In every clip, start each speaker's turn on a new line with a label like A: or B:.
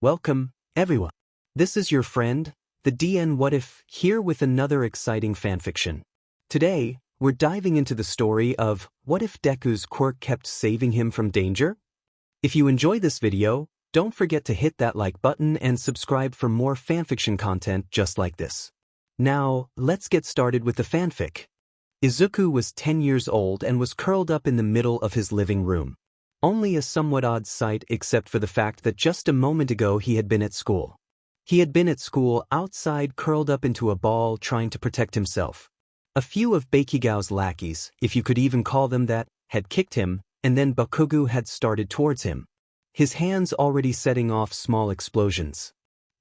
A: Welcome, everyone. This is your friend, the DN What If, here with another exciting fanfiction. Today, we're diving into the story of what if Deku's quirk kept saving him from danger? If you enjoy this video, don't forget to hit that like button and subscribe for more fanfiction content just like this. Now, let's get started with the fanfic. Izuku was 10 years old and was curled up in the middle of his living room. Only a somewhat odd sight except for the fact that just a moment ago he had been at school. He had been at school outside curled up into a ball trying to protect himself. A few of Bakugo's lackeys, if you could even call them that, had kicked him, and then Bakugo had started towards him. His hands already setting off small explosions.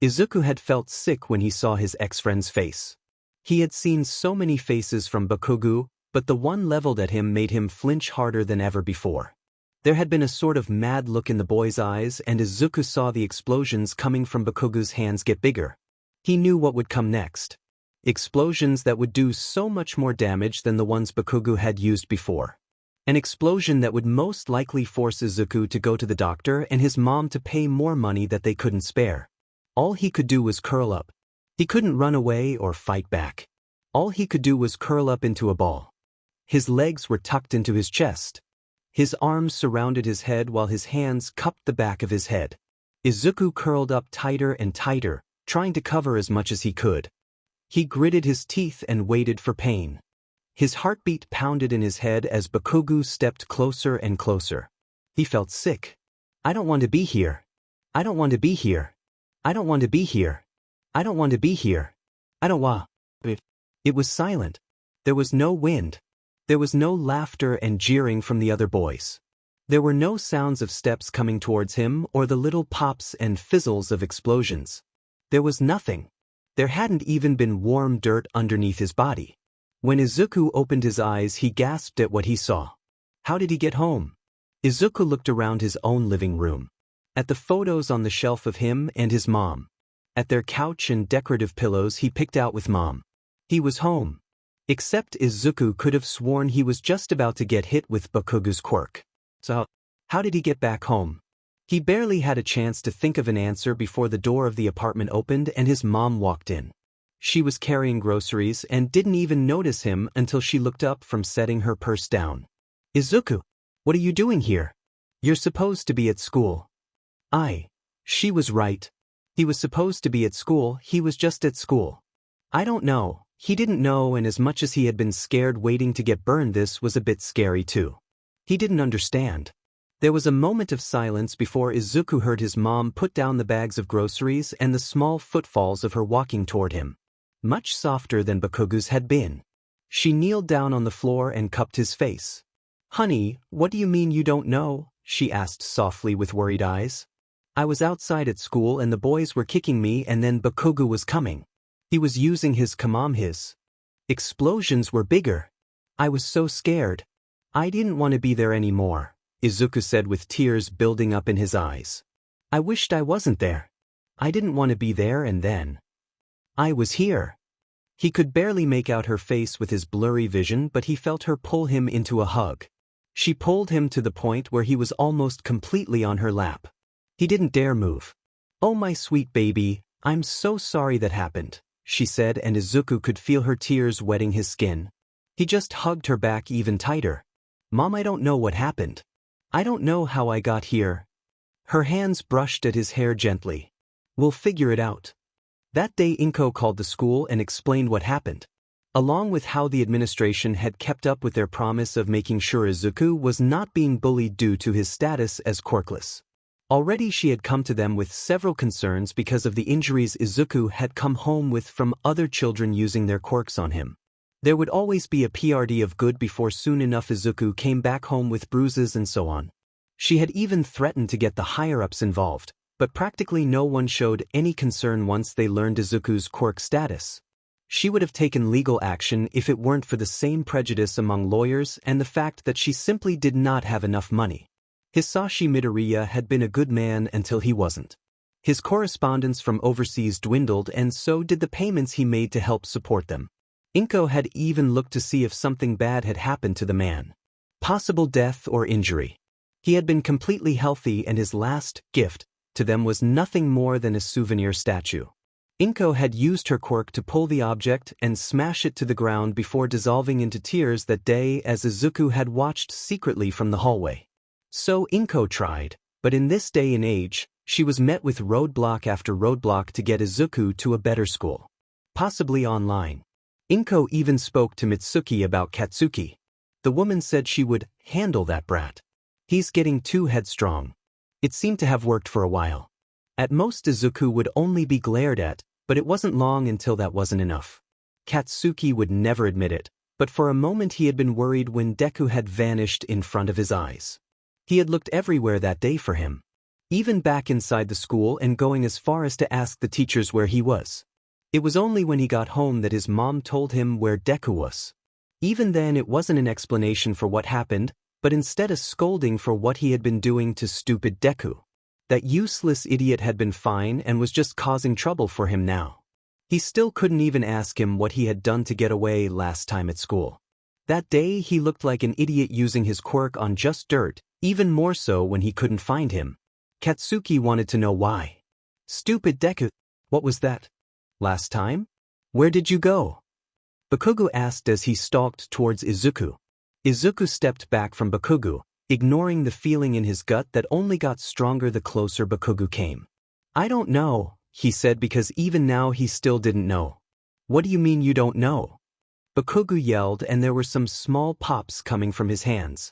A: Izuku had felt sick when he saw his ex-friend's face. He had seen so many faces from Bakugo, but the one leveled at him made him flinch harder than ever before. There had been a sort of mad look in the boy's eyes, and Izuku saw the explosions coming from Bakugo's hands get bigger. He knew what would come next. Explosions that would do so much more damage than the ones Bakugo had used before. An explosion that would most likely force Izuku to go to the doctor and his mom to pay more money that they couldn't spare. All he could do was curl up. He couldn't run away or fight back. All he could do was curl up into a ball. His legs were tucked into his chest. His arms surrounded his head while his hands cupped the back of his head. Izuku curled up tighter and tighter, trying to cover as much as he could. He gritted his teeth and waited for pain. His heartbeat pounded in his head as Bakugo stepped closer and closer. He felt sick. I don't want to be here. I don't want to be here. I don't want to be here. I don't want to be here. I don't want. It was silent. There was no wind. There was no laughter and jeering from the other boys. There were no sounds of steps coming towards him or the little pops and fizzles of explosions. There was nothing. There hadn't even been warm dirt underneath his body. When Izuku opened his eyes, he gasped at what he saw. How did he get home? Izuku looked around his own living room. At the photos on the shelf of him and his mom. At their couch and decorative pillows he picked out with mom. He was home. Except Izuku could have sworn he was just about to get hit with Bakugo's quirk. So, how did he get back home? He barely had a chance to think of an answer before the door of the apartment opened and his mom walked in. She was carrying groceries and didn't even notice him until she looked up from setting her purse down. Izuku, what are you doing here? You're supposed to be at school. She was right. He was supposed to be at school, he was just at school. I don't know. He didn't know, and as much as he had been scared waiting to get burned, this was a bit scary too. He didn't understand. There was a moment of silence before Izuku heard his mom put down the bags of groceries and the small footfalls of her walking toward him. Much softer than Bakugo's had been. She kneeled down on the floor and cupped his face. Honey, what do you mean you don't know? She asked softly with worried eyes. I was outside at school and the boys were kicking me and then Bakugo was coming. He was using his his. Explosions were bigger. I was so scared. I didn't want to be there anymore, Izuku said with tears building up in his eyes. I wished I wasn't there. I didn't want to be there and then. I was here. He could barely make out her face with his blurry vision, but he felt her pull him into a hug. She pulled him to the point where he was almost completely on her lap. He didn't dare move. Oh my sweet baby, I'm so sorry that happened, she said, and Izuku could feel her tears wetting his skin. He just hugged her back even tighter. Mom, I don't know what happened. I don't know how I got here. Her hands brushed at his hair gently. We'll figure it out. That day Inko called the school and explained what happened, along with how the administration had kept up with their promise of making sure Izuku was not being bullied due to his status as quirkless. Already she had come to them with several concerns because of the injuries Izuku had come home with from other children using their quirks on him. There would always be a PRD of good before soon enough Izuku came back home with bruises and so on. She had even threatened to get the higher-ups involved, but practically no one showed any concern once they learned Izuku's quirk status. She would have taken legal action if it weren't for the same prejudice among lawyers and the fact that she simply did not have enough money. Hisashi Midoriya had been a good man until he wasn't. His correspondence from overseas dwindled and so did the payments he made to help support them. Inko had even looked to see if something bad had happened to the man. Possible death or injury. He had been completely healthy and his last gift, to them was nothing more than a souvenir statue. Inko had used her quirk to pull the object and smash it to the ground before dissolving into tears that day as Izuku had watched secretly from the hallway. So Inko tried, but in this day and age, she was met with roadblock after roadblock to get Izuku to a better school. Possibly online. Inko even spoke to Mitsuki about Katsuki. The woman said she would handle that brat. He's getting too headstrong. It seemed to have worked for a while. At most Izuku would only be glared at, but it wasn't long until that wasn't enough. Katsuki would never admit it, but for a moment he had been worried when Deku had vanished in front of his eyes. He had looked everywhere that day for him. Even back inside the school and going as far as to ask the teachers where he was. It was only when he got home that his mom told him where Deku was. Even then it wasn't an explanation for what happened, but instead a scolding for what he had been doing to stupid Deku. That useless idiot had been fine and was just causing trouble for him now. He still couldn't even ask him what he had done to get away last time at school. That day he looked like an idiot using his quirk on just dirt, even more so when he couldn't find him. Katsuki wanted to know why. Stupid Deku, what was that? Last time? Where did you go? Bakugo asked as he stalked towards Izuku. Izuku stepped back from Bakugo, ignoring the feeling in his gut that only got stronger the closer Bakugo came. I don't know, he said because even now he still didn't know. What do you mean you don't know? Bakugo yelled and there were some small pops coming from his hands.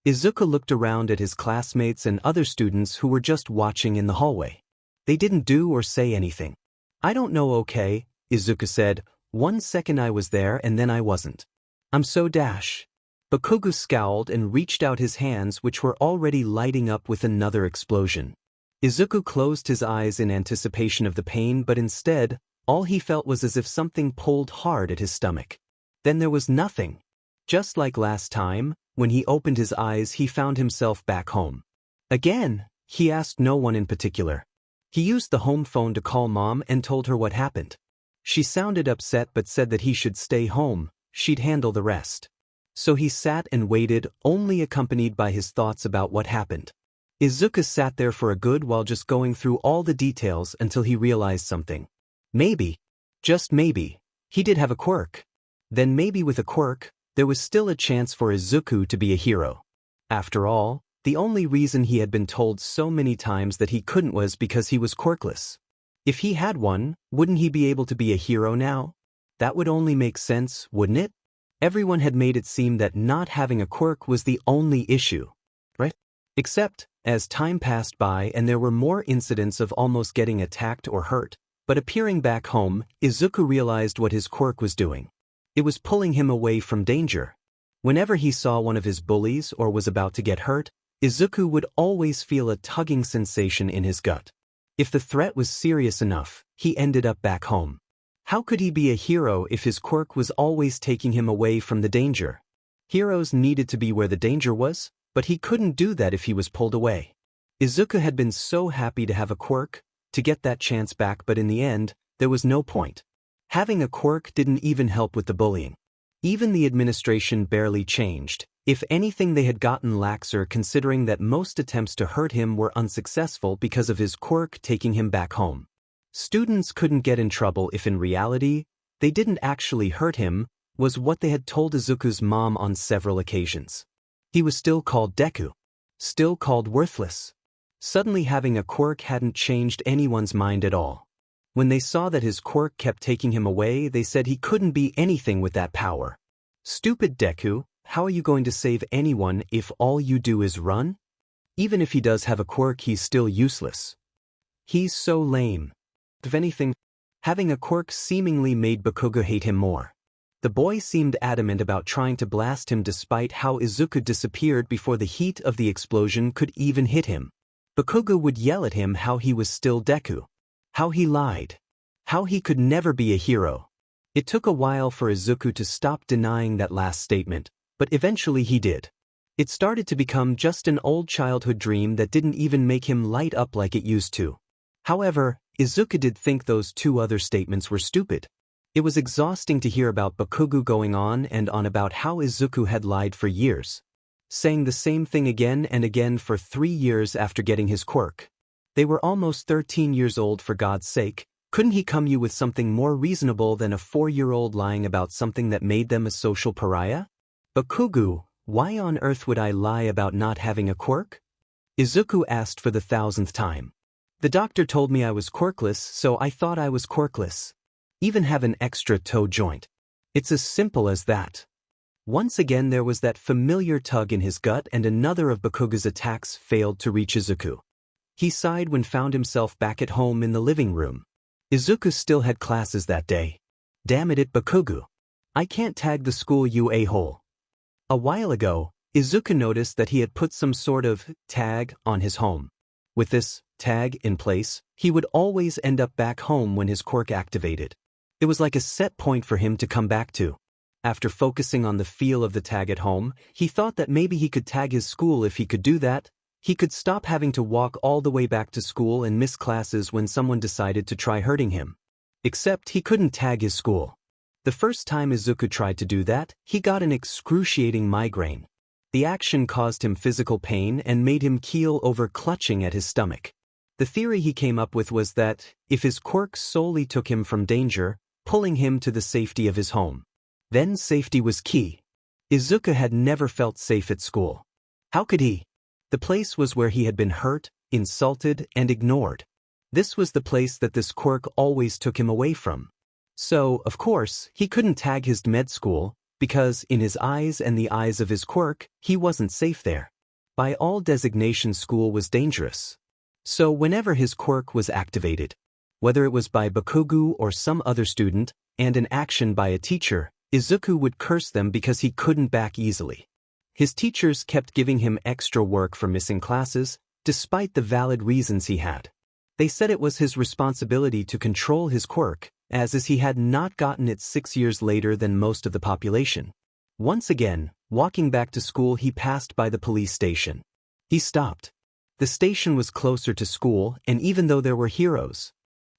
A: Izuku looked around at his classmates and other students who were just watching in the hallway. They didn't do or say anything. I don't know, okay, Izuku said. 1 second I was there and then I wasn't. I'm so dash. Bakugo scowled and reached out his hands which were already lighting up with another explosion. Izuku closed his eyes in anticipation of the pain but instead, all he felt was as if something pulled hard at his stomach. Then there was nothing. Just like last time, when he opened his eyes he found himself back home. Again, he asked no one in particular. He used the home phone to call Mom and told her what happened. She sounded upset but said that he should stay home, she'd handle the rest. So he sat and waited, only accompanied by his thoughts about what happened. Izuku sat there for a good while just going through all the details until he realized something. Maybe, just maybe, he did have a quirk. Then maybe with a quirk, there was still a chance for Izuku to be a hero. After all, the only reason he had been told so many times that he couldn't was because he was quirkless. If he had one, wouldn't he be able to be a hero now? That would only make sense, wouldn't it? Everyone had made it seem that not having a quirk was the only issue, right? Except, as time passed by and there were more incidents of almost getting attacked or hurt, but appearing back home, Izuku realized what his quirk was doing. It was pulling him away from danger. Whenever he saw one of his bullies or was about to get hurt, Izuku would always feel a tugging sensation in his gut. If the threat was serious enough, he ended up back home. How could he be a hero if his quirk was always taking him away from the danger? Heroes needed to be where the danger was, but he couldn't do that if he was pulled away. Izuku had been so happy to have a quirk, to get that chance back, but in the end, there was no point. Having a quirk didn't even help with the bullying. Even the administration barely changed. If anything, they had gotten laxer considering that most attempts to hurt him were unsuccessful because of his quirk taking him back home. Students couldn't get in trouble if in reality, they didn't actually hurt him, was what they had told Izuku's mom on several occasions. He was still called Deku. Still called worthless. Suddenly having a quirk hadn't changed anyone's mind at all. When they saw that his quirk kept taking him away, they said he couldn't be anything with that power. Stupid Deku, how are you going to save anyone if all you do is run? Even if he does have a quirk, he's still useless. He's so lame. If anything, having a quirk seemingly made Bakugo hate him more. The boy seemed adamant about trying to blast him despite how Izuku disappeared before the heat of the explosion could even hit him. Bakugo would yell at him how he was still Deku. How he lied. How he could never be a hero. It took a while for Izuku to stop denying that last statement, but eventually he did. It started to become just an old childhood dream that didn't even make him light up like it used to. However, Izuku did think those two other statements were stupid. It was exhausting to hear about Bakugo going on and on about how Izuku had lied for years. Saying the same thing again and again for 3 years after getting his quirk. They were almost 13 years old, for God's sake. Couldn't he come you with something more reasonable than a 4-year-old lying about something that made them a social pariah? Bakugo, why on earth would I lie about not having a quirk? Izuku asked for the 1,000th time. The doctor told me I was quirkless, so I thought I was quirkless. Even have an extra toe joint. It's as simple as that. Once again there was that familiar tug in his gut, and another of Bakugo's attacks failed to reach Izuku. He sighed when found himself back at home in the living room. Izuku still had classes that day. Damn it, Bakugo. I can't tag the school, you a-hole. A while ago, Izuku noticed that he had put some sort of tag on his home. With this tag in place, he would always end up back home when his quirk activated. It was like a set point for him to come back to. After focusing on the feel of the tag at home, he thought that maybe he could tag his school. If he could do that, he could stop having to walk all the way back to school and miss classes when someone decided to try hurting him. Except he couldn't tag his school. The first time Izuku tried to do that, he got an excruciating migraine. The action caused him physical pain and made him keel over, clutching at his stomach. The theory he came up with was that if his quirk solely took him from danger, pulling him to the safety of his home, then safety was key. Izuku had never felt safe at school. How could he? The place was where he had been hurt, insulted, and ignored. This was the place that this quirk always took him away from. So, of course, he couldn't tag his med school, because in his eyes and the eyes of his quirk, he wasn't safe there. By all designation, school was dangerous. So whenever his quirk was activated, whether it was by Bakugo or some other student, and an action by a teacher, Izuku would curse them because he couldn't back easily. His teachers kept giving him extra work for missing classes, despite the valid reasons he had. They said it was his responsibility to control his quirk, as he had not gotten it 6 years later than most of the population. Once again, walking back to school, he passed by the police station. He stopped. The station was closer to school, and even though there were heroes,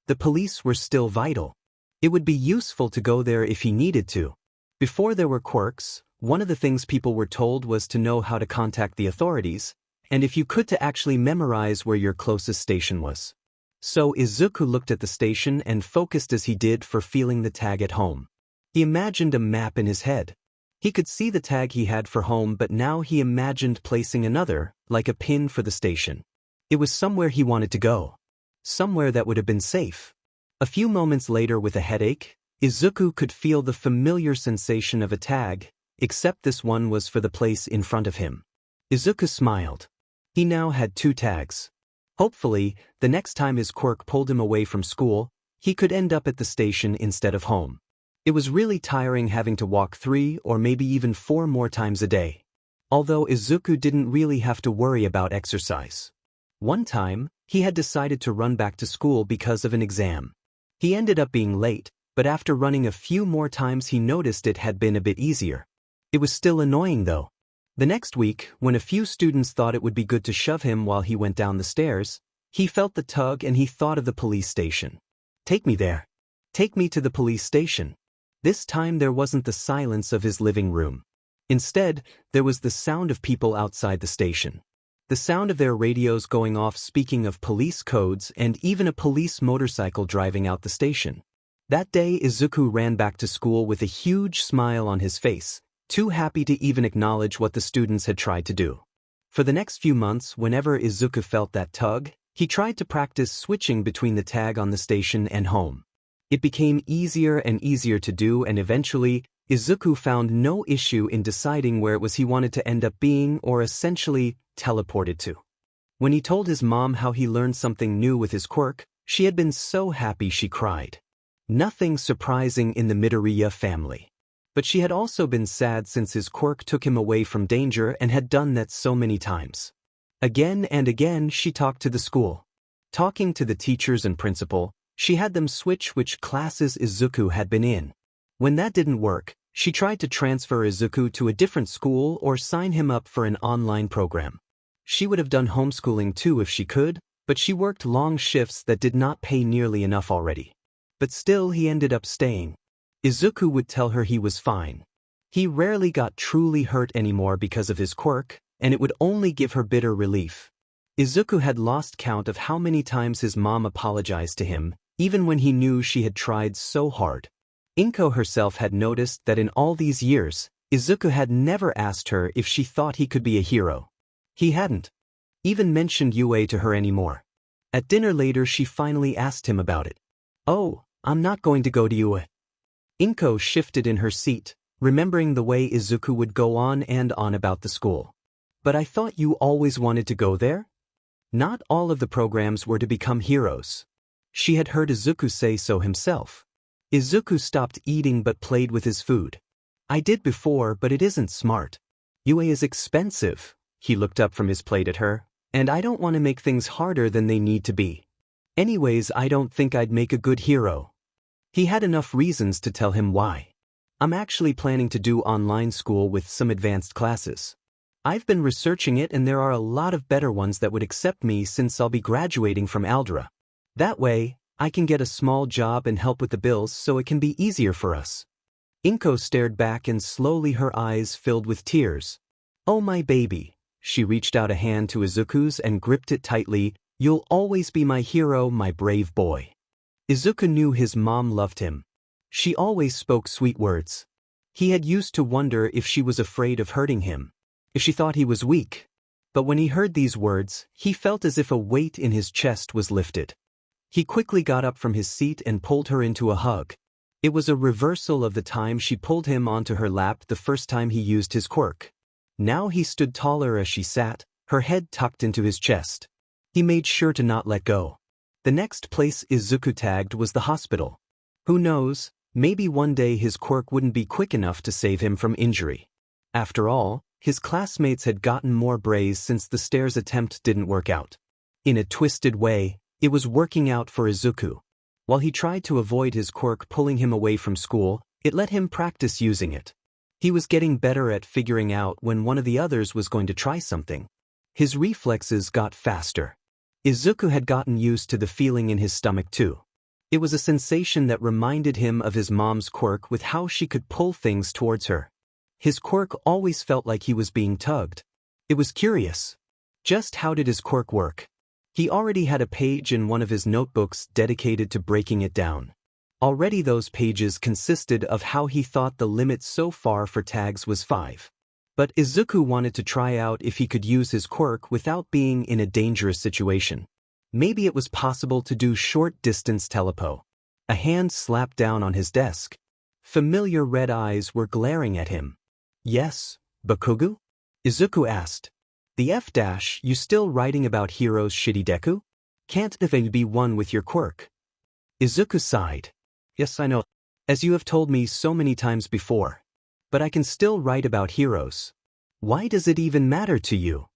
A: the police were still vital. It would be useful to go there if he needed to. Before there were quirks, one of the things people were told was to know how to contact the authorities, and if you could, to actually memorize where your closest station was. So Izuku looked at the station and focused as he did for feeling the tag at home. He imagined a map in his head. He could see the tag he had for home, but now he imagined placing another, like a pin for the station. It was somewhere he wanted to go. Somewhere that would have been safe. A few moments later, with a headache, Izuku could feel the familiar sensation of a tag, except this one was for the place in front of him. Izuku smiled. He now had 2 tags. Hopefully, the next time his quirk pulled him away from school, he could end up at the station instead of home. It was really tiring having to walk 3 or maybe even 4 more times a day. Although Izuku didn't really have to worry about exercise. One time, he had decided to run back to school because of an exam. He ended up being late, but after running a few more times he noticed it had been a bit easier. It was still annoying though. The next week, when a few students thought it would be good to shove him while he went down the stairs, he felt the tug and he thought of the police station. Take me there. Take me to the police station. This time there wasn't the silence of his living room. Instead, there was the sound of people outside the station. The sound of their radios going off, speaking of police codes, and even a police motorcycle driving out the station. That day Izuku ran back to school with a huge smile on his face, too happy to even acknowledge what the students had tried to do. For the next few months, whenever Izuku felt that tug, he tried to practice switching between the tag on the station and home. It became easier and easier to do, and eventually, Izuku found no issue in deciding where it was he wanted to end up being, or essentially teleported to. When he told his mom how he learned something new with his quirk, she had been so happy she cried. Nothing surprising in the Midoriya family. But she had also been sad since his quirk took him away from danger and had done that so many times. Again and again she talked to the school. Talking to the teachers and principal, she had them switch which classes Izuku had been in. When that didn't work, she tried to transfer Izuku to a different school or sign him up for an online program. She would have done homeschooling too if she could, but she worked long shifts that did not pay nearly enough already. But still he ended up staying. Izuku would tell her he was fine. He rarely got truly hurt anymore because of his quirk, and it would only give her bitter relief. Izuku had lost count of how many times his mom apologized to him, even when he knew she had tried so hard. Inko herself had noticed that in all these years, Izuku had never asked her if she thought he could be a hero. He hadn't even mentioned Yue to her anymore. At dinner later she finally asked him about it. "Oh, I'm not going to go to Yue." Inko shifted in her seat, remembering the way Izuku would go on and on about the school. "But I thought you always wanted to go there?" Not all of the programs were to become heroes. She had heard Izuku say so himself. Izuku stopped eating but played with his food. "I did before, but it isn't smart. Yue is expensive." He looked up from his plate at her. "And I don't want to make things harder than they need to be. Anyways, I don't think I'd make a good hero." He had enough reasons to tell him why. "I'm actually planning to do online school with some advanced classes. I've been researching it and there are a lot of better ones that would accept me since I'll be graduating from Aldra. That way, I can get a small job and help with the bills so it can be easier for us." Inko stared back and slowly her eyes filled with tears. "Oh my baby." She reached out a hand to Izuku's and gripped it tightly. "You'll always be my hero, my brave boy." Izuku knew his mom loved him. She always spoke sweet words. He had used to wonder if she was afraid of hurting him, if she thought he was weak. But when he heard these words, he felt as if a weight in his chest was lifted. He quickly got up from his seat and pulled her into a hug. It was a reversal of the time she pulled him onto her lap the first time he used his quirk. Now he stood taller as she sat, her head tucked into his chest. He made sure to not let go. The next place Izuku tagged was the hospital. Who knows, maybe one day his quirk wouldn't be quick enough to save him from injury. After all, his classmates had gotten more braves since the stairs attempt didn't work out. In a twisted way, it was working out for Izuku. While he tried to avoid his quirk pulling him away from school, it let him practice using it. He was getting better at figuring out when one of the others was going to try something. His reflexes got faster. Izuku had gotten used to the feeling in his stomach too. It was a sensation that reminded him of his mom's quirk with how she could pull things towards her. His quirk always felt like he was being tugged. It was curious. Just how did his quirk work? He already had a page in one of his notebooks dedicated to breaking it down. Already those pages consisted of how he thought the limit so far for tags was 5. But Izuku wanted to try out if he could use his quirk without being in a dangerous situation. Maybe it was possible to do short-distance telepo. A hand slapped down on his desk. Familiar red eyes were glaring at him. "Yes, Bakugo?" Izuku asked. "The F- you still writing about heroes, shitty Deku? Can't even be one with your quirk?" Izuku sighed. "Yes, I know, as you have told me so many times before. But I can still write about heroes. Why does it even matter to you?"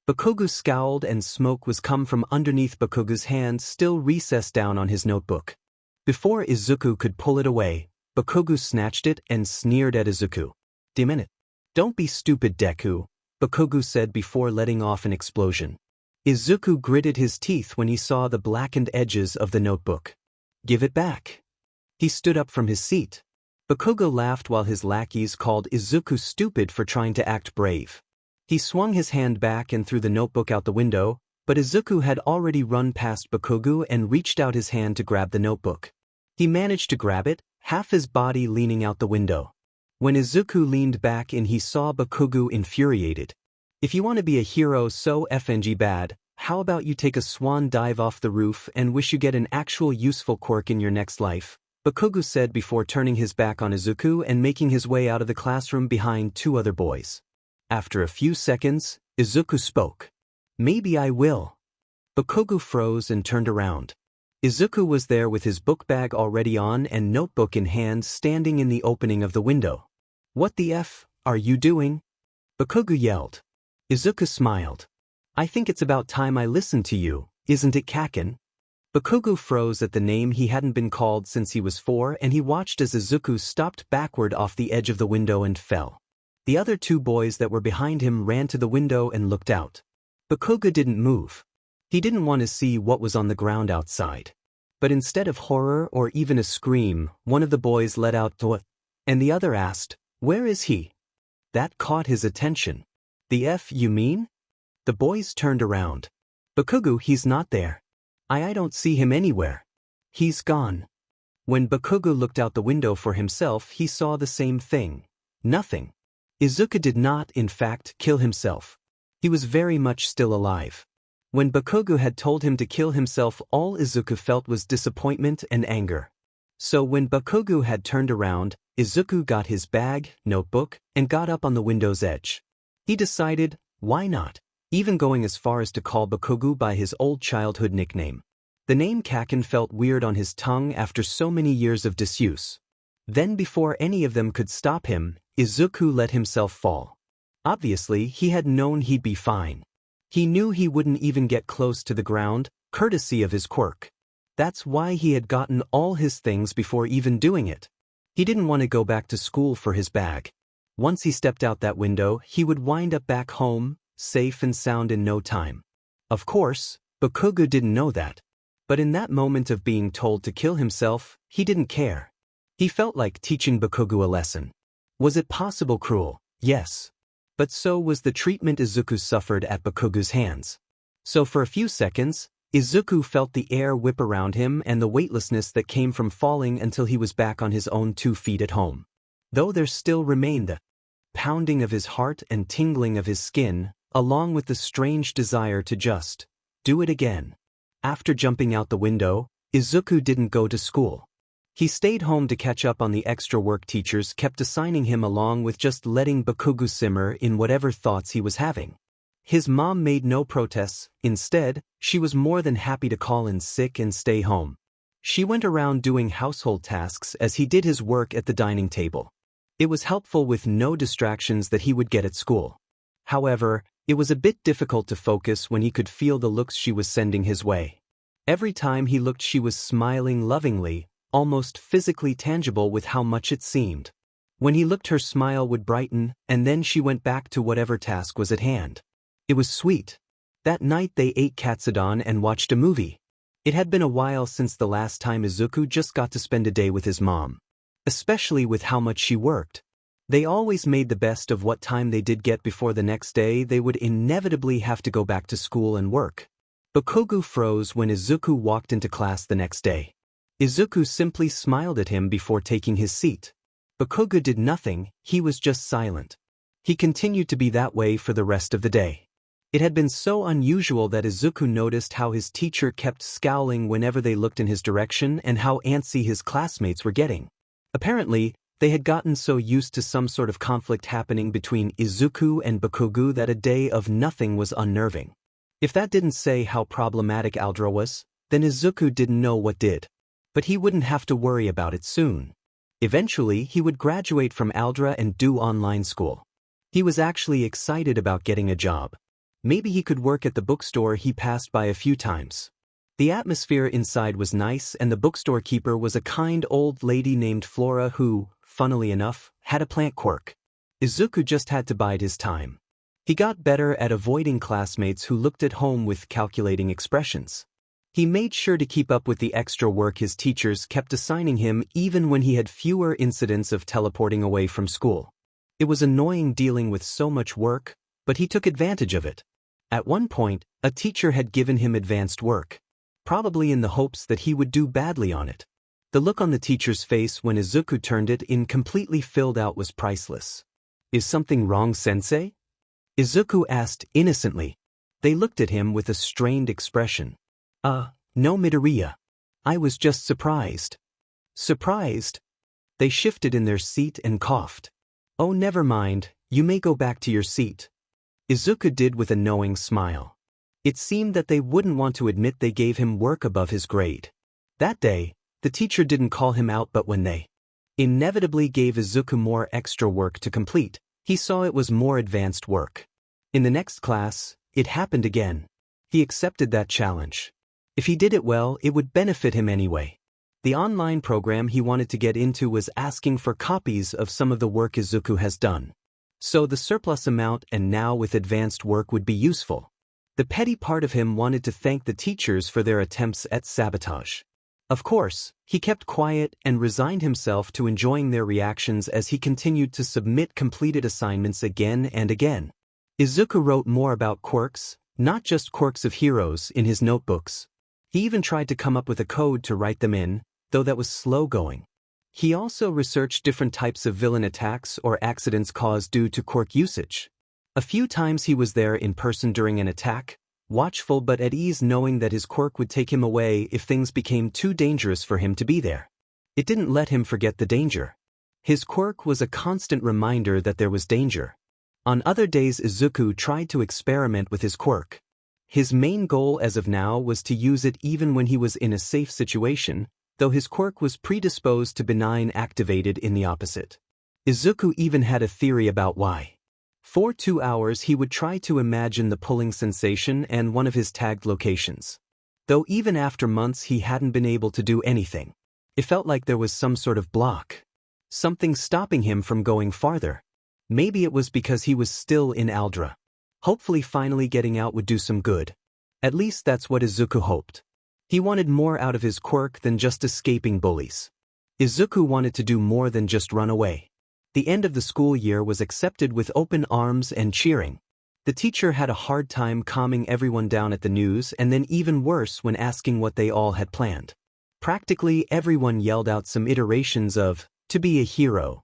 A: Bakugo scowled and smoke was come from underneath Bakugo's hand still recessed down on his notebook. Before Izuku could pull it away, Bakugo snatched it and sneered at Izuku. "Damn it. Don't be stupid, Deku," Bakugo said before letting off an explosion. Izuku gritted his teeth when he saw the blackened edges of the notebook. "Give it back." He stood up from his seat. Bakugo laughed while his lackeys called Izuku stupid for trying to act brave. He swung his hand back and threw the notebook out the window, but Izuku had already run past Bakugo and reached out his hand to grab the notebook. He managed to grab it, half his body leaning out the window. When Izuku leaned back in, he saw Bakugo infuriated. "If you want to be a hero so FNG bad, how about you take a swan dive off the roof and wish you get an actual useful quirk in your next life?" Bakugo said before turning his back on Izuku and making his way out of the classroom behind 2 other boys. After a few seconds, Izuku spoke. "Maybe I will." Bakugo froze and turned around. Izuku was there with his book bag already on and notebook in hand standing in the opening of the window. "What the F are you doing?" Bakugo yelled. Izuku smiled. "I think it's about time I listened to you, isn't it, Kaken?" Bakugo froze at the name he hadn't been called since he was 4 and he watched as Izuku stopped backward off the edge of the window and fell. The other 2 boys that were behind him ran to the window and looked out. Bakugo didn't move. He didn't want to see what was on the ground outside. But instead of horror or even a scream, one of the boys let out "What?" and the other asked, "Where is he?" That caught his attention. "The F you mean?" The boys turned around. Bakugo, he's not there. I don't see him anywhere. He's gone. When Bakugo looked out the window for himself, he saw the same thing. Nothing. Izuku did not, in fact, kill himself. He was very much still alive. When Bakugo had told him to kill himself, all Izuku felt was disappointment and anger. So when Bakugo had turned around, Izuku got his bag, notebook, and got up on the window's edge. He decided, why not? Even going as far as to call Bakugo by his old childhood nickname. The name Kaken felt weird on his tongue after so many years of disuse. Then before any of them could stop him, Izuku let himself fall. Obviously, he had known he'd be fine. He knew he wouldn't even get close to the ground, courtesy of his quirk. That's why he had gotten all his things before even doing it. He didn't want to go back to school for his bag. Once he stepped out that window, he would wind up back home, safe and sound in no time. Of course, Bakugo didn't know that. But in that moment of being told to kill himself, he didn't care. He felt like teaching Bakugo a lesson. Was it possible cruel? Yes. But so was the treatment Izuku suffered at Bakugo's hands. So for a few seconds, Izuku felt the air whip around him and the weightlessness that came from falling until he was back on his own 2 feet at home. Though there still remained the pounding of his heart and tingling of his skin, along with the strange desire to just do it again. After jumping out the window, Izuku didn't go to school. He stayed home to catch up on the extra work teachers kept assigning him, along with just letting Bakugo simmer in whatever thoughts he was having. His mom made no protests. Instead, she was more than happy to call in sick and stay home. She went around doing household tasks as he did his work at the dining table. It was helpful with no distractions that he would get at school. However, it was a bit difficult to focus when he could feel the looks she was sending his way. Every time he looked, she was smiling lovingly, almost physically tangible with how much it seemed. When he looked, her smile would brighten, and then she went back to whatever task was at hand. It was sweet. That night they ate katsudon and watched a movie. It had been a while since the last time Izuku just got to spend a day with his mom. Especially with how much she worked. They always made the best of what time they did get before the next day they would inevitably have to go back to school and work. Bakugo froze when Izuku walked into class the next day. Izuku simply smiled at him before taking his seat. Bakugo did nothing, he was just silent. He continued to be that way for the rest of the day. It had been so unusual that Izuku noticed how his teacher kept scowling whenever they looked in his direction and how antsy his classmates were getting. Apparently, they had gotten so used to some sort of conflict happening between Izuku and Bakugo that a day of nothing was unnerving. If that didn't say how problematic Aldra was, then Izuku didn't know what did. But he wouldn't have to worry about it soon. Eventually, he would graduate from Aldra and do online school. He was actually excited about getting a job. Maybe he could work at the bookstore he passed by a few times. The atmosphere inside was nice, and the bookstore keeper was a kind old lady named Flora who, funnily enough, had a plant quirk. Izuku just had to bide his time. He got better at avoiding classmates who looked at home with calculating expressions. He made sure to keep up with the extra work his teachers kept assigning him, even when he had fewer incidents of teleporting away from school. It was annoying dealing with so much work, but he took advantage of it. At one point, a teacher had given him advanced work, probably in the hopes that he would do badly on it. The look on the teacher's face when Izuku turned it in completely filled out was priceless. "Is something wrong, sensei?" Izuku asked innocently. They looked at him with a strained expression. No, Midoriya. I was just surprised." "Surprised?" They shifted in their seat and coughed. "Oh, never mind, you may go back to your seat," Izuku did with a knowing smile. It seemed that they wouldn't want to admit they gave him work above his grade. That day, the teacher didn't call him out, but when they inevitably gave Izuku more extra work to complete, he saw it was more advanced work. In the next class, it happened again. He accepted that challenge. If he did it well, it would benefit him anyway. The online program he wanted to get into was asking for copies of some of the work Izuku has done. So the surplus amount and now with advanced work would be useful. The petty part of him wanted to thank the teachers for their attempts at sabotage. Of course, he kept quiet and resigned himself to enjoying their reactions as he continued to submit completed assignments again and again. Izuku wrote more about quirks, Not just quirks of heroes in his notebooks. He even tried to come up with a code to write them in, though that was slow going. He also researched different types of villain attacks or accidents caused due to quirk usage. A few times he was there in person during an attack, watchful but at ease knowing that his quirk would take him away if things became too dangerous for him to be there. It didn't let him forget the danger. His quirk was a constant reminder that there was danger. On other days Izuku tried to experiment with his quirk. His main goal as of now was to use it even when he was in a safe situation, though his quirk was predisposed to benign activated in the opposite. Izuku even had a theory about why. For 2 hours he would try to imagine the pulling sensation and one of his tagged locations. Though even after months he hadn't been able to do anything. It felt like there was some sort of block. Something stopping him from going farther. Maybe it was because he was still in Aldra. Hopefully finally getting out would do some good. At least that's what Izuku hoped. He wanted more out of his quirk than just escaping bullies. Izuku wanted to do more than just run away. The end of the school year was accepted with open arms and cheering. The teacher had a hard time calming everyone down at the news and then even worse when asking what they all had planned. Practically everyone yelled out some iterations of, "to be a hero."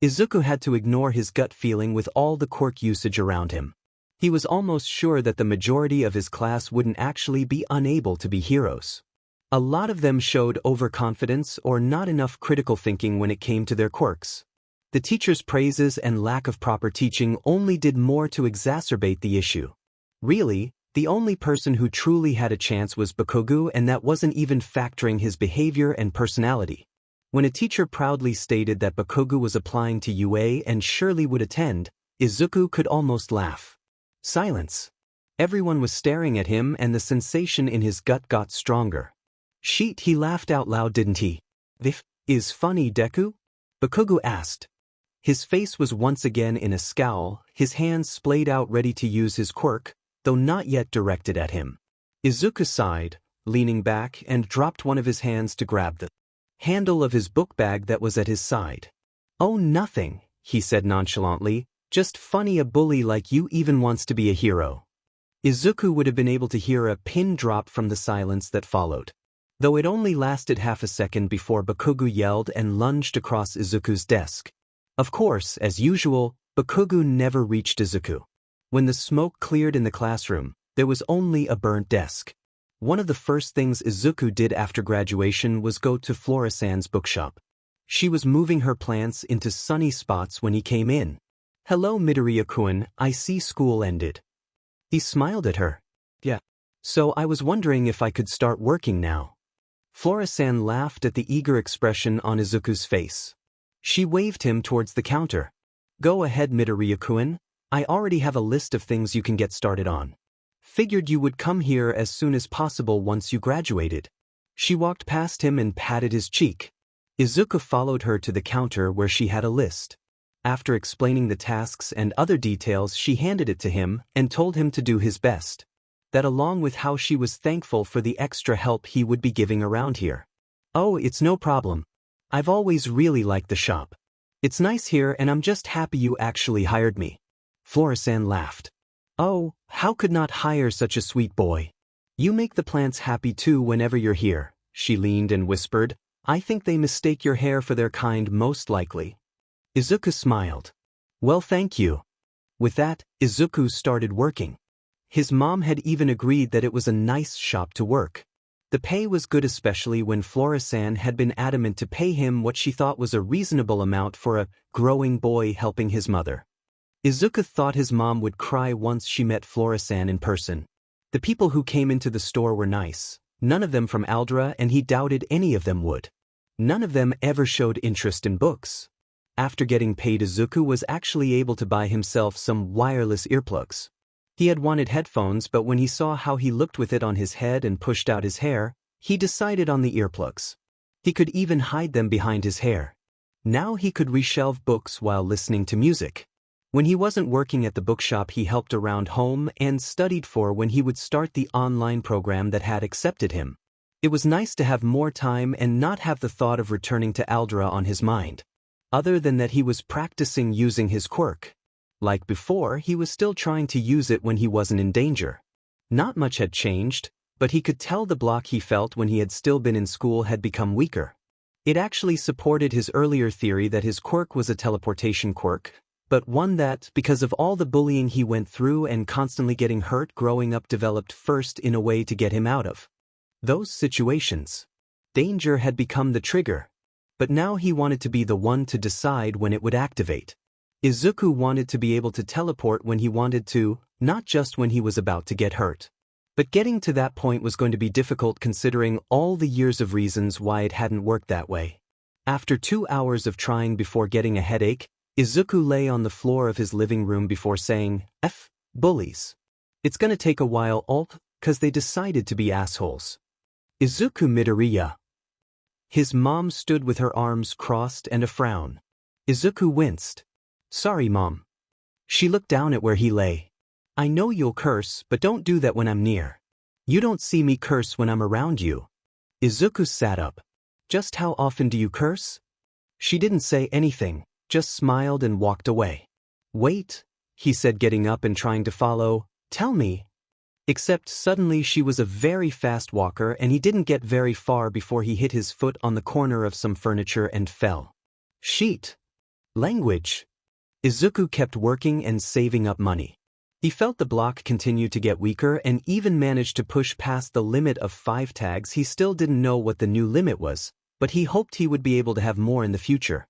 A: Izuku had to ignore his gut feeling with all the quirk usage around him. He was almost sure that the majority of his class wouldn't actually be unable to be heroes. A lot of them showed overconfidence or not enough critical thinking when it came to their quirks. The teacher's praises and lack of proper teaching only did more to exacerbate the issue. Really, the only person who truly had a chance was Bakugo, and that wasn't even factoring his behavior and personality. When a teacher proudly stated that Bakugo was applying to UA and surely would attend, Izuku could almost laugh. Silence. Everyone was staring at him and the sensation in his gut got stronger. "Sheet," he laughed out loud, "didn't he?" "This is funny, Deku?" Bakugo asked. His face was once again in a scowl, his hands splayed out ready to use his quirk, though not yet directed at him. Izuku sighed, leaning back, and dropped one of his hands to grab the handle of his book bag that was at his side. "Oh, nothing," he said nonchalantly, "just funny a bully like you even wants to be a hero." Izuku would have been able to hear a pin drop from the silence that followed. Though it only lasted half a second before Bakugo yelled and lunged across Izuku's desk. Of course, as usual, Bakugo never reached Izuku. When the smoke cleared in the classroom, there was only a burnt desk. One of the first things Izuku did after graduation was go to Flora-san's bookshop. She was moving her plants into sunny spots when he came in. "Hello, Midoriya-kun, I see school ended." He smiled at her. "Yeah. So I was wondering if I could start working now." Flora-san laughed at the eager expression on Izuku's face. She waved him towards the counter. "Go ahead, Midoriya-kun. I already have a list of things you can get started on. Figured you would come here as soon as possible once you graduated." She walked past him and patted his cheek. Izuku followed her to the counter where she had a list. After explaining the tasks and other details, she handed it to him and told him to do his best. That along with how she was thankful for the extra help he would be giving around here. "Oh, it's no problem. I've always really liked the shop. It's nice here and I'm just happy you actually hired me." Flora-san laughed. "Oh, how could not hire such a sweet boy? You make the plants happy too whenever you're here." She leaned and whispered, "I think they mistake your hair for their kind most likely." Izuku smiled. "Well, thank you." With that, Izuku started working. His mom had even agreed that it was a nice shop to work. The pay was good, especially when Flora-san had been adamant to pay him what she thought was a reasonable amount for a growing boy helping his mother. Izuku thought his mom would cry once she met Flora-san in person. The people who came into the store were nice, none of them from Aldra, and he doubted any of them would. None of them ever showed interest in books. After getting paid, Izuku was actually able to buy himself some wireless earplugs. He had wanted headphones, but when he saw how he looked with it on his head and pushed out his hair, he decided on the earplugs. He could even hide them behind his hair. Now he could reshelve books while listening to music. When he wasn't working at the bookshop, he helped around home and studied for when he would start the online program that had accepted him. It was nice to have more time and not have the thought of returning to Aldra on his mind. Other than that, he was practicing using his quirk. Like before, he was still trying to use it when he wasn't in danger. Not much had changed, but he could tell the block he felt when he had still been in school had become weaker. It actually supported his earlier theory that his quirk was a teleportation quirk, but one that, because of all the bullying he went through and constantly getting hurt growing up, developed first in a way to get him out of those situations. Danger had become the trigger, but now he wanted to be the one to decide when it would activate. Izuku wanted to be able to teleport when he wanted to, not just when he was about to get hurt. But getting to that point was going to be difficult considering all the years of reasons why it hadn't worked that way. After 2 hours of trying before getting a headache, Izuku lay on the floor of his living room before saying, bullies. It's gonna take a while, 'cause they decided to be assholes. Izuku Midoriya. His mom stood with her arms crossed and a frown. Izuku winced. Sorry, Mom. She looked down at where he lay. I know you'll curse, but don't do that when I'm near. You don't see me curse when I'm around you. Izuku sat up. Just how often do you curse? She didn't say anything, just smiled and walked away. Wait, he said, getting up and trying to follow. Tell me. Except suddenly she was a very fast walker and he didn't get very far before he hit his foot on the corner of some furniture and fell. Sheet. Language. Izuku kept working and saving up money. He felt the block continue to get weaker and even managed to push past the limit of 5 tags. He still didn't know what the new limit was, but he hoped he would be able to have more in the future.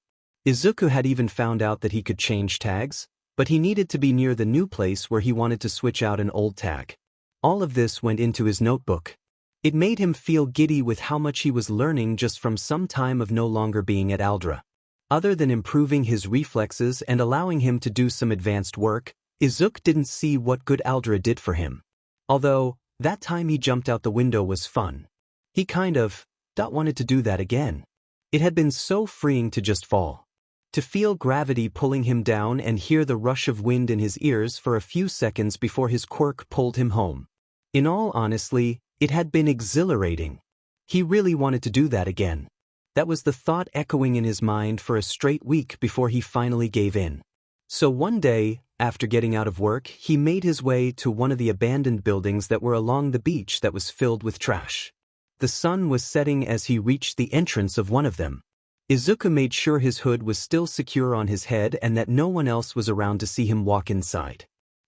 A: Izuku had even found out that he could change tags, but he needed to be near the new place where he wanted to switch out an old tag. All of this went into his notebook. It made him feel giddy with how much he was learning just from some time of no longer being at Aldra. Other than improving his reflexes and allowing him to do some advanced work, Izuku didn't see what good Aldra did for him. Although, that time he jumped out the window was fun. He kind of wanted to do that again. It had been so freeing to just fall. To feel gravity pulling him down and hear the rush of wind in his ears for a few seconds before his quirk pulled him home. In all honesty, it had been exhilarating. He really wanted to do that again. That was the thought echoing in his mind for a straight week before he finally gave in. So one day, after getting out of work, he made his way to one of the abandoned buildings that were along the beach that was filled with trash. The sun was setting as he reached the entrance of one of them. Izuku made sure his hood was still secure on his head and that no one else was around to see him walk inside.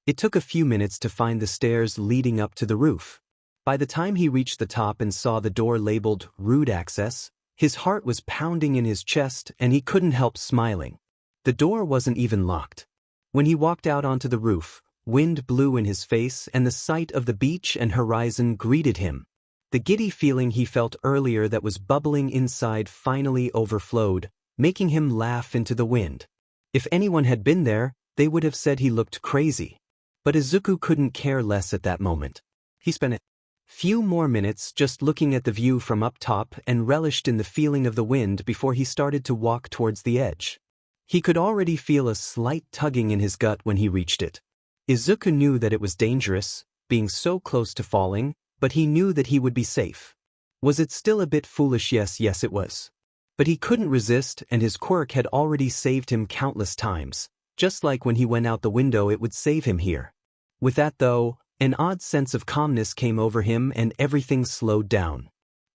A: It took a few minutes to find the stairs leading up to the roof. By the time he reached the top and saw the door labeled "Rude Access," his heart was pounding in his chest and he couldn't help smiling. The door wasn't even locked. When he walked out onto the roof, wind blew in his face and the sight of the beach and horizon greeted him. The giddy feeling he felt earlier that was bubbling inside finally overflowed, making him laugh into the wind. If anyone had been there, they would have said he looked crazy. But Izuku couldn't care less at that moment. He spent a few more minutes just looking at the view from up top and relished in the feeling of the wind before he started to walk towards the edge. He could already feel a slight tugging in his gut when he reached it. Izuku knew that it was dangerous, being so close to falling, but he knew that he would be safe. Was it still a bit foolish? Yes, it was. But he couldn't resist, and his quirk had already saved him countless times. Just like when he went out the window, it would save him here. With that though, an odd sense of calmness came over him and everything slowed down.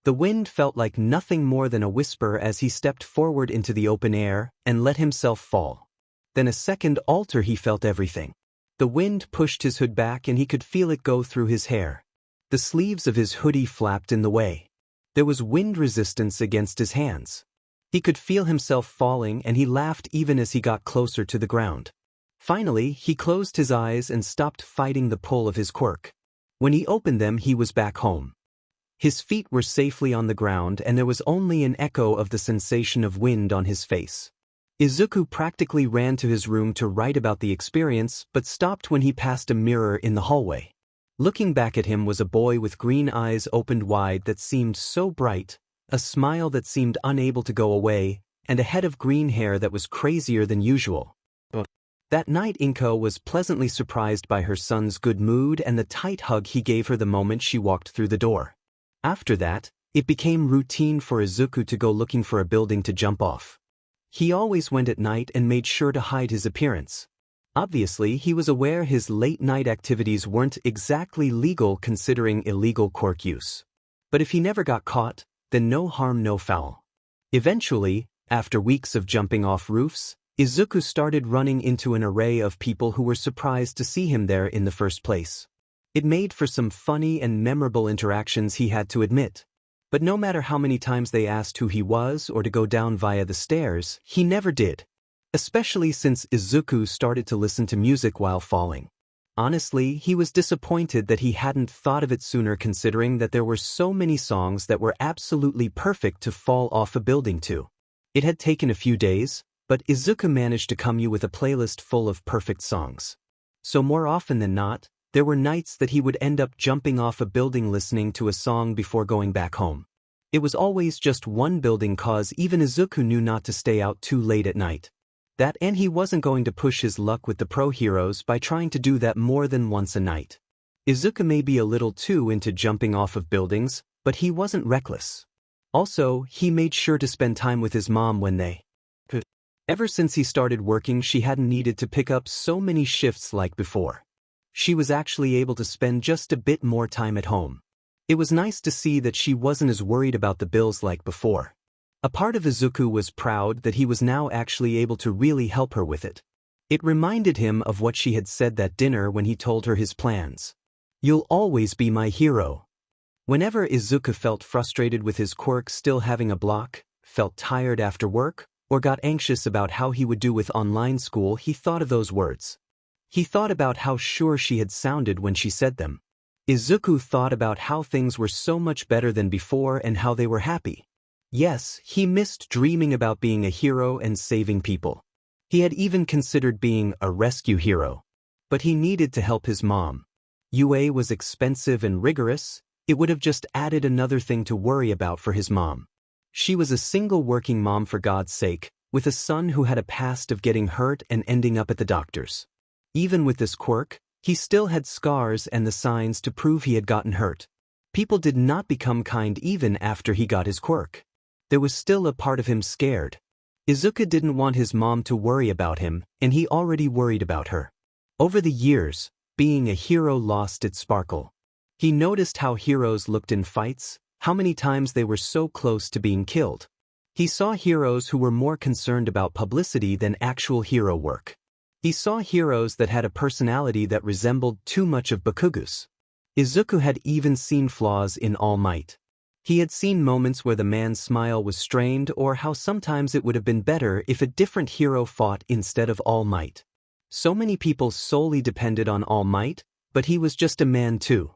A: The wind felt like nothing more than a whisper as he stepped forward into the open air and let himself fall. Then a second later he felt everything. The wind pushed his hood back and he could feel it go through his hair. The sleeves of his hoodie flapped in the way. There was wind resistance against his hands. He could feel himself falling and he laughed even as he got closer to the ground. Finally, he closed his eyes and stopped fighting the pull of his quirk. When he opened them, he was back home. His feet were safely on the ground and there was only an echo of the sensation of wind on his face. Izuku practically ran to his room to write about the experience but stopped when he passed a mirror in the hallway. Looking back at him was a boy with green eyes opened wide that seemed so bright, a smile that seemed unable to go away, and a head of green hair that was crazier than usual. That night Inko was pleasantly surprised by her son's good mood and the tight hug he gave her the moment she walked through the door. After that, it became routine for Izuku to go looking for a building to jump off. He always went at night and made sure to hide his appearance. Obviously, he was aware his late-night activities weren't exactly legal considering illegal Quirk use. But if he never got caught, then no harm no foul. Eventually, after weeks of jumping off roofs, Izuku started running into an array of people who were surprised to see him there in the first place. It made for some funny and memorable interactions, he had to admit. But no matter how many times they asked who he was or to go down via the stairs, he never did. Especially since Izuku started to listen to music while falling. Honestly, he was disappointed that he hadn't thought of it sooner, considering that there were so many songs that were absolutely perfect to fall off a building to. It had taken a few days, but Izuku managed to come you with a playlist full of perfect songs. So more often than not, there were nights that he would end up jumping off a building listening to a song before going back home. It was always just one building, cause even Izuku knew not to stay out too late at night. That, and he wasn't going to push his luck with the pro heroes by trying to do that more than once a night. Izuku may be a little too into jumping off of buildings, but he wasn't reckless. Also, he made sure to spend time with his mom when they could. Ever since he started working, she hadn't needed to pick up so many shifts like before. She was actually able to spend just a bit more time at home. It was nice to see that she wasn't as worried about the bills like before. A part of Izuku was proud that he was now actually able to really help her with it. It reminded him of what she had said that dinner when he told her his plans. "You'll always be my hero." Whenever Izuku felt frustrated with his Quirk still having a block, felt tired after work, or got anxious about how he would do with online school, he thought of those words. He thought about how sure she had sounded when she said them. Izuku thought about how things were so much better than before and how they were happy. Yes, he missed dreaming about being a hero and saving people. He had even considered being a rescue hero. But he needed to help his mom. UA was expensive and rigorous. It would have just added another thing to worry about for his mom. She was a single working mom, for God's sake, with a son who had a past of getting hurt and ending up at the doctor's. Even with this Quirk, he still had scars and the signs to prove he had gotten hurt. People did not become kind even after he got his Quirk. There was still a part of him scared. Izuku didn't want his mom to worry about him, and he already worried about her. Over the years, being a hero lost its sparkle. He noticed how heroes looked in fights, how many times they were so close to being killed. He saw heroes who were more concerned about publicity than actual hero work. He saw heroes that had a personality that resembled too much of Bakugo's. Izuku had even seen flaws in All Might. He had seen moments where the man's smile was strained, or how sometimes it would have been better if a different hero fought instead of All Might. So many people solely depended on All Might, but he was just a man too.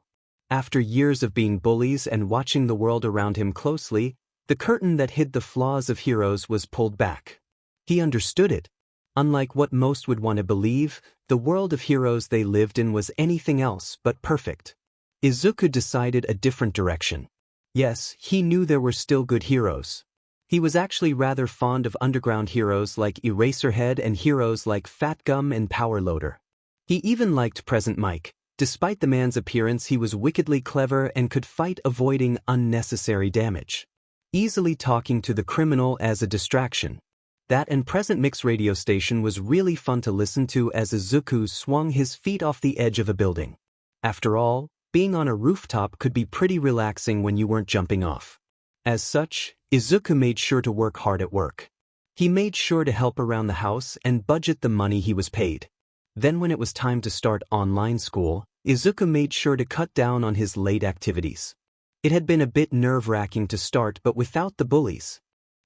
A: After years of being bullies and watching the world around him closely, the curtain that hid the flaws of heroes was pulled back. He understood it. Unlike what most would want to believe, the world of heroes they lived in was anything else but perfect. Izuku decided a different direction. Yes, he knew there were still good heroes. He was actually rather fond of underground heroes like Eraserhead and heroes like Fat Gum and Power Loader. He even liked Present Mike. Despite the man's appearance, he was wickedly clever and could fight, avoiding unnecessary damage. Easily talking to the criminal as a distraction. That and Present Mix radio station was really fun to listen to as Izuku swung his feet off the edge of a building. After all, being on a rooftop could be pretty relaxing when you weren't jumping off. As such, Izuku made sure to work hard at work. He made sure to help around the house and budget the money he was paid. Then when it was time to start online school, Izuku made sure to cut down on his late activities. It had been a bit nerve-wracking to start, but without the bullies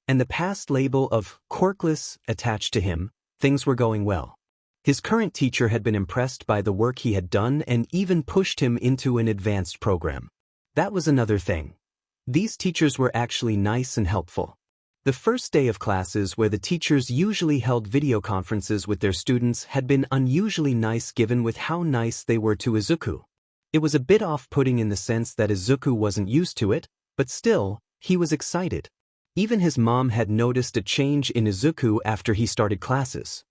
A: and the past label of Quirkless attached to him, things were going well. His current teacher had been impressed by the work he had done and even pushed him into an advanced program. That was another thing. These teachers were actually nice and helpful. The first day of classes, where the teachers usually held video conferences with their students, had been unusually nice given with how nice they were to Izuku. It was a bit off-putting in the sense that Izuku wasn't used to it, but still, he was excited. Even his mom had noticed a change in Izuku after he started classes.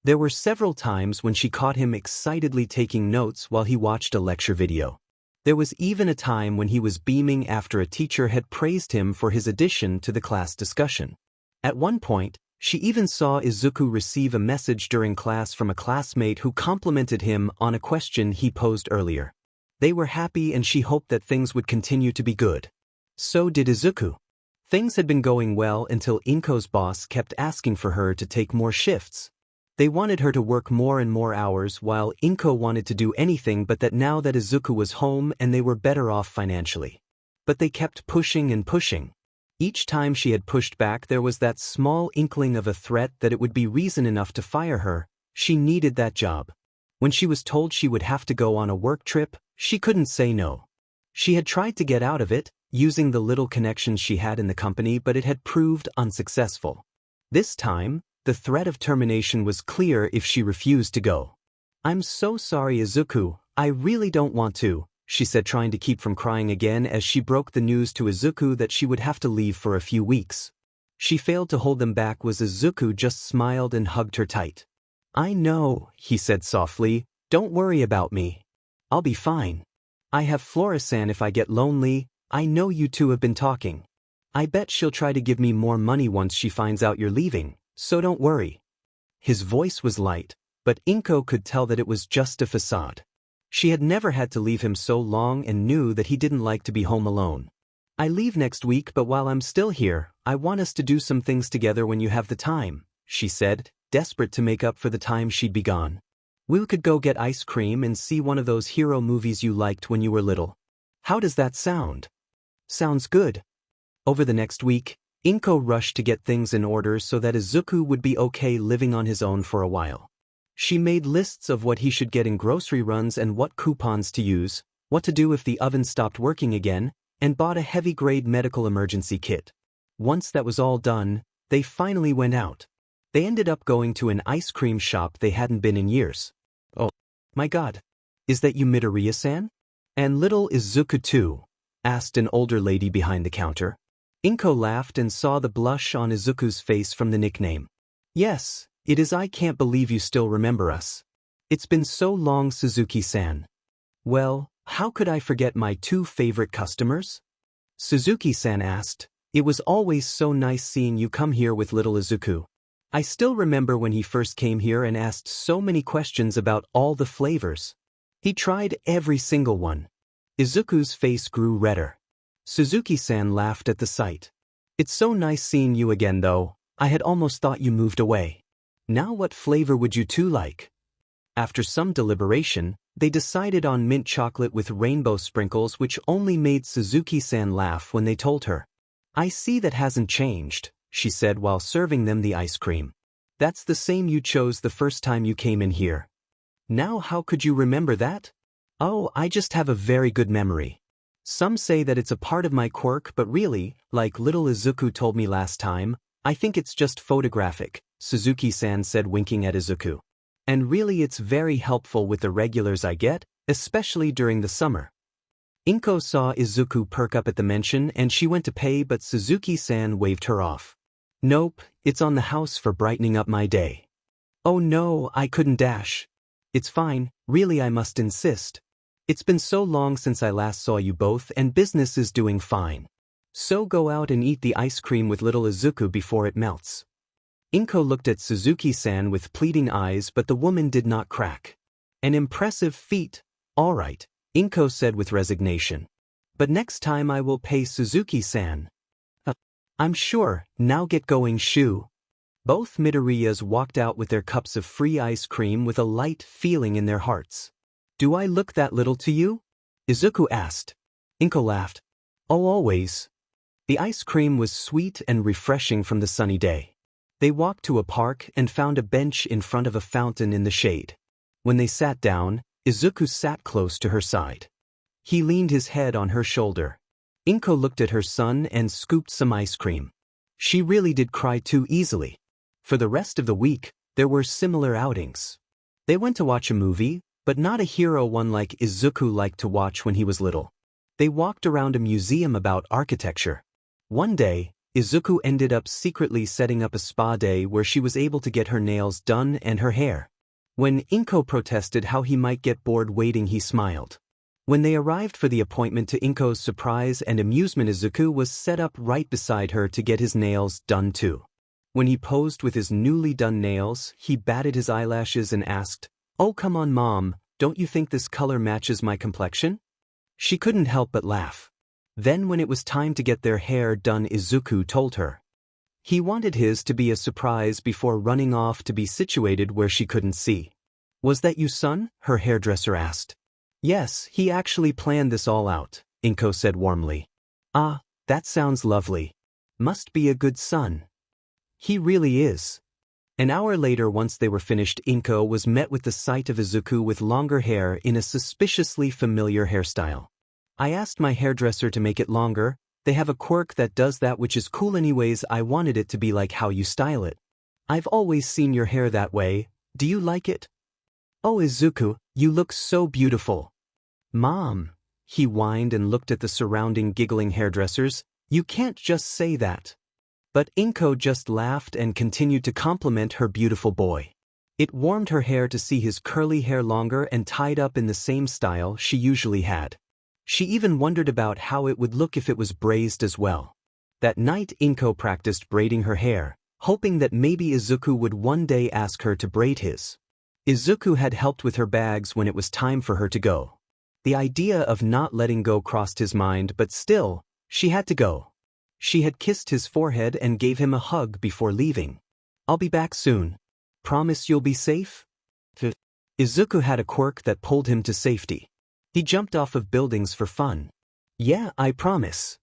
A: There were several times when she caught him excitedly taking notes while he watched a lecture video. There was even a time when he was beaming after a teacher had praised him for his addition to the class discussion. At one point, She even saw Izuku receive a message during class from a classmate who complimented him on a question he posed earlier. They were happy and she hoped that things would continue to be good. So did Izuku. Things had been going well until Inko's boss kept asking for her to take more shifts. They wanted her to work more and more hours while Inko wanted to do anything but that now that Izuku was home and they were better off financially. But they kept pushing and pushing. Each time she had pushed back there was that small inkling of a threat that it would be reason enough to fire her. She needed that job. When she was told she would have to go on a work trip, she couldn't say no. She had tried to get out of it, using the little connections she had in the company, but it had proved unsuccessful. This time, the threat of termination was clear if she refused to go. "I'm so sorry, Izuku, I really don't want to," she said, trying to keep from crying again as she broke the news to Izuku that she would have to leave for a few weeks. She failed to hold them back as Izuku just smiled and hugged her tight. "I know," he said softly, "don't worry about me. I'll be fine. I have Flora-san if I get lonely. I know you two have been talking. I bet she'll try to give me more money once she finds out you're leaving, so don't worry." His voice was light, but Inko could tell that it was just a facade. She had never had to leave him so long and knew that he didn't like to be home alone. "I leave next week, but while I'm still here, I want us to do some things together when you have the time," she said, desperate to make up for the time she'd be gone. "We could go get ice cream and see one of those hero movies you liked when you were little. How does that sound?" "Sounds good." Over the next week, Inko rushed to get things in order so that Izuku would be okay living on his own for a while. She made lists of what he should get in grocery runs and what coupons to use, what to do if the oven stopped working again, and bought a heavy-grade medical emergency kit. Once that was all done, they finally went out. They ended up going to an ice cream shop they hadn't been in years. "Oh, my God. Is that you, Midoriya-san? And little Izuku too?" asked an older lady behind the counter. Inko laughed and saw the blush on Izuku's face from the nickname. "Yes, it is. I can't believe you still remember us. It's been so long, Suzuki-san." "Well, how could I forget my two favorite customers?" Suzuki-san asked. "It was always so nice seeing you come here with little Izuku. I still remember when he first came here and asked so many questions about all the flavors. He tried every single one." Izuku's face grew redder. Suzuki-san laughed at the sight. "It's so nice seeing you again though. I had almost thought you moved away. Now what flavor would you two like?" After some deliberation, they decided on mint chocolate with rainbow sprinkles, which only made Suzuki-san laugh when they told her. "I see that hasn't changed," she said while serving them the ice cream. "That's the same you chose the first time you came in here. Now how could you remember that?" "Oh, I just have a very good memory. Some say that it's a part of my quirk, but really, like little Izuku told me last time, I think it's just photographic," Suzuki-san said, winking at Izuku. "And really it's very helpful with the regulars I get, especially during the summer." Inko saw Izuku perk up at the mention and she went to pay, but Suzuki-san waved her off. "Nope, it's on the house for brightening up my day." "Oh no, I couldn't dash." "It's fine, really I must insist. It's been so long since I last saw you both and business is doing fine. So go out and eat the ice cream with little Izuku before it melts." Inko looked at Suzuki-san with pleading eyes, but the woman did not crack. "An impressive feat, all right," Inko said with resignation. "But next time I will pay Suzuki-san." "I'm sure, now get going, shoo." Both Midoriyas walked out with their cups of free ice cream with a light feeling in their hearts. "Do I look that little to you?" Izuku asked. Inko laughed. "Oh, always." The ice cream was sweet and refreshing from the sunny day. They walked to a park and found a bench in front of a fountain in the shade. When they sat down, Izuku sat close to her side. He leaned his head on her shoulder. Inko looked at her son and scooped some ice cream. She really did cry too easily. For the rest of the week, there were similar outings. They went to watch a movie, but not a hero one like Izuku liked to watch when he was little. They walked around a museum about architecture. One day, Izuku ended up secretly setting up a spa day where she was able to get her nails done and her hair. When Inko protested how he might get bored waiting, he smiled. When they arrived for the appointment, to Inko's surprise and amusement, Izuku was set up right beside her to get his nails done too. When he posed with his newly done nails, he batted his eyelashes and asked, "Oh, come on, Mom, don't you think this color matches my complexion?" She couldn't help but laugh. Then when it was time to get their hair done, Izuku told her. He wanted his to be a surprise before running off to be situated where she couldn't see. "Was that you, son?" her hairdresser asked. "Yes, he actually planned this all out," Inko said warmly. "Ah, that sounds lovely. Must be a good son." "He really is." An hour later, once they were finished, Inko was met with the sight of Izuku with longer hair in a suspiciously familiar hairstyle. "I asked my hairdresser to make it longer. They have a Quirk that does that, which is cool anyways. I wanted it to be like how you style it. I've always seen your hair that way. Do you like it?" "Oh, Izuku, you look so beautiful." "Mom," he whined and looked at the surrounding giggling hairdressers, "you can't just say that." But Inko just laughed and continued to compliment her beautiful boy. It warmed her hair to see his curly hair longer and tied up in the same style she usually had. She even wondered about how it would look if it was braided as well. That night Inko practiced braiding her hair, hoping that maybe Izuku would one day ask her to braid his. Izuku had helped with her bags when it was time for her to go. The idea of not letting go crossed his mind, but still, she had to go. She had kissed his forehead and gave him a hug before leaving. "I'll be back soon. Promise you'll be safe?" Izuku had a quirk that pulled him to safety. He jumped off of buildings for fun. "Yeah, I promise.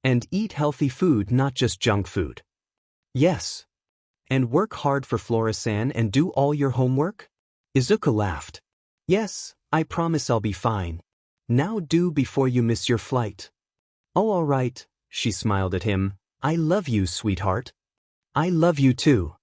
A: And eat healthy food, not just junk food." "Yes. And work hard for Flora-san and do all your homework?" Izuku laughed. "Yes, I promise I'll be fine. Now do before you miss your flight." "Oh, all right," she smiled at him. "I love you, sweetheart." "I love you too."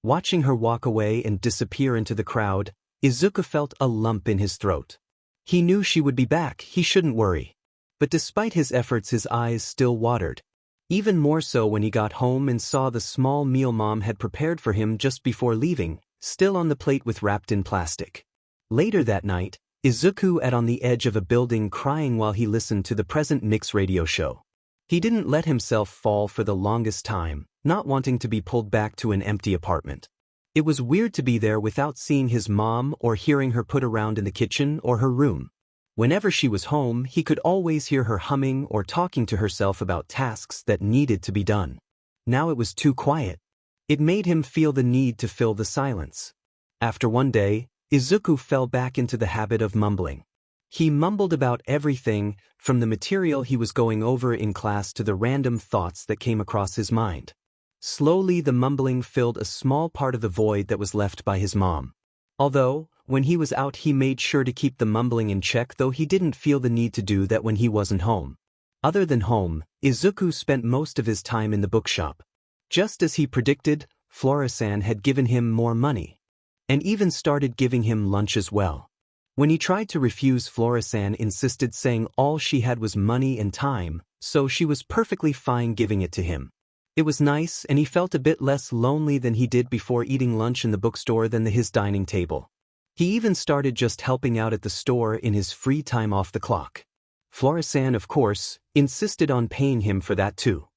A: Watching her walk away and disappear into the crowd, Izuku felt a lump in his throat. He knew she would be back, he shouldn't worry. But despite his efforts, his eyes still watered. Even more so when he got home and saw the small meal Mom had prepared for him just before leaving, still on the plate with wrapped in plastic. Later that night, Izuku sat on the edge of a building crying while he listened to the present mix radio show. He didn't let himself fall for the longest time, not wanting to be pulled back to an empty apartment. It was weird to be there without seeing his mom or hearing her put around in the kitchen or her room. Whenever she was home, he could always hear her humming or talking to herself about tasks that needed to be done. Now it was too quiet. It made him feel the need to fill the silence. After one day, Izuku fell back into the habit of mumbling. He mumbled about everything, from the material he was going over in class to the random thoughts that came across his mind. Slowly the mumbling filled a small part of the void that was left by his mom. Although, when he was out, he made sure to keep the mumbling in check, though he didn't feel the need to do that when he wasn't home. Other than home, Izuku spent most of his time in the bookshop. Just as he predicted, Flora-san had given him more money. And even started giving him lunch as well. When he tried to refuse, Flora-san insisted, saying all she had was money and time, so she was perfectly fine giving it to him. It was nice, and he felt a bit less lonely than he did before eating lunch in the bookstore than his dining table. He even started just helping out at the store in his free time off the clock. Flora-san, of course, insisted on paying him for that too.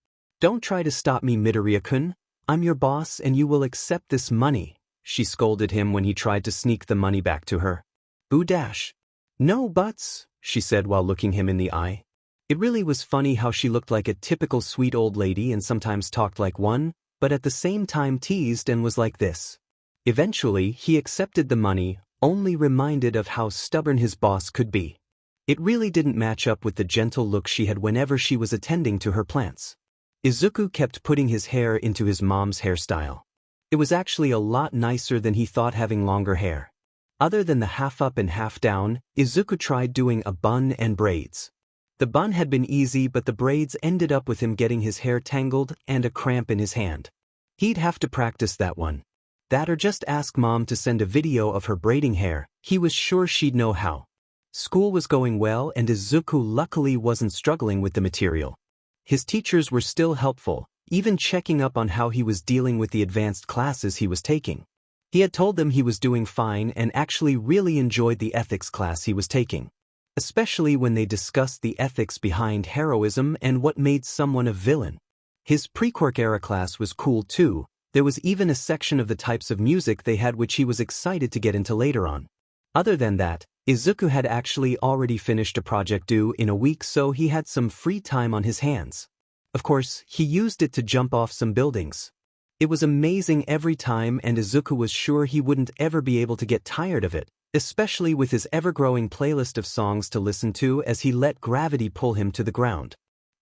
A: "Don't try to stop me, Midoriya-kun. I'm your boss and you will accept this money," she scolded him when he tried to sneak the money back to her. "Boo dash. No buts," she said while looking him in the eye. It really was funny how she looked like a typical sweet old lady and sometimes talked like one, but at the same time teased and was like this. Eventually, he accepted the money, only reminded of how stubborn his boss could be. It really didn't match up with the gentle look she had whenever she was attending to her plants. Izuku kept putting his hair into his mom's hairstyle. It was actually a lot nicer than he thought having longer hair. Other than the half up and half down, Izuku tried doing a bun and braids. The bun had been easy, but the braids ended up with him getting his hair tangled and a cramp in his hand. He'd have to practice that one. That or just ask Mom to send a video of her braiding hair. He was sure she'd know how. School was going well and Izuku luckily wasn't struggling with the material. His teachers were still helpful, even checking up on how he was dealing with the advanced classes he was taking. He had told them he was doing fine and actually really enjoyed the ethics class he was taking. Especially when they discussed the ethics behind heroism and what made someone a villain. His pre-Quirk era class was cool too, There was even a section of the types of music they had which he was excited to get into later on. Other than that, Izuku had actually already finished a project due in a week, so he had some free time on his hands. Of course, he used it to jump off some buildings. It was amazing every time, and Izuku was sure he wouldn't ever be able to get tired of it, especially with his ever-growing playlist of songs to listen to as he let gravity pull him to the ground.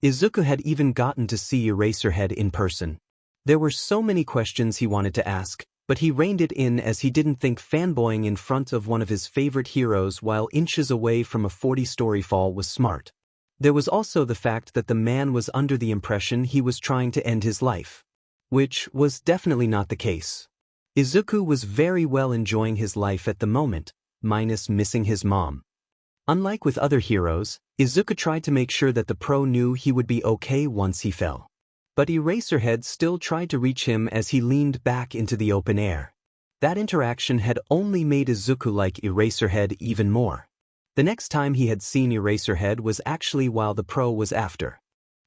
A: Izuku had even gotten to see Eraserhead in person. There were so many questions he wanted to ask, but he reined it in as he didn't think fanboying in front of one of his favorite heroes while inches away from a 40-story fall was smart. There was also the fact that the man was under the impression he was trying to end his life. Which was definitely not the case. Izuku was very well enjoying his life at the moment, minus missing his mom. Unlike with other heroes, Izuku tried to make sure that the pro knew he would be okay once he fell. But Eraserhead still tried to reach him as he leaned back into the open air. That interaction had only made Izuku like Eraserhead even more. The next time he had seen Eraserhead was actually while the pro was after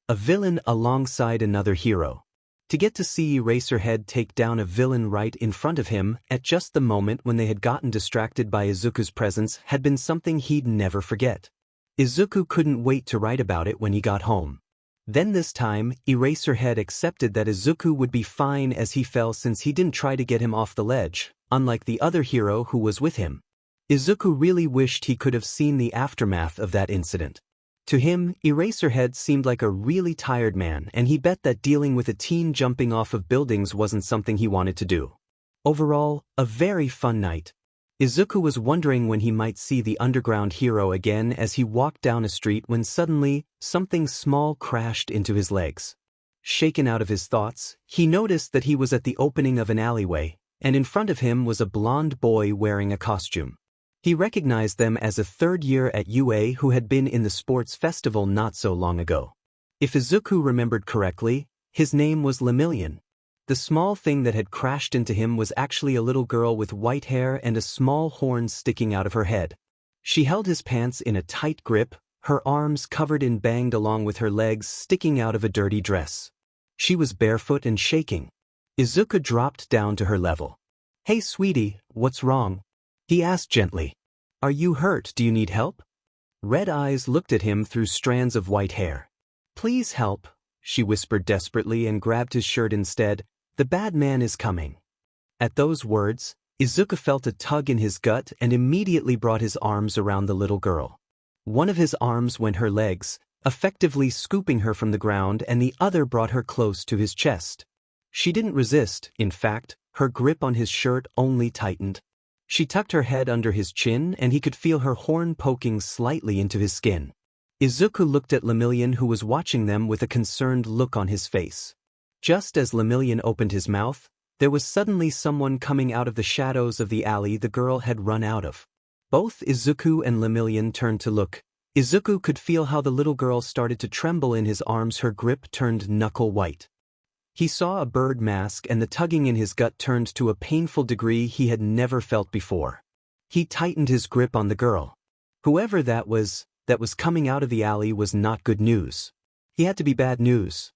A: a villain alongside another hero. To get to see Eraserhead take down a villain right in front of him at just the moment when they had gotten distracted by Izuku's presence had been something he'd never forget. Izuku couldn't wait to write about it when he got home. Then this time, Eraserhead accepted that Izuku would be fine as he fell since he didn't try to get him off the ledge, unlike the other hero who was with him. Izuku really wished he could have seen the aftermath of that incident. To him, Eraserhead seemed like a really tired man, and he bet that dealing with a teen jumping off of buildings wasn't something he wanted to do. Overall, a very fun night. Izuku was wondering when he might see the underground hero again as he walked down a street when suddenly, something small crashed into his legs. Shaken out of his thoughts, he noticed that he was at the opening of an alleyway, and in front of him was a blonde boy wearing a costume. He recognized them as a third year at UA who had been in the sports festival not so long ago. If Izuku remembered correctly, his name was Lemillion. The small thing that had crashed into him was actually a little girl with white hair and a small horn sticking out of her head. She held his pants in a tight grip, her arms covered in banged along with her legs sticking out of a dirty dress. She was barefoot and shaking. Izuku dropped down to her level. "Hey sweetie, what's wrong?" he asked gently. "Are you hurt? Do you need help?" Red eyes looked at him through strands of white hair. "Please help," she whispered desperately and grabbed his shirt instead. "The bad man is coming." At those words, Izuku felt a tug in his gut and immediately brought his arms around the little girl. One of his arms went her legs, effectively scooping her from the ground, and the other brought her close to his chest. She didn't resist, in fact, her grip on his shirt only tightened. She tucked her head under his chin and he could feel her horn poking slightly into his skin. Izuku looked at Lemillion, who was watching them with a concerned look on his face. Just as Lemillion opened his mouth, there was suddenly someone coming out of the shadows of the alley the girl had run out of. Both Izuku and Lemillion turned to look. Izuku could feel how the little girl started to tremble in his arms, her grip turned knuckle white. He saw a bird mask and the tugging in his gut turned to a painful degree he had never felt before. He tightened his grip on the girl. Whoever that was coming out of the alley was not good news. He had to be bad news.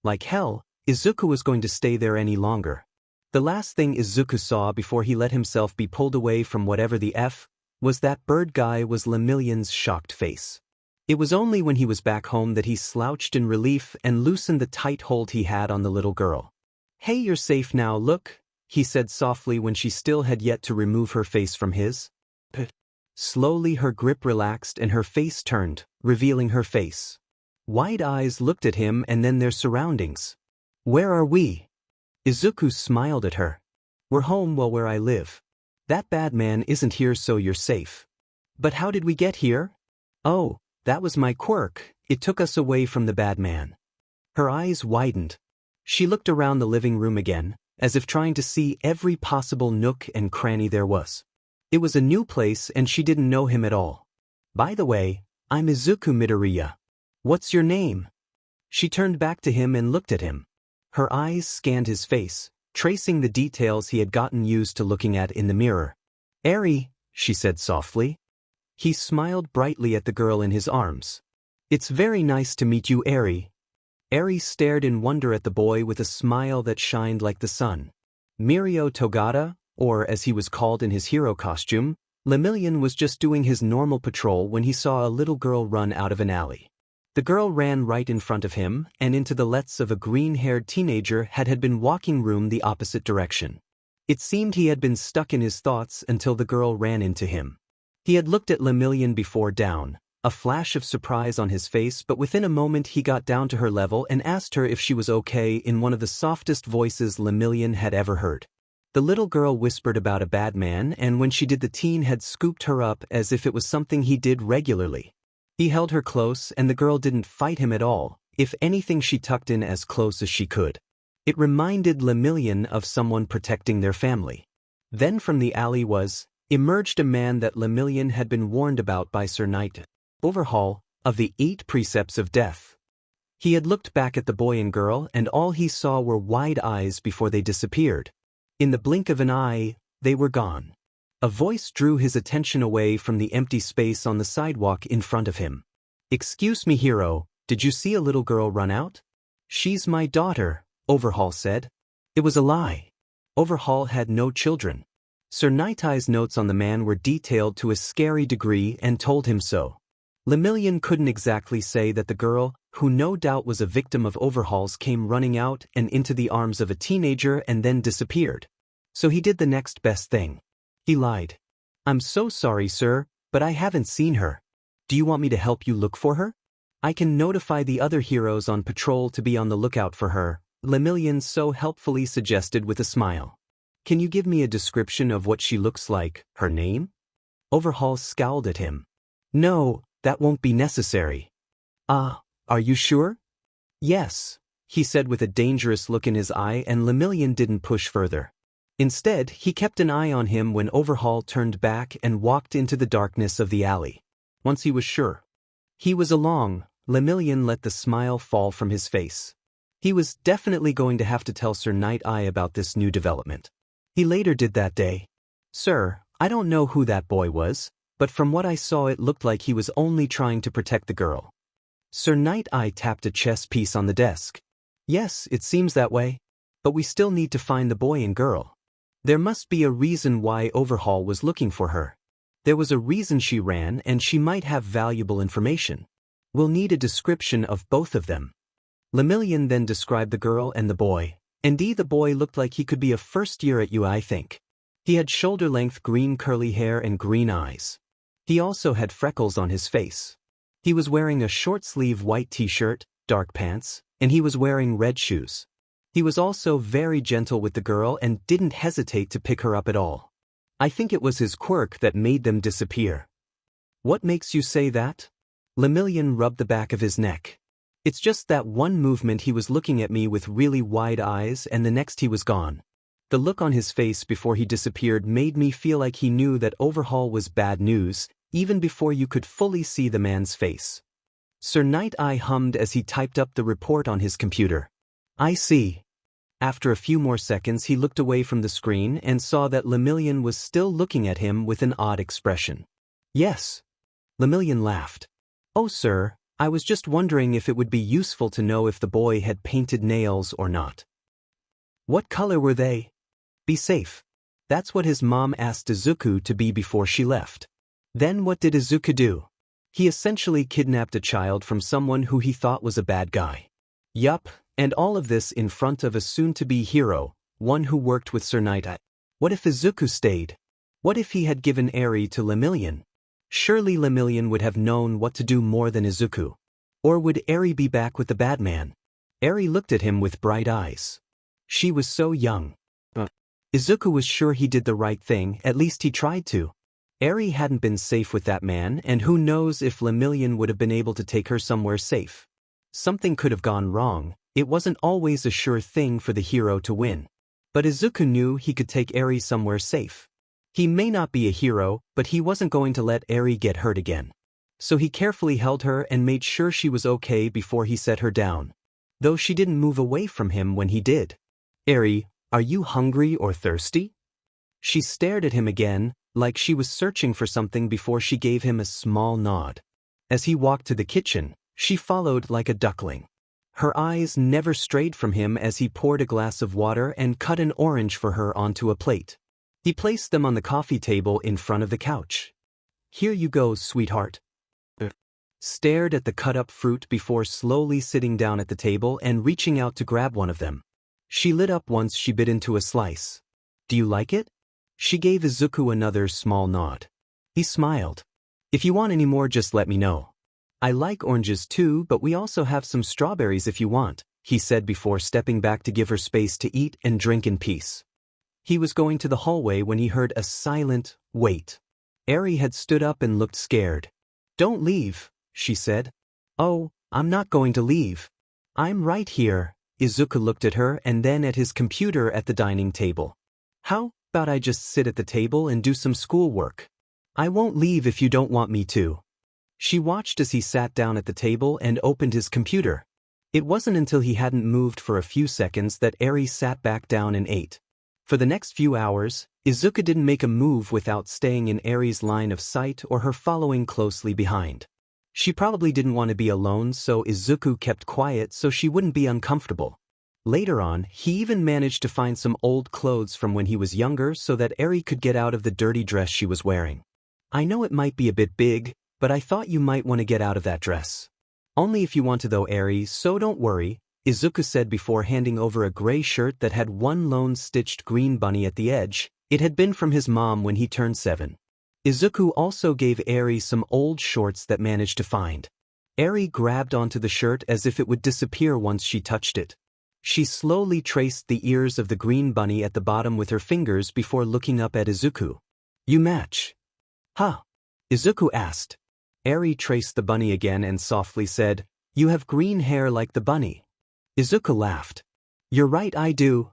A: Like hell, Izuku was going to stay there any longer. The last thing Izuku saw before he let himself be pulled away from whatever the F was that bird guy was Lemillion's shocked face. It was only when he was back home that he slouched in relief and loosened the tight hold he had on the little girl. "Hey, you're safe now, look," he said softly when she still had yet to remove her face from his. Slowly her grip relaxed and her face turned, revealing her face. Wide eyes looked at him and then their surroundings. "Where are we?" Izuku smiled at her. "We're home, well, where I live. That bad man isn't here, so you're safe." "But how did we get here?" "Oh, that was my quirk. It took us away from the bad man." Her eyes widened. She looked around the living room again, as if trying to see every possible nook and cranny there was. It was a new place and she didn't know him at all. "By the way, I'm Izuku Midoriya. What's your name?" She turned back to him and looked at him. Her eyes scanned his face, tracing the details he had gotten used to looking at in the mirror. "Eri," she said softly. He smiled brightly at the girl in his arms. "It's very nice to meet you, Eri." Eri stared in wonder at the boy with a smile that shined like the sun. Mirio Togata, or as he was called in his hero costume, Lemillion was just doing his normal patrol when he saw a little girl run out of an alley. The girl ran right in front of him and into the legs of a green-haired teenager had been walking room the opposite direction. It seemed he had been stuck in his thoughts until the girl ran into him. He had looked at Lemillion before down, a flash of surprise on his face, but within a moment he got down to her level and asked her if she was okay in one of the softest voices Lemillion had ever heard. The little girl whispered about a bad man, and when she did, the teen had scooped her up as if it was something he did regularly. He held her close and the girl didn't fight him at all. If anything, she tucked in as close as she could. It reminded Lemillion of someone protecting their family. Then from the alley emerged a man that Lemillion had been warned about by Sir Knight Overhaul of the 8 Precepts of Death. He had looked back at the boy and girl, and all he saw were wide eyes before they disappeared. In the blink of an eye, they were gone. A voice drew his attention away from the empty space on the sidewalk in front of him. "Excuse me, hero, did you see a little girl run out?" "She's my daughter," Overhaul said. It was a lie. Overhaul had no children. Sir Night's notes on the man were detailed to a scary degree and told him so. Lemillion couldn't exactly say that the girl, who no doubt was a victim of Overhaul's, came running out and into the arms of a teenager and then disappeared. So he did the next best thing. He lied. "I'm so sorry, sir, but I haven't seen her. Do you want me to help you look for her? I can notify the other heroes on patrol to be on the lookout for her," Lemillion so helpfully suggested with a smile. "Can you give me a description of what she looks like, her name?" Overhaul scowled at him. "No, that won't be necessary." Are you sure?" "Yes," he said with a dangerous look in his eye, and Lemillion didn't push further. Instead, he kept an eye on him when Overhaul turned back and walked into the darkness of the alley. Once he was sure he was along, Lemillion let the smile fall from his face. He was definitely going to have to tell Sir Night about this new development. He later did that day. "Sir, I don't know who that boy was, but from what I saw it looked like he was only trying to protect the girl." Sir Night tapped a chess piece on the desk. "Yes, it seems that way. But we still need to find the boy and girl. There must be a reason why Overhaul was looking for her. There was a reason she ran, and she might have valuable information. We'll need a description of both of them." Lemillion then described the girl and the boy. Indeed, the boy looked like he could be a first year at I think. He had shoulder-length green curly hair and green eyes. He also had freckles on his face. He was wearing a short-sleeve white t-shirt, dark pants, and he was wearing red shoes. He was also very gentle with the girl and didn't hesitate to pick her up at all. I think it was his quirk that made them disappear. "What makes you say that?" Lemillion rubbed the back of his neck. "It's just that one movement he was looking at me with really wide eyes and the next he was gone. The look on his face before he disappeared made me feel like he knew that Overhaul was bad news, even before you could fully see the man's face." Sir Night hummed as he typed up the report on his computer. "I see." After a few more seconds he looked away from the screen and saw that Lemillion was still looking at him with an odd expression. "Yes." Lemillion laughed. "Oh sir, I was just wondering if it would be useful to know if the boy had painted nails or not." "What color were they?" "Be safe." That's what his mom asked Izuku to be before she left. Then what did Izuku do? He essentially kidnapped a child from someone who he thought was a bad guy. Yup, and all of this in front of a soon-to-be hero, one who worked with Sir Night. What if Izuku stayed? What if he had given Eri to Lemillion? Surely Lemillion would have known what to do more than Izuku. Or would Eri be back with the bad man? Eri looked at him with bright eyes. She was so young. Izuku was sure he did the right thing, at least he tried to. Eri hadn't been safe with that man, and who knows if Lemillion would have been able to take her somewhere safe. Something could have gone wrong. It wasn't always a sure thing for the hero to win. But Izuku knew he could take Eri somewhere safe. He may not be a hero, but he wasn't going to let Eri get hurt again. So he carefully held her and made sure she was okay before he set her down. Though she didn't move away from him when he did. "Eri, are you hungry or thirsty?" She stared at him again, like she was searching for something before she gave him a small nod. As he walked to the kitchen, she followed like a duckling. Her eyes never strayed from him as he poured a glass of water and cut an orange for her onto a plate. He placed them on the coffee table in front of the couch. "Here you go, sweetheart." Stared at the cut-up fruit before slowly sitting down at the table and reaching out to grab one of them. She lit up once she bit into a slice. "Do you like it?" She gave Izuku another small nod. He smiled. "If you want any more, just let me know. I like oranges too, but we also have some strawberries if you want," he said before stepping back to give her space to eat and drink in peace. He was going to the hallway when he heard a silent wait. Eri had stood up and looked scared. "Don't leave," she said. "Oh, I'm not going to leave. I'm right here." Izuku looked at her and then at his computer at the dining table. "How about I just sit at the table and do some schoolwork? I won't leave if you don't want me to." She watched as he sat down at the table and opened his computer. It wasn't until he hadn't moved for a few seconds that Eri sat back down and ate. For the next few hours, Izuku didn't make a move without staying in Eri's line of sight or her following closely behind. She probably didn't want to be alone, so Izuku kept quiet so she wouldn't be uncomfortable. Later on, he even managed to find some old clothes from when he was younger so that Eri could get out of the dirty dress she was wearing. "I know it might be a bit big, but I thought you might want to get out of that dress." "Only if you want to though, Eri, so don't worry," Izuku said before handing over a gray shirt that had one lone stitched green bunny at the edge. It had been from his mom when he turned 7. Izuku also gave Eri some old shorts that managed to find. Eri grabbed onto the shirt as if it would disappear once she touched it. She slowly traced the ears of the green bunny at the bottom with her fingers before looking up at Izuku. "You match." "Huh?" Izuku asked. Eri traced the bunny again and softly said, "You have green hair like the bunny." Izuku laughed. "You're right, I do."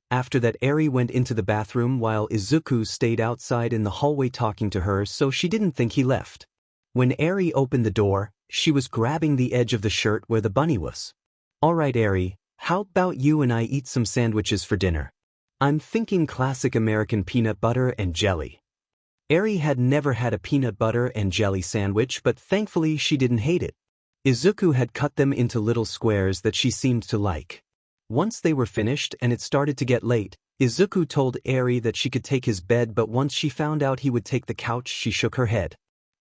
A: After that, Eri went into the bathroom while Izuku stayed outside in the hallway talking to her so she didn't think he left. When Eri opened the door, she was grabbing the edge of the shirt where the bunny was. "All right, Eri, how about you and I eat some sandwiches for dinner? I'm thinking classic American peanut butter and jelly." Eri had never had a peanut butter and jelly sandwich, but thankfully she didn't hate it. Izuku had cut them into little squares that she seemed to like. Once they were finished and it started to get late, Izuku told Eri that she could take his bed, but once she found out he would take the couch, she shook her head.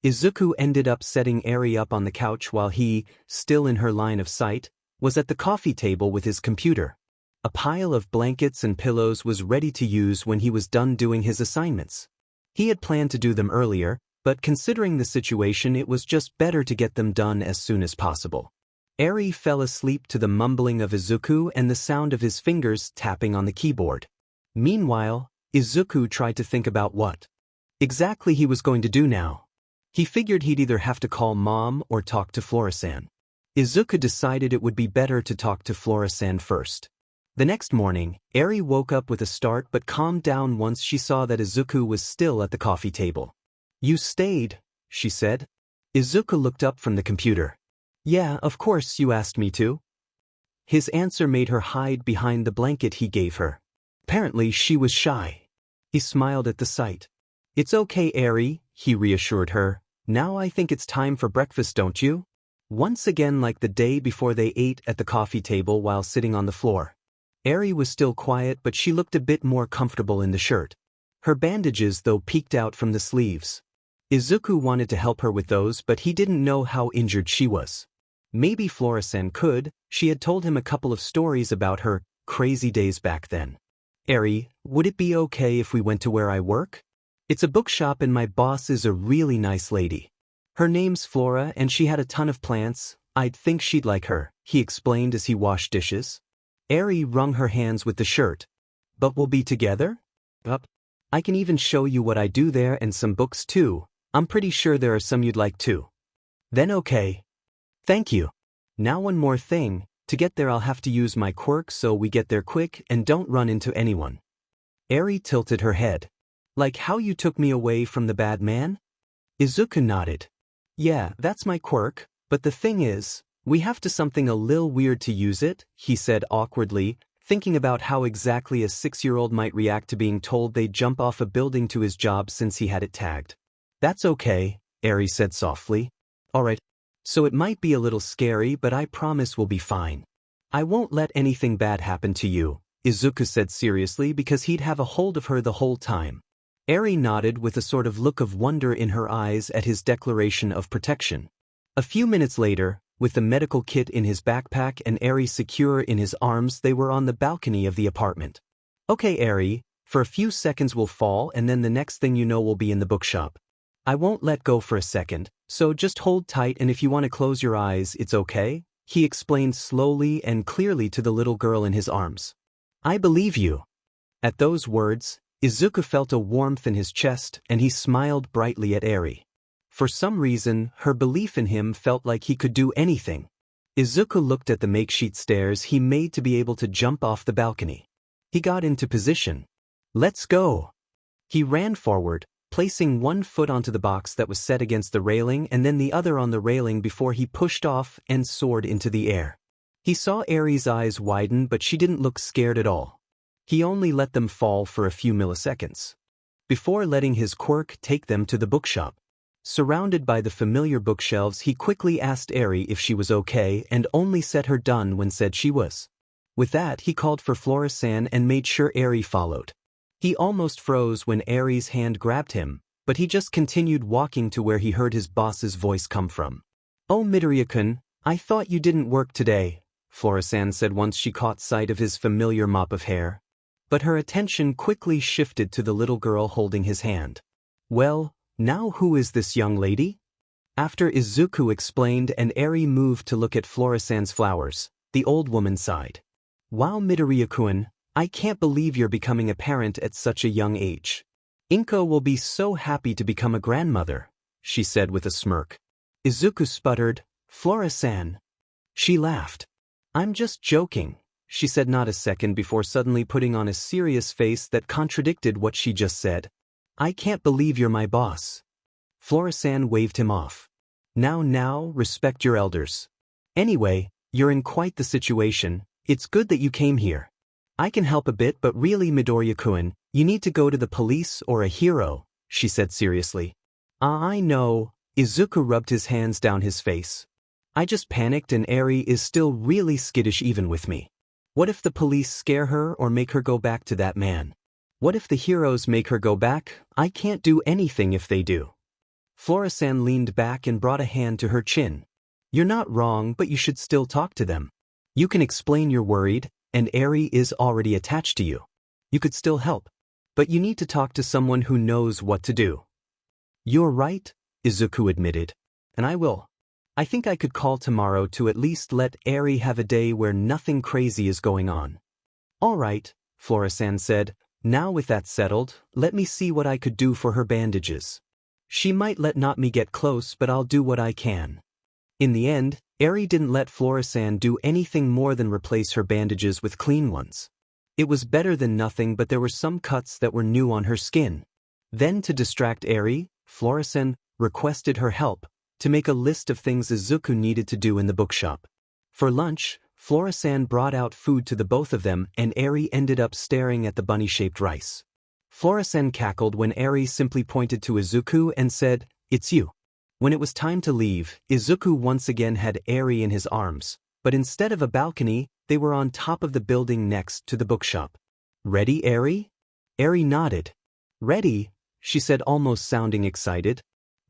A: Izuku ended up setting Eri up on the couch while he, still in her line of sight, was at the coffee table with his computer. A pile of blankets and pillows was ready to use when he was done doing his assignments. He had planned to do them earlier, but considering the situation, it was just better to get them done as soon as possible. Eri fell asleep to the mumbling of Izuku and the sound of his fingers tapping on the keyboard. Meanwhile, Izuku tried to think about what exactly he was going to do now. He figured he'd either have to call Mom or talk to Flora-san. Izuku decided it would be better to talk to Flora-san first. The next morning, Eri woke up with a start but calmed down once she saw that Izuku was still at the coffee table. "You stayed," she said. Izuku looked up from the computer. "Yeah, of course you asked me to." His answer made her hide behind the blanket he gave her. Apparently she was shy. He smiled at the sight. "It's okay, Eri," he reassured her. "Now I think it's time for breakfast, don't you?" Once again, like the day before, they ate at the coffee table while sitting on the floor. Eri was still quiet, but she looked a bit more comfortable in the shirt. Her bandages, though, peeked out from the sleeves. Izuku wanted to help her with those, but he didn't know how injured she was. Maybe Flora-san could. She had told him a couple of stories about her crazy days back then. "Eri, would it be okay if we went to where I work? It's a bookshop and my boss is a really nice lady. Her name's Flora and she had a ton of plants. I'd think she'd like her," he explained as he washed dishes. Eri wrung her hands with the shirt. "But we'll be together? I can even show you what I do there and some books too. I'm pretty sure there are some you'd like too." "Then okay. Thank you. Now one more thing, to get there I'll have to use my quirk so we get there quick and don't run into anyone." Eri tilted her head. "Like how you took me away from the bad man?" Izuku nodded. "Yeah, that's my quirk, but the thing is, we have to something a little weird to use it," he said awkwardly, thinking about how exactly a 6-year-old might react to being told they'd jump off a building to his job since he had it tagged. "That's okay," Eri said softly. "All right. So it might be a little scary, but I promise we'll be fine." I won't let anything bad happen to you, Izuku said seriously because he'd have a hold of her the whole time. Eri nodded with a sort of look of wonder in her eyes at his declaration of protection. A few minutes later, with the medical kit in his backpack and Eri secure in his arms, they were on the balcony of the apartment. Okay, Eri, for a few seconds we'll fall and then the next thing you know we'll be in the bookshop. I won't let go for a second, so just hold tight and if you want to close your eyes, it's okay, he explained slowly and clearly to the little girl in his arms. I believe you. At those words, Izuku felt a warmth in his chest and he smiled brightly at Eri. For some reason, her belief in him felt like he could do anything. Izuku looked at the makeshift stairs he made to be able to jump off the balcony. He got into position. Let's go. He ran forward, placing one foot onto the box that was set against the railing and then the other on the railing before he pushed off and soared into the air. He saw Eri's eyes widen but she didn't look scared at all. He only let them fall for a few milliseconds. Before letting his quirk take them to the bookshop. Surrounded by the familiar bookshelves, he quickly asked Eri if she was okay and only set her down when said she was. With that, he called for Flora-san and made sure Eri followed. He almost froze when Eri's hand grabbed him, but he just continued walking to where he heard his boss's voice come from. Oh Midoriya-kun, I thought you didn't work today, Flora-san said once she caught sight of his familiar mop of hair. But her attention quickly shifted to the little girl holding his hand. Well, now who is this young lady? After Izuku explained and Eri moved to look at Flora-san's flowers, the old woman sighed. Wow Midoriya-kun, I can't believe you're becoming a parent at such a young age. Inko will be so happy to become a grandmother, she said with a smirk. Izuku sputtered, Flora-san. She laughed. I'm just joking, she said not a second before suddenly putting on a serious face that contradicted what she just said. I can't believe you're my boss. Flora-san waved him off. Now, respect your elders. Anyway, you're in quite the situation, it's good that you came here. I can help a bit but really Midoriya-kun, you need to go to the police or a hero, she said seriously. I know, Izuku rubbed his hands down his face. I just panicked and Eri is still really skittish even with me. What if the police scare her or make her go back to that man? What if the heroes make her go back? I can't do anything if they do. Flora-san leaned back and brought a hand to her chin. You're not wrong, but you should still talk to them. You can explain you're worried, and Eri is already attached to you. You could still help. But you need to talk to someone who knows what to do. You're right, Izuku admitted. And I will. I think I could call tomorrow to at least let Eri have a day where nothing crazy is going on. All right, Flora-san said. Now with that settled, let me see what I could do for her bandages. She might let not me get close but I'll do what I can. In the end, Eri didn't let Flora-san do anything more than replace her bandages with clean ones. It was better than nothing but there were some cuts that were new on her skin. Then to distract Eri, Flora-san requested her help to make a list of things Izuku needed to do in the bookshop. For lunch, Flora-san brought out food to the both of them and Eri ended up staring at the bunny-shaped rice. Flora-san cackled when Eri simply pointed to Izuku and said, It's you. When it was time to leave, Izuku once again had Eri in his arms, but instead of a balcony, they were on top of the building next to the bookshop. Ready, Eri? Eri nodded. Ready, she said almost sounding excited.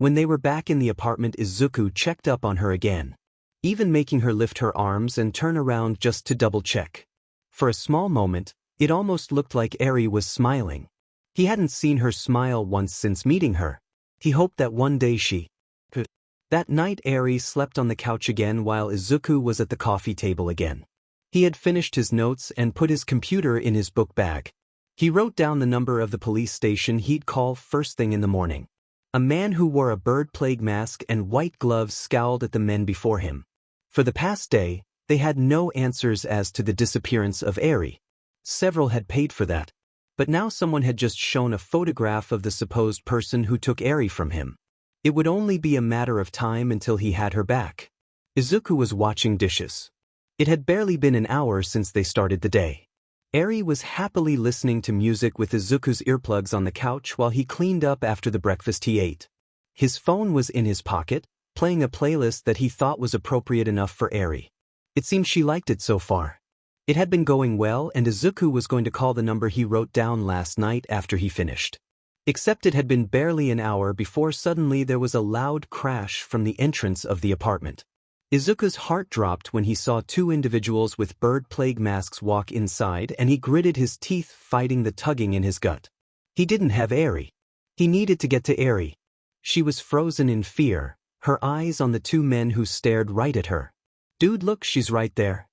A: When they were back in the apartment, Izuku checked up on her again, even making her lift her arms and turn around just to double-check. For a small moment, it almost looked like Eri was smiling. He hadn't seen her smile once since meeting her. He hoped that one day she could. That night Eri slept on the couch again while Izuku was at the coffee table again. He had finished his notes and put his computer in his book bag. He wrote down the number of the police station he'd call first thing in the morning. A man who wore a bird plague mask and white gloves scowled at the men before him. For the past day, they had no answers as to the disappearance of Eri. Several had paid for that. But now someone had just shown a photograph of the supposed person who took Eri from him. It would only be a matter of time until he had her back. Izuku was washing dishes. It had barely been an hour since they started the day. Eri was happily listening to music with Izuku's earplugs on the couch while he cleaned up after the breakfast he ate. His phone was in his pocket, playing a playlist that he thought was appropriate enough for Eri. It seemed she liked it so far. It had been going well, and Izuku was going to call the number he wrote down last night after he finished. Except it had been barely an hour before suddenly there was a loud crash from the entrance of the apartment. Izuku's heart dropped when he saw two individuals with bird plague masks walk inside, and he gritted his teeth fighting the tugging in his gut. He didn't have Eri. He needed to get to Eri. She was frozen in fear, her eyes on the two men who stared right at her. "Dude, look, she's right there."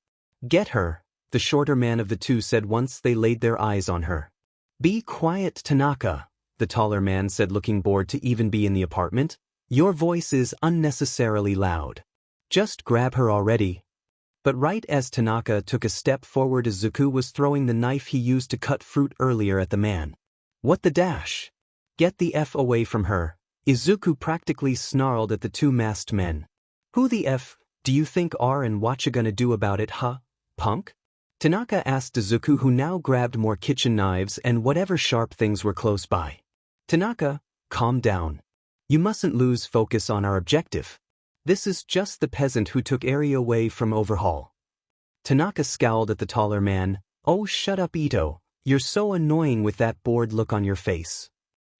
A: "Get her," the shorter man of the two said once they laid their eyes on her. "Be quiet, Tanaka," the taller man said, looking bored to even be in the apartment. "Your voice is unnecessarily loud. Just grab her already." But right as Tanaka took a step forward, Izuku was throwing the knife he used to cut fruit earlier at the man. "What the dash? Get the F away from her," Izuku practically snarled at the two masked men. "Who the F do you think are, and what you gonna do about it, huh, punk?" Tanaka asked Izuku, who now grabbed more kitchen knives and whatever sharp things were close by. "Tanaka, calm down. You mustn't lose focus on our objective. This is just the peasant who took Eri away from Overhaul." Tanaka scowled at the taller man. "Oh, shut up, Ito. You're so annoying with that bored look on your face."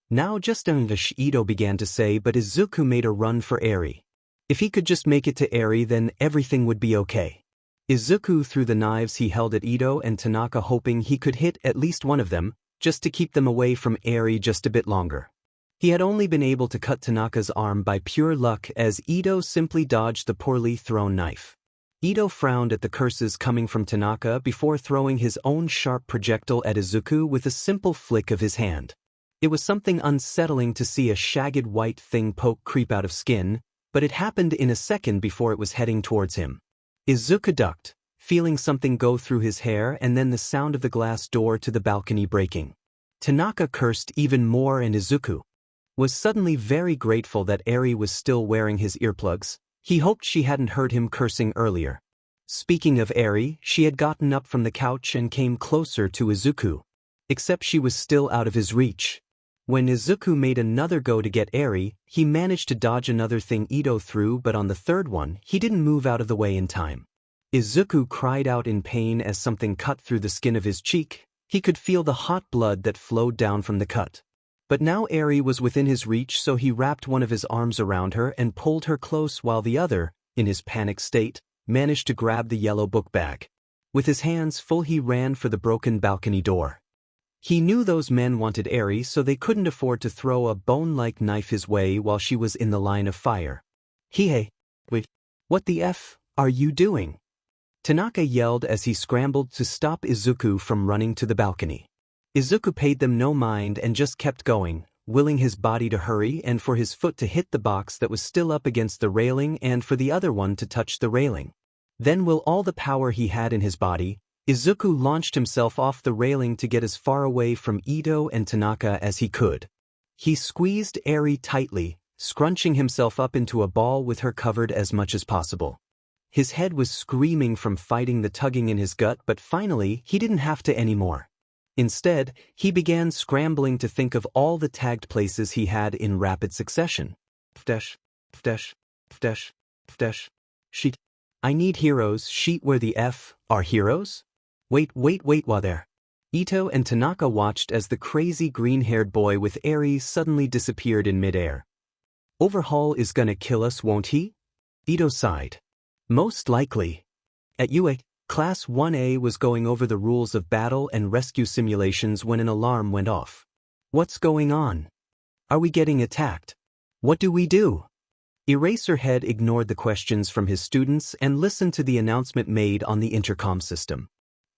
A: "Now just English," Ito began to say, but Izuku made a run for Eri. If he could just make it to Eri, then everything would be okay. Izuku threw the knives he held at Ito and Tanaka, hoping he could hit at least one of them, just to keep them away from Eri just a bit longer. He had only been able to cut Tanaka's arm by pure luck, as Ito simply dodged the poorly thrown knife. Ito frowned at the curses coming from Tanaka before throwing his own sharp projectile at Izuku with a simple flick of his hand. It was something unsettling to see a shagged white thing creep out of skin, but it happened in a second before it was heading towards him. Izuku ducked, feeling something go through his hair, and then the sound of the glass door to the balcony breaking. Tanaka cursed even more, and Izuku was suddenly very grateful that Eri was still wearing his earplugs. He hoped she hadn't heard him cursing earlier. Speaking of Eri, she had gotten up from the couch and came closer to Izuku. Except she was still out of his reach. When Izuku made another go to get Eri, he managed to dodge another thing Ito threw, but on the third one, he didn't move out of the way in time. Izuku cried out in pain as something cut through the skin of his cheek. He could feel the hot blood that flowed down from the cut. But now Eri was within his reach, so he wrapped one of his arms around her and pulled her close, while the other, in his panic state, managed to grab the yellow book bag. With his hands full, he ran for the broken balcony door. He knew those men wanted Eri, so they couldn't afford to throw a bone-like knife his way while she was in the line of fire. "Hey, wait, what the F are you doing?" Tanaka yelled as he scrambled to stop Izuku from running to the balcony. Izuku paid them no mind and just kept going, willing his body to hurry and for his foot to hit the box that was still up against the railing and for the other one to touch the railing. Then, with all the power he had in his body, Izuku launched himself off the railing to get as far away from Ito and Tanaka as he could. He squeezed Eri tightly, scrunching himself up into a ball with her covered as much as possible. His head was screaming from fighting the tugging in his gut, but finally he didn't have to anymore. Instead, he began scrambling to think of all the tagged places he had in rapid succession. Fdesh, fdesh, fdesh, fdesh, sheet. I need heroes. Sheet where the F are heroes? Wait, while there. Ito and Tanaka watched as the crazy green-haired boy with Eri suddenly disappeared in midair. Overhaul is gonna kill us, won't he? Ito sighed. Most likely. At UA, Class 1A was going over the rules of battle and rescue simulations when an alarm went off. What's going on? Are we getting attacked? What do we do? Eraserhead ignored the questions from his students and listened to the announcement made on the intercom system.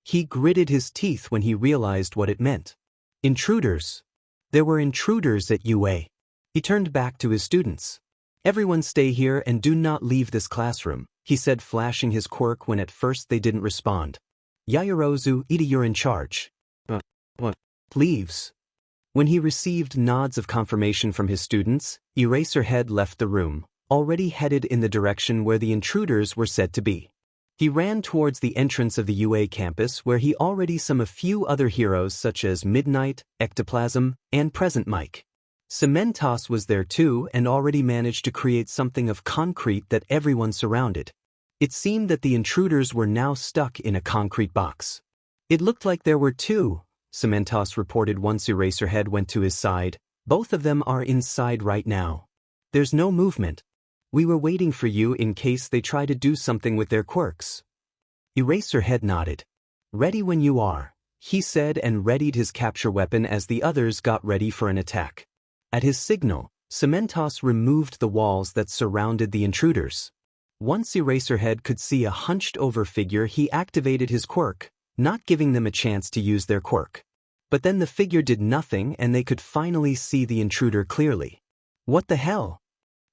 A: He gritted his teeth when he realized what it meant. Intruders. There were intruders at UA. He turned back to his students. Everyone stay here and do not leave this classroom, he said, flashing his quirk when at first they didn't respond. Yaoyorozu, Ida, you're in charge. What? Leaves. When he received nods of confirmation from his students, Eraserhead left the room, already headed in the direction where the intruders were said to be. He ran towards the entrance of the UA campus, where he already saw a few other heroes such as Midnight, Ectoplasm, and Present Mike. Cementos was there too and already managed to create something of concrete that everyone surrounded. It seemed that the intruders were now stuck in a concrete box. It looked like there were two, Cementos reported once Eraserhead went to his side. Both of them are inside right now. There's no movement. We were waiting for you in case they try to do something with their quirks. Eraserhead nodded. Ready when you are, he said, and readied his capture weapon as the others got ready for an attack. At his signal, Cementos removed the walls that surrounded the intruders. Once Eraserhead could see a hunched-over figure, he activated his quirk, not giving them a chance to use their quirk. But then the figure did nothing and they could finally see the intruder clearly. What the hell?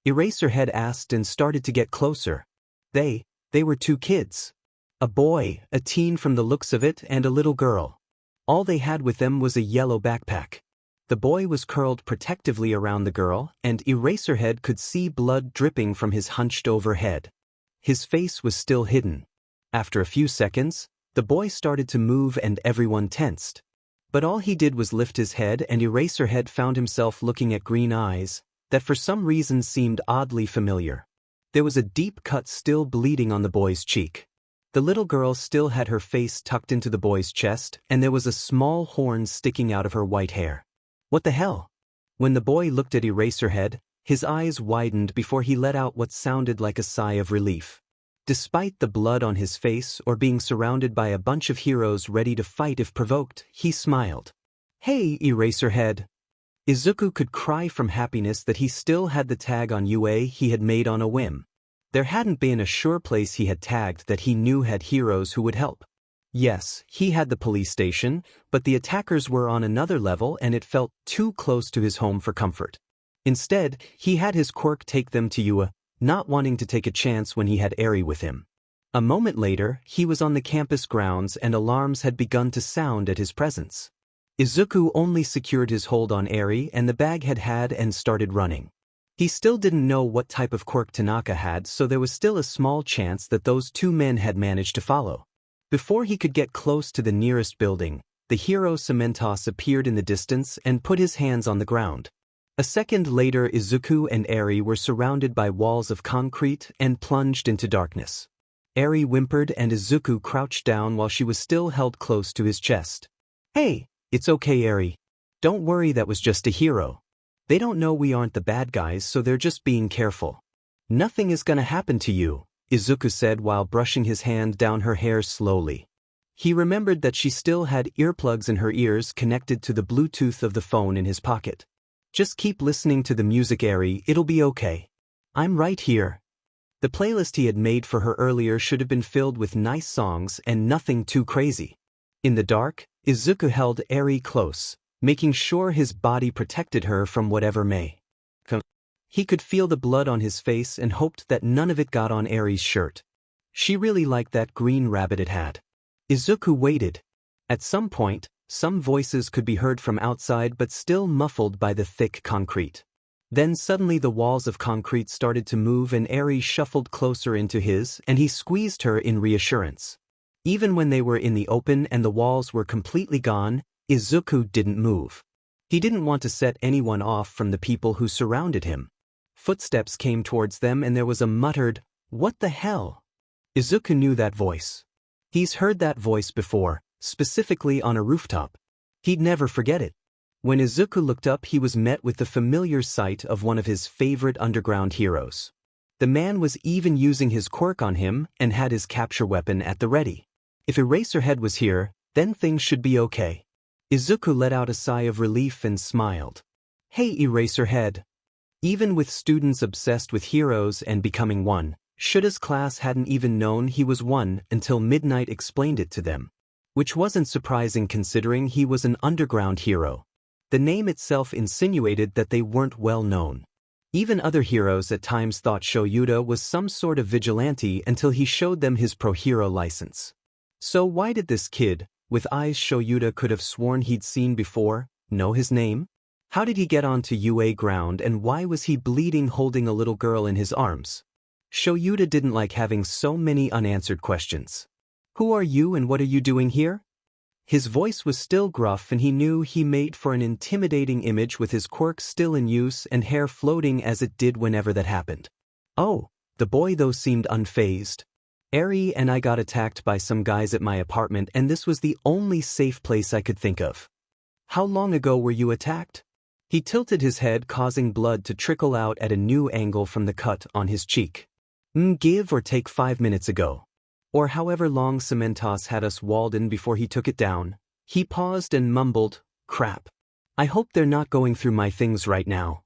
A: Eraserhead asked and started to get closer. They were two kids. A boy, a teen from the looks of it, and a little girl. All they had with them was a yellow backpack. The boy was curled protectively around the girl, and Eraserhead could see blood dripping from his hunched-over head. His face was still hidden. After a few seconds, the boy started to move and everyone tensed. But all he did was lift his head, and Eraserhead found himself looking at green eyes that for some reason seemed oddly familiar. There was a deep cut still bleeding on the boy's cheek. The little girl still had her face tucked into the boy's chest, and there was a small horn sticking out of her white hair. What the hell? When the boy looked at Eraserhead, his eyes widened before he let out what sounded like a sigh of relief. Despite the blood on his face or being surrounded by a bunch of heroes ready to fight if provoked, he smiled. Hey, Eraserhead! Izuku could cry from happiness that he still had the tag on UA he had made on a whim. There hadn't been a sure place he had tagged that he knew had heroes who would help. Yes, he had the police station, but the attackers were on another level and it felt too close to his home for comfort. Instead, he had his quirk take them to UA, not wanting to take a chance when he had Eri with him. A moment later, he was on the campus grounds and alarms had begun to sound at his presence. Izuku only secured his hold on Eri and the bag had and started running. He still didn't know what type of quirk Tanaka had, so there was still a small chance that those two men had managed to follow. Before he could get close to the nearest building, the hero Cementos appeared in the distance and put his hands on the ground. A second later, Izuku and Eri were surrounded by walls of concrete and plunged into darkness. Eri whimpered and Izuku crouched down while she was still held close to his chest. Hey, it's okay, Eri. Don't worry, that was just a hero. They don't know we aren't the bad guys, so they're just being careful. Nothing is gonna happen to you, Izuku said while brushing his hand down her hair slowly. He remembered that she still had earplugs in her ears connected to the Bluetooth of the phone in his pocket. Just keep listening to the music, Eri, it'll be okay. I'm right here. The playlist he had made for her earlier should have been filled with nice songs and nothing too crazy. In the dark, Izuku held Eri close, making sure his body protected her from whatever may come. He could feel the blood on his face and hoped that none of it got on Eri's shirt. She really liked that green rabbit it had. Izuku waited. At some point, some voices could be heard from outside but still muffled by the thick concrete. Then suddenly the walls of concrete started to move and Eri shuffled closer into his and he squeezed her in reassurance. Even when they were in the open and the walls were completely gone, Izuku didn't move. He didn't want to set anyone off from the people who surrounded him. Footsteps came towards them and there was a muttered, "What the hell?" Izuku knew that voice. He's heard that voice before, specifically on a rooftop. He'd never forget it. When Izuku looked up, he was met with the familiar sight of one of his favorite underground heroes. The man was even using his quirk on him and had his capture weapon at the ready. If Eraserhead was here, then things should be okay. Izuku let out a sigh of relief and smiled. Hey, Eraserhead. Even with students obsessed with heroes and becoming one, Shuta's class hadn't even known he was one until Midnight explained it to them. Which wasn't surprising considering he was an underground hero. The name itself insinuated that they weren't well known. Even other heroes at times thought Shoyuta was some sort of vigilante until he showed them his pro-hero license. So why did this kid, with eyes Shoyuta could have sworn he'd seen before, know his name? How did he get onto UA ground and why was he bleeding holding a little girl in his arms? Shoyuta didn't like having so many unanswered questions. Who are you and what are you doing here? His voice was still gruff and he knew he made for an intimidating image with his quirk still in use and hair floating as it did whenever that happened. Oh, the boy though seemed unfazed. Eri and I got attacked by some guys at my apartment and this was the only safe place I could think of. How long ago were you attacked? He tilted his head, causing blood to trickle out at a new angle from the cut on his cheek. Give or take 5 minutes ago. Or however long Cementos had us walled in before he took it down. He paused and mumbled, crap. I hope they're not going through my things right now.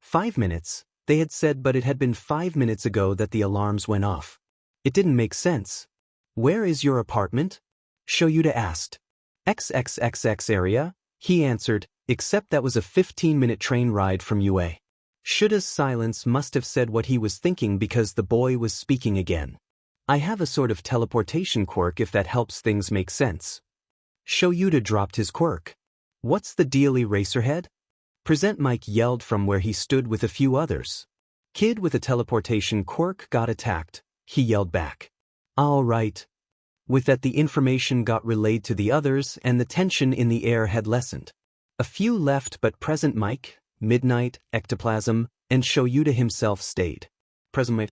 A: 5 minutes, they had said, but it had been 5 minutes ago that the alarms went off. It didn't make sense. Where is your apartment? Shoyuta asked. XXXX area, he answered, except that was a 15-minute train ride from UA. Shuta's silence must have said what he was thinking because the boy was speaking again. I have a sort of teleportation quirk if that helps things make sense. Shoyuta dropped his quirk. What's the deal, Eraserhead? Present Mike yelled from where he stood with a few others. Kid with a teleportation quirk got attacked, he yelled back. All right. With that, the information got relayed to the others and the tension in the air had lessened. A few left, but Present Mike, Midnight, Ectoplasm, and Shoyuta himself stayed. Present Mike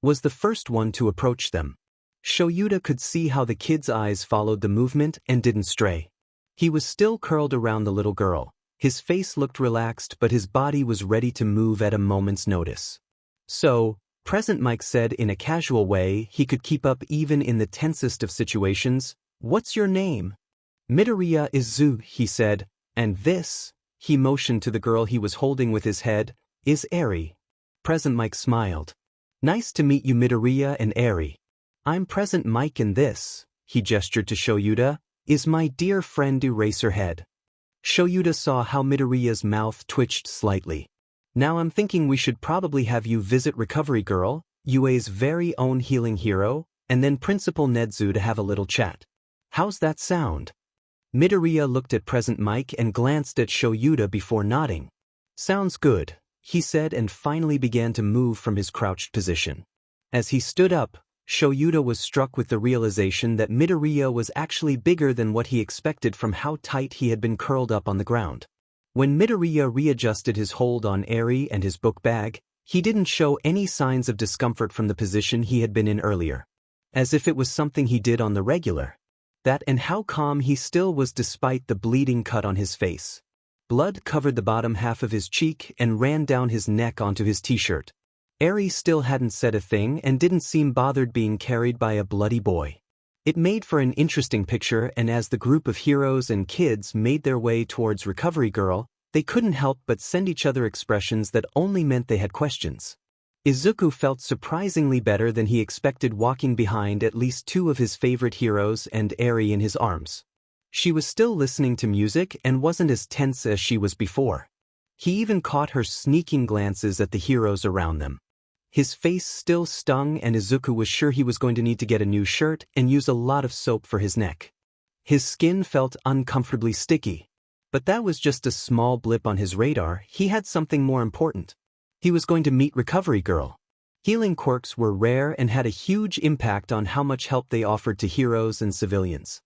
A: was the first one to approach them. Shoyuta could see how the kid's eyes followed the movement and didn't stray. He was still curled around the little girl. His face looked relaxed, but his body was ready to move at a moment's notice. So, Present Mike said in a casual way he could keep up even in the tensest of situations, what's your name? Midoriya is Zu, he said, and this, he motioned to the girl he was holding with his head, is Eri. Present Mike smiled. Nice to meet you, Midoriya and Eri. I'm Present Mike and this, he gestured to Shoyuta, is my dear friend Eraserhead. Shoyuta saw how Midoriya's mouth twitched slightly. Now I'm thinking we should probably have you visit Recovery Girl, UA's very own healing hero, and then Principal Nedzu to have a little chat. How's that sound? Midoriya looked at Present Mike and glanced at Shoyuta before nodding. Sounds good, he said and finally began to move from his crouched position. As he stood up, Shoyuta was struck with the realization that Midoriya was actually bigger than what he expected from how tight he had been curled up on the ground. When Midoriya readjusted his hold on Eri and his book bag, he didn't show any signs of discomfort from the position he had been in earlier. As if it was something he did on the regular. That and how calm he still was despite the bleeding cut on his face. Blood covered the bottom half of his cheek and ran down his neck onto his t-shirt. Eri still hadn't said a thing and didn't seem bothered being carried by a bloody boy. It made for an interesting picture, and as the group of heroes and kids made their way towards Recovery Girl, they couldn't help but send each other expressions that only meant they had questions. Izuku felt surprisingly better than he expected, walking behind at least two of his favorite heroes and Eri in his arms. She was still listening to music and wasn't as tense as she was before. He even caught her sneaking glances at the heroes around them. His face still stung and Izuku was sure he was going to need to get a new shirt and use a lot of soap for his neck. His skin felt uncomfortably sticky. But that was just a small blip on his radar. He had something more important. He was going to meet Recovery Girl. Healing quirks were rare and had a huge impact on how much help they offered to heroes and civilians.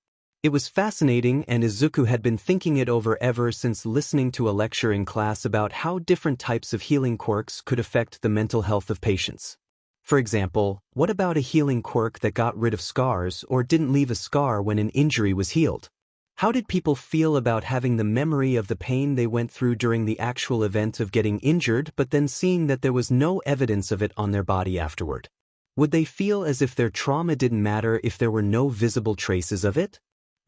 A: It was fascinating, and Izuku had been thinking it over ever since listening to a lecture in class about how different types of healing quirks could affect the mental health of patients. For example, what about a healing quirk that got rid of scars or didn't leave a scar when an injury was healed? How did people feel about having the memory of the pain they went through during the actual event of getting injured but then seeing that there was no evidence of it on their body afterward? Would they feel as if their trauma didn't matter if there were no visible traces of it?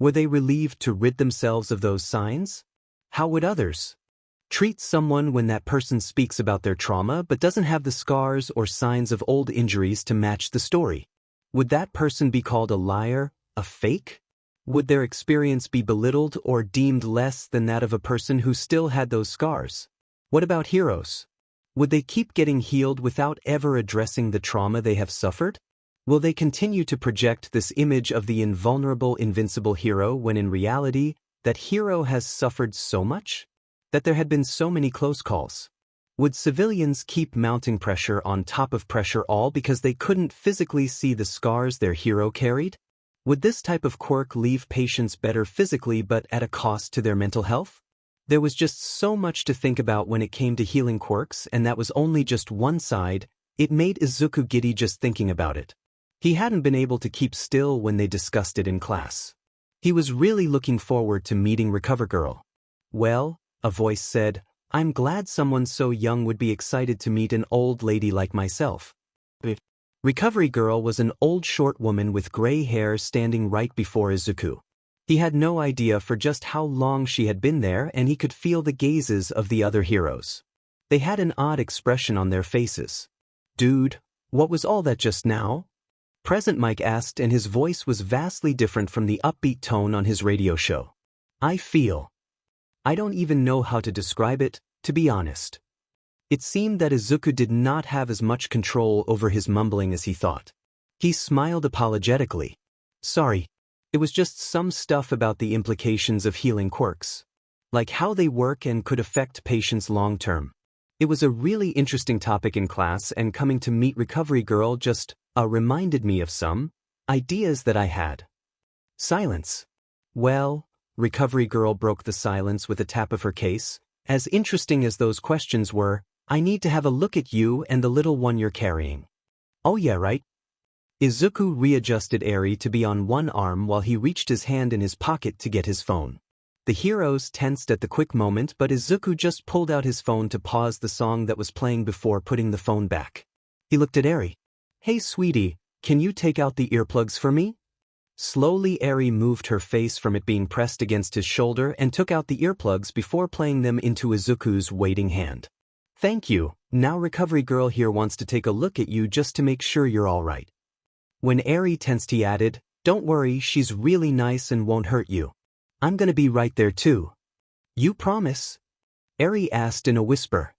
A: Were they relieved to rid themselves of those signs? How would others treat someone when that person speaks about their trauma but doesn't have the scars or signs of old injuries to match the story? Would that person be called a liar, a fake? Would their experience be belittled or deemed less than that of a person who still had those scars? What about heroes? Would they keep getting healed without ever addressing the trauma they have suffered? Will they continue to project this image of the invulnerable, invincible hero when in reality, that hero has suffered so much? That there had been so many close calls? Would civilians keep mounting pressure on top of pressure all because they couldn't physically see the scars their hero carried? Would this type of quirk leave patients better physically but at a cost to their mental health? There was just so much to think about when it came to healing quirks, and that was only just one side. It made Izuku giddy just thinking about it. He hadn't been able to keep still when they discussed it in class. He was really looking forward to meeting Recover Girl. Well, a voice said, I'm glad someone so young would be excited to meet an old lady like myself. Recovery Girl was an old short woman with gray hair standing right before Izuku. He had no idea for just how long she had been there, and he could feel the gazes of the other heroes. They had an odd expression on their faces. Dude, what was all that just now? Present Mike asked, and his voice was vastly different from the upbeat tone on his radio show. I don't even know how to describe it, to be honest. It seemed that Izuku did not have as much control over his mumbling as he thought. He smiled apologetically. Sorry, it was just some stuff about the implications of healing quirks. Like how they work and could affect patients long term. It was a really interesting topic in class, and coming to meet Recovery Girl just reminded me of some ideas that I had. Silence. Well, Recovery Girl broke the silence with a tap of her case. As interesting as those questions were, I need to have a look at you and the little one you're carrying. Oh yeah, right? Izuku readjusted Eri to be on one arm while he reached his hand in his pocket to get his phone. The heroes tensed at the quick moment, but Izuku just pulled out his phone to pause the song that was playing before putting the phone back. He looked at Eri. Hey sweetie, can you take out the earplugs for me? Slowly Eri moved her face from it being pressed against his shoulder and took out the earplugs before playing them into Izuku's waiting hand. Thank you, now Recovery Girl here wants to take a look at you just to make sure you're alright. When Eri tensed he added, don't worry, she's really nice and won't hurt you. I'm gonna be right there too. You promise? Eri asked in a whisper.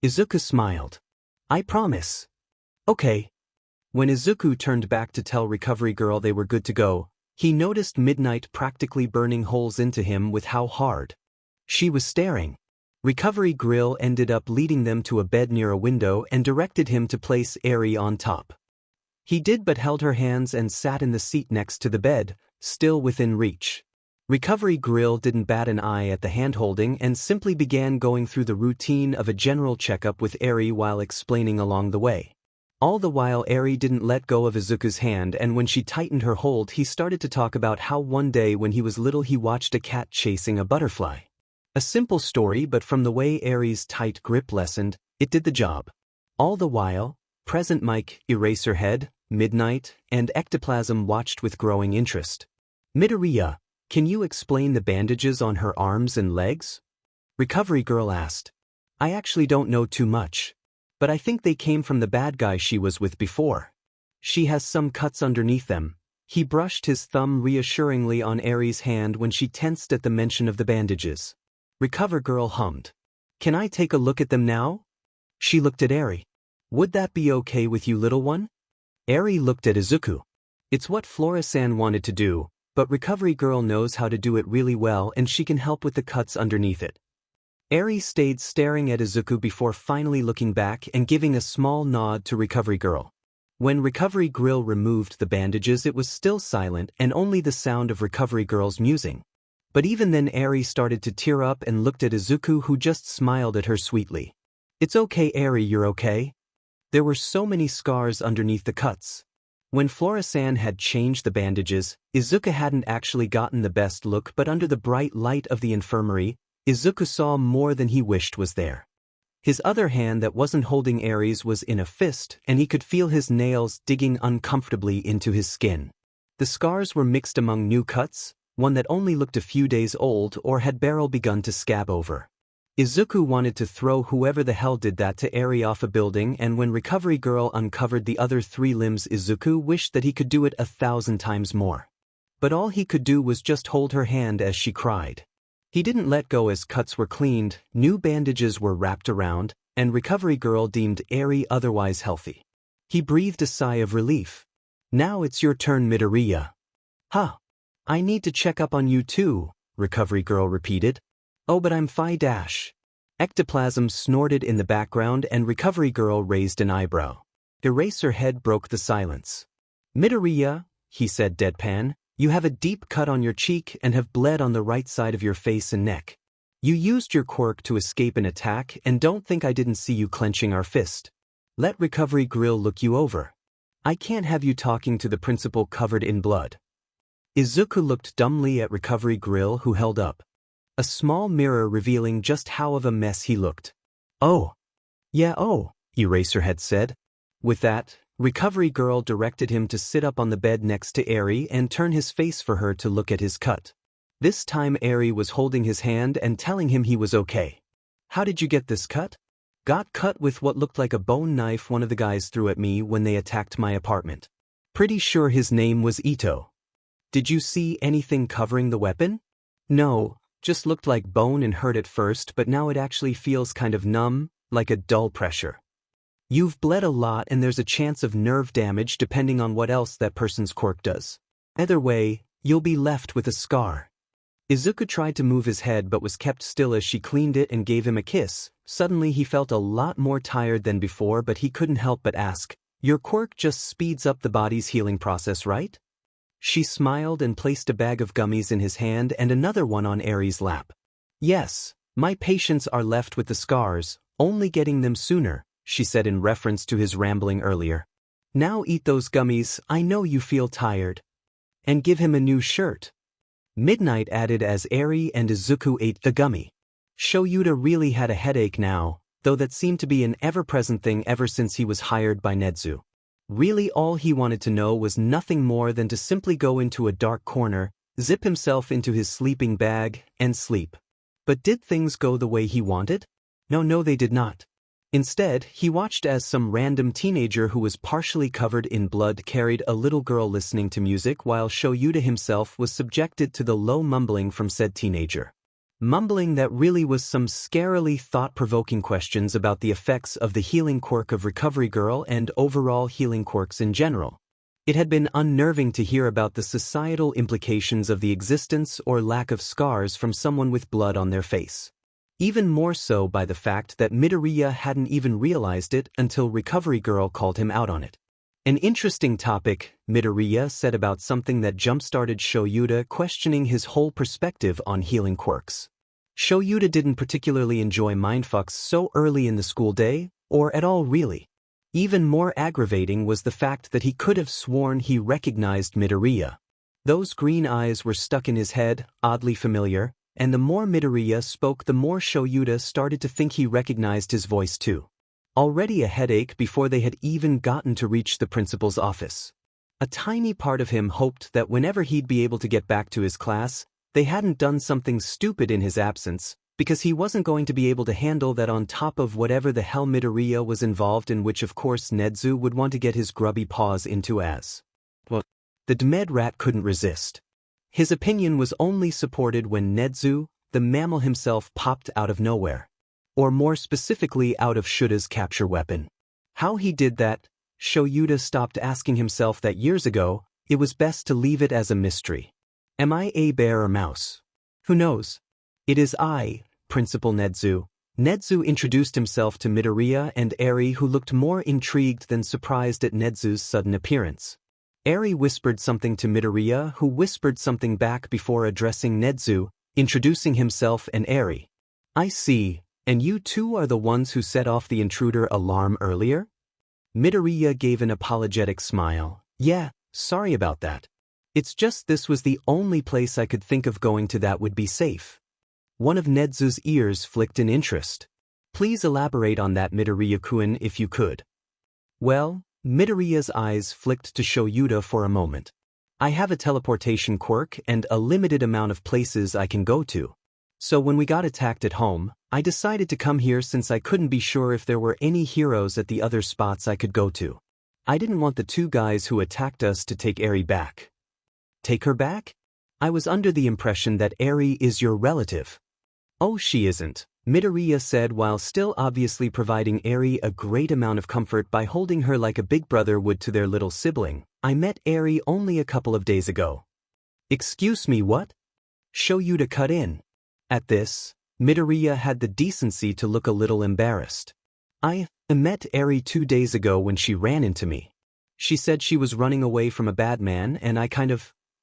A: Izuku smiled. I promise. Okay. When Izuku turned back to tell Recovery Girl they were good to go, he noticed Midnight practically burning holes into him with how hard she was staring. Recovery Girl ended up leading them to a bed near a window and directed him to place Eri on top. He did, but held her hands and sat in the seat next to the bed, still within reach. Recovery Girl didn't bat an eye at the hand-holding and simply began going through the routine of a general checkup with Eri while explaining along the way. All the while Eri didn't let go of Izuku's hand, and when she tightened her hold he started to talk about how one day when he was little he watched a cat chasing a butterfly. A simple story, but from the way Eri's tight grip lessened, it did the job. All the while, Present Mike, Eraserhead, Midnight, and Ectoplasm watched with growing interest. Midoriya, can you explain the bandages on her arms and legs? Recovery Girl asked. I actually don't know too much. But I think they came from the bad guy she was with before. She has some cuts underneath them. He brushed his thumb reassuringly on Eri's hand when she tensed at the mention of the bandages. Recover Girl hummed. Can I take a look at them now? She looked at Eri. Would that be okay with you, little one? Eri looked at Izuku. It's what Flora-san wanted to do, but Recovery Girl knows how to do it really well and she can help with the cuts underneath it. Eri stayed staring at Izuku before finally looking back and giving a small nod to Recovery Girl. When Recovery Girl removed the bandages it was still silent and only the sound of Recovery Girl's musing. But even then Eri started to tear up and looked at Izuku, who just smiled at her sweetly. It's okay Eri, you're okay? There were so many scars underneath the cuts. When Flora-san had changed the bandages, Izuku hadn't actually gotten the best look, but under the bright light of the infirmary, Izuku saw more than he wished was there. His other hand that wasn't holding Eri's was in a fist, and he could feel his nails digging uncomfortably into his skin. The scars were mixed among new cuts, one that only looked a few days old or had barely begun to scab over. Izuku wanted to throw whoever the hell did that to Eri off a building, and when Recovery Girl uncovered the other 3 limbs Izuku wished that he could do it 1,000 times more. But all he could do was just hold her hand as she cried. He didn't let go as cuts were cleaned, new bandages were wrapped around, and Recovery Girl deemed Eri otherwise healthy. He breathed a sigh of relief. Now it's your turn, Midoriya. Huh. I need to check up on you too, Recovery Girl repeated. Oh, but I'm fine. Ectoplasm snorted in the background and Recovery Girl raised an eyebrow. Eraserhead broke the silence. Midoriya, he said deadpan, you have a deep cut on your cheek and have bled on the right side of your face and neck. You used your quirk to escape an attack, and don't think I didn't see you clenching our fist. Let Recovery Girl look you over. I can't have you talking to the principal covered in blood. Izuku looked dumbly at Recovery Grill, who held up a small mirror revealing just how of a mess he looked. Oh. Yeah, oh, Eraserhead said. With that, Recovery Girl directed him to sit up on the bed next to Eri and turn his face for her to look at his cut. This time Eri was holding his hand and telling him he was okay. How did you get this cut? Got cut with what looked like a bone knife one of the guys threw at me when they attacked my apartment. Pretty sure his name was Ito. Did you see anything covering the weapon? No, just looked like bone and hurt at first, but now it actually feels kind of numb, like a dull pressure. You've bled a lot and there's a chance of nerve damage depending on what else that person's quirk does. Either way, you'll be left with a scar. Izuku tried to move his head but was kept still as she cleaned it and gave him a kiss. Suddenly he felt a lot more tired than before, but he couldn't help but ask, "Your quirk just speeds up the body's healing process, right?" She smiled and placed a bag of gummies in his hand and another one on Eri's lap. "Yes, my patients are left with the scars, only getting them sooner," she said in reference to his rambling earlier. "Now eat those gummies, I know you feel tired. And give him a new shirt." Midnight added as Eri and Izuku ate the gummy. Shoyuta really had a headache now, though that seemed to be an ever-present thing ever since he was hired by Nedzu. Really all he wanted to know was nothing more than to simply go into a dark corner, zip himself into his sleeping bag, and sleep. But did things go the way he wanted? No, they did not. Instead, he watched as some random teenager who was partially covered in blood carried a little girl listening to music while Shoyuta himself was subjected to the low mumbling from said teenager. Mumbling that really was some scarily thought-provoking questions about the effects of the healing quirk of Recovery Girl and overall healing quirks in general. It had been unnerving to hear about the societal implications of the existence or lack of scars from someone with blood on their face. Even more so by the fact that Midoriya hadn't even realized it until Recovery Girl called him out on it. An interesting topic, Midoriya said about something that jump-started Shoyuta questioning his whole perspective on healing quirks. Shoyuta didn't particularly enjoy mindfucks so early in the school day, or at all really. Even more aggravating was the fact that he could have sworn he recognized Midoriya. Those green eyes were stuck in his head, oddly familiar, and the more Midoriya spoke the more Shoyuta started to think he recognized his voice too. Already a headache before they had even gotten to reach the principal's office. A tiny part of him hoped that whenever he'd be able to get back to his class, they hadn't done something stupid in his absence, because he wasn't going to be able to handle that on top of whatever the hell Midoriya was involved in, which of course Nedzu would want to get his grubby paws into as. Well, the Demed rat couldn't resist. His opinion was only supported when Nedzu, the mammal himself, popped out of nowhere. Or more specifically out of Shuta's capture weapon. How he did that, Shoyuta stopped asking himself that years ago. It was best to leave it as a mystery. Am I a bear or mouse? Who knows? It is I, Principal Nedzu. Nedzu introduced himself to Midoriya and Eri, who looked more intrigued than surprised at Nedzu's sudden appearance. Eri whispered something to Midoriya, who whispered something back before addressing Nedzu, introducing himself and Eri. I see, and you two are the ones who set off the intruder alarm earlier? Midoriya gave an apologetic smile. Yeah, sorry about that. It's just this was the only place I could think of going to that would be safe. One of Nedzu's ears flicked in interest. Please elaborate on that, Midoriya-kun, if you could. Well, Midoriya's eyes flicked to Shoyuta for a moment. I have a teleportation quirk and a limited amount of places I can go to. So when we got attacked at home, I decided to come here since I couldn't be sure if there were any heroes at the other spots I could go to. I didn't want the two guys who attacked us to take Eri back. Take her back? I was under the impression that Eri is your relative. Oh, she isn't, Midoriya said while still obviously providing Eri a great amount of comfort by holding her like a big brother would to their little sibling. I met Eri only a couple of days ago. Excuse me, what? Shoyuta cut in. At this, Midoriya had the decency to look a little embarrassed. I met Eri 2 days ago when she ran into me. She said she was running away from a bad man and I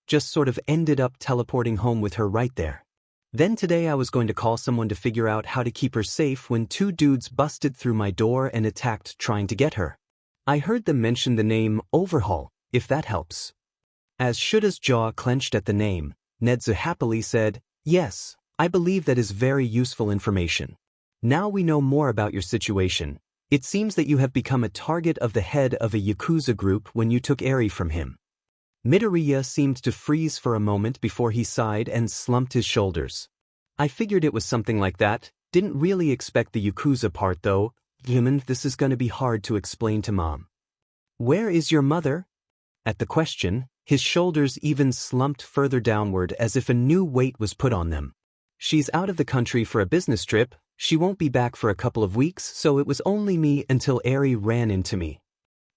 A: just sort of ended up teleporting home with her right there. Then today I was going to call someone to figure out how to keep her safe when 2 dudes busted through my door and attacked trying to get her. I heard them mention the name Overhaul, if that helps. As Shuda's jaw clenched at the name, Nedzu happily said, yes, I believe that is very useful information. Now we know more about your situation. It seems that you have become a target of the head of a Yakuza group when you took Eri from him. Midoriya seemed to freeze for a moment before he sighed and slumped his shoulders. I figured it was something like that, didn't really expect the Yakuza part though. This is gonna be hard to explain to Mom. Where is your mother? At the question, his shoulders even slumped further downward as if a new weight was put on them. She's out of the country for a business trip, she won't be back for a couple of weeks, so it was only me until Eri ran into me.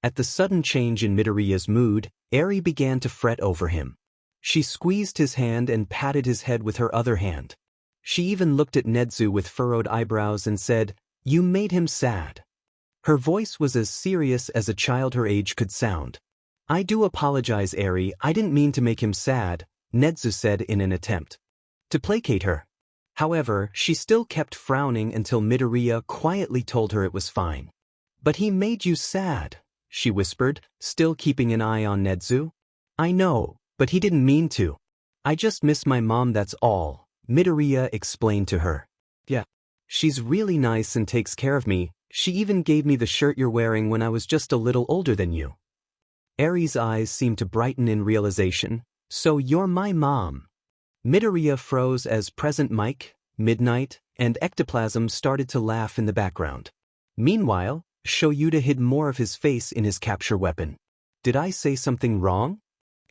A: At the sudden change in Midoriya's mood, Eri began to fret over him. She squeezed his hand and patted his head with her other hand. She even looked at Nedzu with furrowed eyebrows and said, "You made him sad." Her voice was as serious as a child her age could sound. "I do apologize, Eri, I didn't mean to make him sad," Nedzu said in an attempt to placate her. However, she still kept frowning until Midoriya quietly told her it was fine. "But he made you sad," she whispered, still keeping an eye on Nedzu. "I know, but he didn't mean to. I just miss my mom, that's all," Midoriya explained to her. "Yeah. She's really nice and takes care of me, she even gave me the shirt you're wearing when I was just a little older than you." Eri's eyes seemed to brighten in realization. "So you're my mom." Midoriya froze as Present Mike, Midnight, and Ectoplasm started to laugh in the background. Meanwhile, Shoyuta hid more of his face in his capture weapon. "Did I say something wrong?"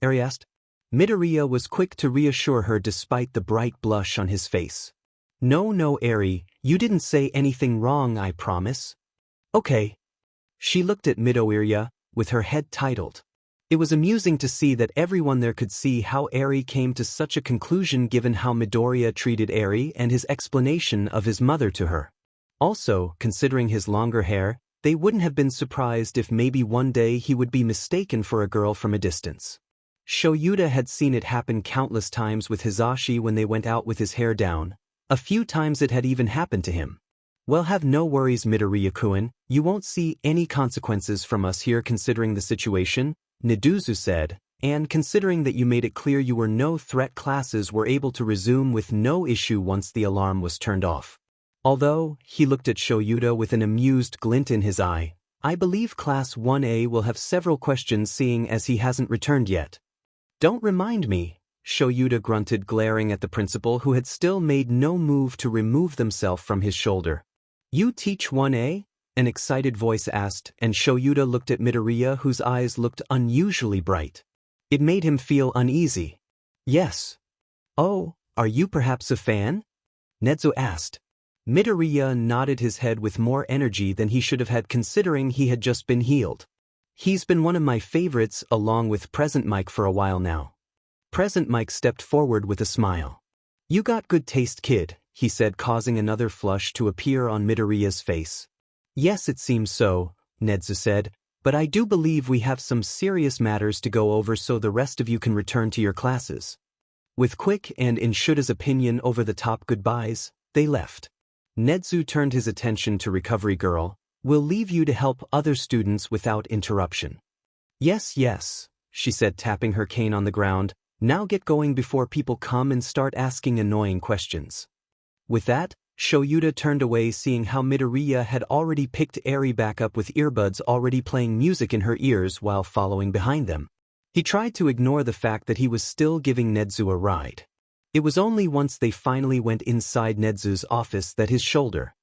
A: Eri asked. Midoriya was quick to reassure her despite the bright blush on his face. No, Eri, you didn't say anything wrong, I promise." "Okay." She looked at Midoriya, with her head titled. It was amusing to see that everyone there could see how Eri came to such a conclusion given how Midoriya treated Eri and his explanation of his mother to her. Also, considering his longer hair, they wouldn't have been surprised if maybe one day he would be mistaken for a girl from a distance. Shoyuta had seen it happen countless times with Hisashi when they went out with his hair down. A few times it had even happened to him. "Well, have no worries, Midoriya-kun, you won't see any consequences from us here considering the situation," Niduzu said, "and considering that you made it clear you were no threat, classes were able to resume with no issue once the alarm was turned off. Although," he looked at Shoyuta with an amused glint in his eye, "I believe Class 1A will have several questions seeing as he hasn't returned yet." "Don't remind me," Shoyuta grunted, glaring at the principal who had still made no move to remove themselves from his shoulder. "You teach 1A?" an excited voice asked, and Shoyuta looked at Midoriya whose eyes looked unusually bright. It made him feel uneasy. "Yes." "Oh, are you perhaps a fan?" Nedzu asked. Midoriya nodded his head with more energy than he should have had considering he had just been healed. "He's been one of my favorites along with Present Mike for a while now." Present Mike stepped forward with a smile. "You got good taste, kid," he said, causing another flush to appear on Midoriya's face. "Yes, it seems so," Nedzu said, "but I do believe we have some serious matters to go over so the rest of you can return to your classes." With quick and, in Shuda's opinion, over-the-top goodbyes, they left. Nedzu turned his attention to Recovery Girl. "We'll leave you to help other students without interruption." Yes, she said, tapping her cane on the ground. "Now get going before people come and start asking annoying questions." With that, Shoyuta turned away, seeing how Midoriya had already picked Eri back up with earbuds already playing music in her ears while following behind them. He tried to ignore the fact that he was still giving Nedzu a ride. It was only once they finally went inside Nedzu's office that his shoulder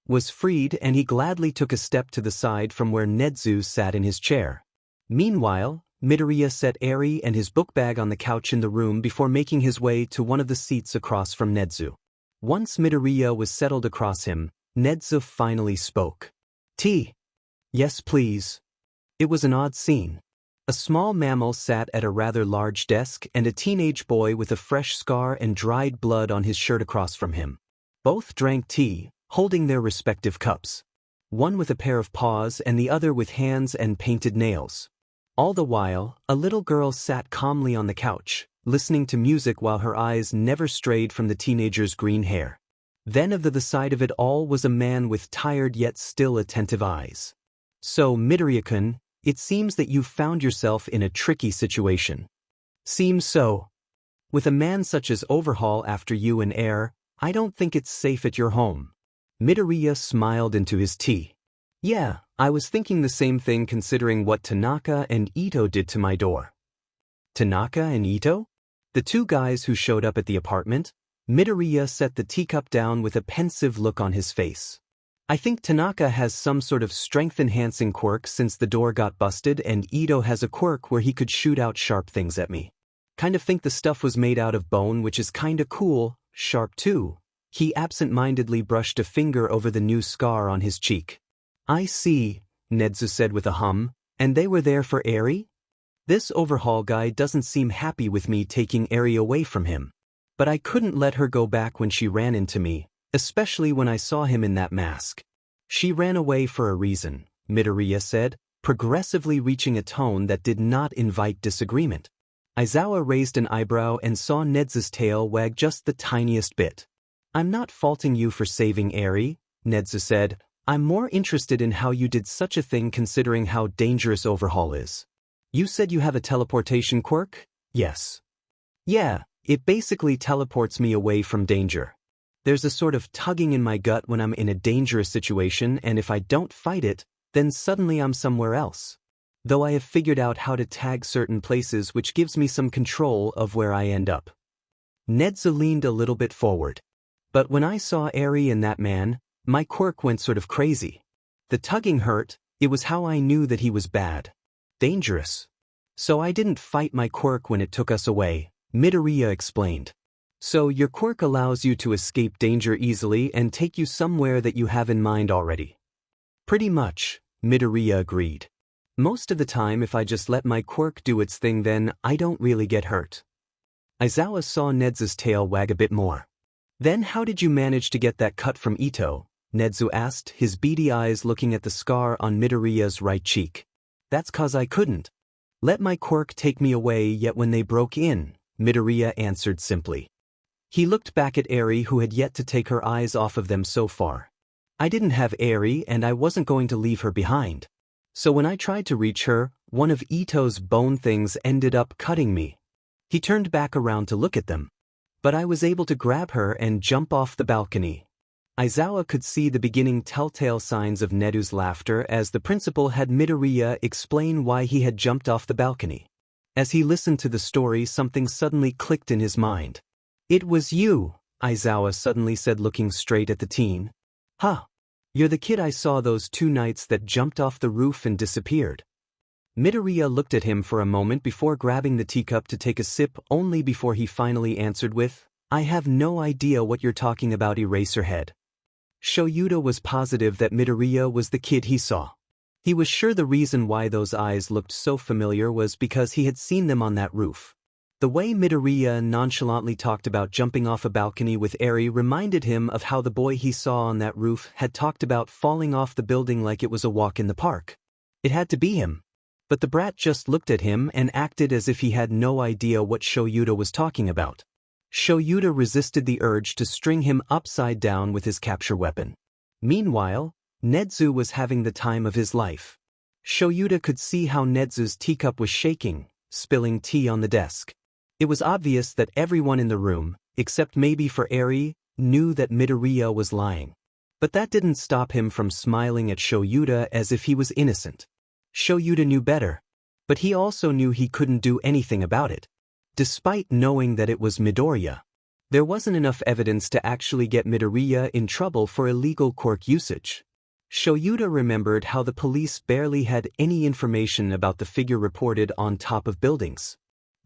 A: was freed and he gladly took a step to the side from where Nedzu sat in his chair. Meanwhile, Midoriya set Eri and his book bag on the couch in the room before making his way to one of the seats across from Nedzu. Once Midoriya was settled across him, Nedzu finally spoke. "Tea?" "Yes, please." It was an odd scene. A small mammal sat at a rather large desk and a teenage boy with a fresh scar and dried blood on his shirt across from him. Both drank tea, holding their respective cups. One with a pair of paws and the other with hands and painted nails. All the while, a little girl sat calmly on the couch, listening to music while her eyes never strayed from the teenager's green hair. Then of the side of it all was a man with tired yet still attentive eyes. "So, Midoriya-kun, It seems that you've found yourself in a tricky situation. Seems so. With a man such as Overhaul after you and heir, I don't think it's safe at your home. Midoriya smiled into his tea. Yeah, I was thinking the same thing considering what Tanaka and Ito did to my door. Tanaka and Ito? The two guys who showed up at the apartment? Midoriya set the teacup down with a pensive look on his face. I think Tanaka has some sort of strength-enhancing quirk since the door got busted, and Ito has a quirk where he could shoot out sharp things at me. Kind of think the stuff was made out of bone, which is kinda cool, sharp too. He absent-mindedly brushed a finger over the new scar on his cheek. I see, Nedzu said with a hum, and they were there for Eri? This Overhaul guy doesn't seem happy with me taking Eri away from him. But I couldn't let her go back when she ran into me, especially when I saw him in that mask. She ran away for a reason, Midoriya said, progressively reaching a tone that did not invite disagreement. Aizawa raised an eyebrow and saw Nedzu's tail wag just the tiniest bit. I'm not faulting you for saving Eri, Nedzu said. I'm more interested in how you did such a thing considering how dangerous Overhaul is. You said you have a teleportation quirk? Yes. Yeah, it basically teleports me away from danger. There's a sort of tugging in my gut when I'm in a dangerous situation, and if I don't fight it, then suddenly I'm somewhere else. Though I have figured out how to tag certain places, which gives me some control of where I end up. Nedzu leaned a little bit forward. But when I saw Eri and that man, my quirk went sort of crazy. The tugging hurt, it was how I knew that he was bad. Dangerous. So I didn't fight my quirk when it took us away, Midoriya explained. So your quirk allows you to escape danger easily and take you somewhere that you have in mind already. Pretty much, Midoriya agreed. Most of the time if I just let my quirk do its thing, then I don't really get hurt. Aizawa saw Nedzu's tail wag a bit more. Then how did you manage to get that cut from Ito? Nedzu asked, his beady eyes looking at the scar on Midoriya's right cheek. That's 'cause I couldn't let my quirk take me away, yet when they broke in, Midoriya answered simply. He looked back at Eri, who had yet to take her eyes off of them so far. I didn't have Eri and I wasn't going to leave her behind. So when I tried to reach her, one of Ito's bone things ended up cutting me. He turned back around to look at them. But I was able to grab her and jump off the balcony. Aizawa could see the beginning telltale signs of Nedu's laughter as the principal had Midoriya explain why he had jumped off the balcony. As he listened to the story, something suddenly clicked in his mind. It was you, Aizawa suddenly said, looking straight at the teen. Huh. You're the kid I saw those 2 nights that jumped off the roof and disappeared. Midoriya looked at him for a moment before grabbing the teacup to take a sip, only before he finally answered with, I have no idea what you're talking about, Eraserhead. Shoyuta was positive that Midoriya was the kid he saw. He was sure the reason why those eyes looked so familiar was because he had seen them on that roof. The way Midoriya nonchalantly talked about jumping off a balcony with Eri reminded him of how the boy he saw on that roof had talked about falling off the building like it was a walk in the park. It had to be him. But the brat just looked at him and acted as if he had no idea what Shoyuta was talking about. Shoyuta resisted the urge to string him upside down with his capture weapon. Meanwhile, Nedzu was having the time of his life. Shoyuta could see how Nedzu's teacup was shaking, spilling tea on the desk. It was obvious that everyone in the room, except maybe for Eri, knew that Midoriya was lying. But that didn't stop him from smiling at Shoyuta as if he was innocent. Shoyuta knew better, but he also knew he couldn't do anything about it. Despite knowing that it was Midoriya, there wasn't enough evidence to actually get Midoriya in trouble for illegal quirk usage. Shoyuta remembered how the police barely had any information about the figure reported on top of buildings.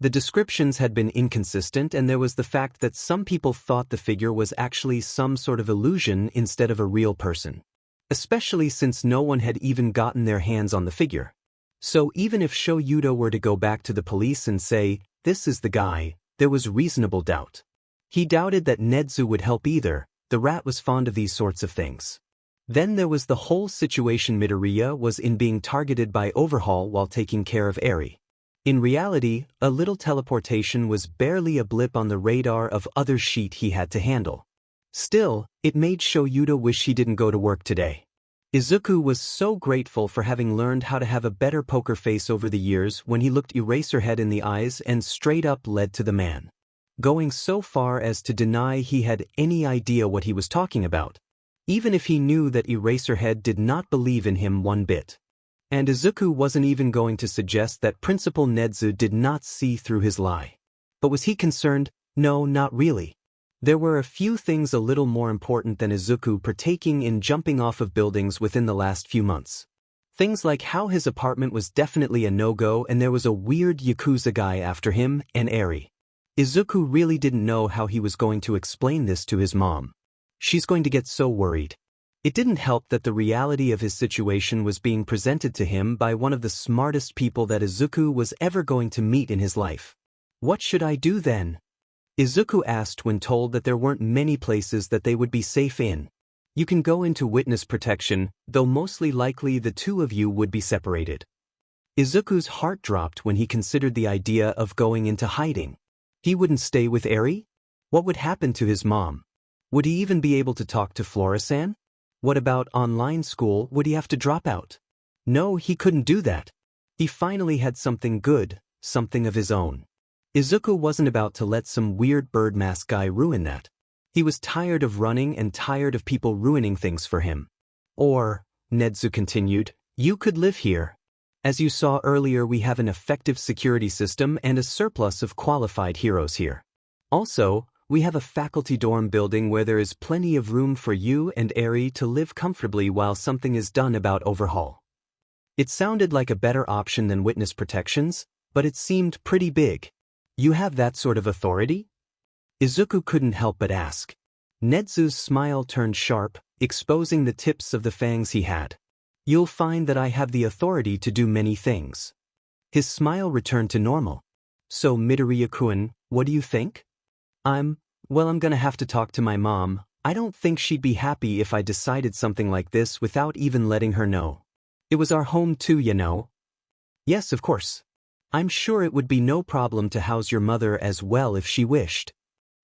A: The descriptions had been inconsistent, and there was the fact that some people thought the figure was actually some sort of illusion instead of a real person. Especially since no one had even gotten their hands on the figure. So even if Shoyuta were to go back to the police and say, this is the guy, there was reasonable doubt. He doubted that Nedzu would help either, the rat was fond of these sorts of things. Then there was the whole situation Midoriya was in, being targeted by Overhaul while taking care of Eri. In reality, a little teleportation was barely a blip on the radar of other shit he had to handle. Still, it made Shoyuta wish he didn't go to work today. Izuku was so grateful for having learned how to have a better poker face over the years when he looked Eraserhead in the eyes and straight up led to the man, going so far as to deny he had any idea what he was talking about, even if he knew that Eraserhead did not believe in him one bit. And Izuku wasn't even going to suggest that Principal Nedzu did not see through his lie. But was he concerned? No, not really. There were a few things a little more important than Izuku partaking in jumping off of buildings within the last few months. Things like how his apartment was definitely a no-go and there was a weird Yakuza guy after him, and Eri. Izuku really didn't know how he was going to explain this to his mom. She's going to get so worried. It didn't help that the reality of his situation was being presented to him by one of the smartest people that Izuku was ever going to meet in his life. What should I do then? Izuku asked when told that there weren't many places that they would be safe in. You can go into witness protection, though mostly likely the two of you would be separated. Izuku's heart dropped when he considered the idea of going into hiding. He wouldn't stay with Eri? What would happen to his mom? Would he even be able to talk to Flora-san? What about online school? Would he have to drop out? No, he couldn't do that. He finally had something good, something of his own. Izuku wasn't about to let some weird bird mask guy ruin that. He was tired of running and tired of people ruining things for him. Or, Nedzu continued, you could live here. As you saw earlier, we have an effective security system and a surplus of qualified heroes here. Also, we have a faculty dorm building where there is plenty of room for you and Eri to live comfortably while something is done about overhaul. It sounded like a better option than witness protections, but it seemed pretty big. You have that sort of authority? Izuku couldn't help but ask. Nedzu's smile turned sharp, exposing the tips of the fangs he had. You'll find that I have the authority to do many things. His smile returned to normal. So Midoriya-kun, what do you think? I'm gonna have to talk to my mom. I don't think she'd be happy if I decided something like this without even letting her know. It was our home too, you know. Yes, of course. I'm sure it would be no problem to house your mother as well if she wished.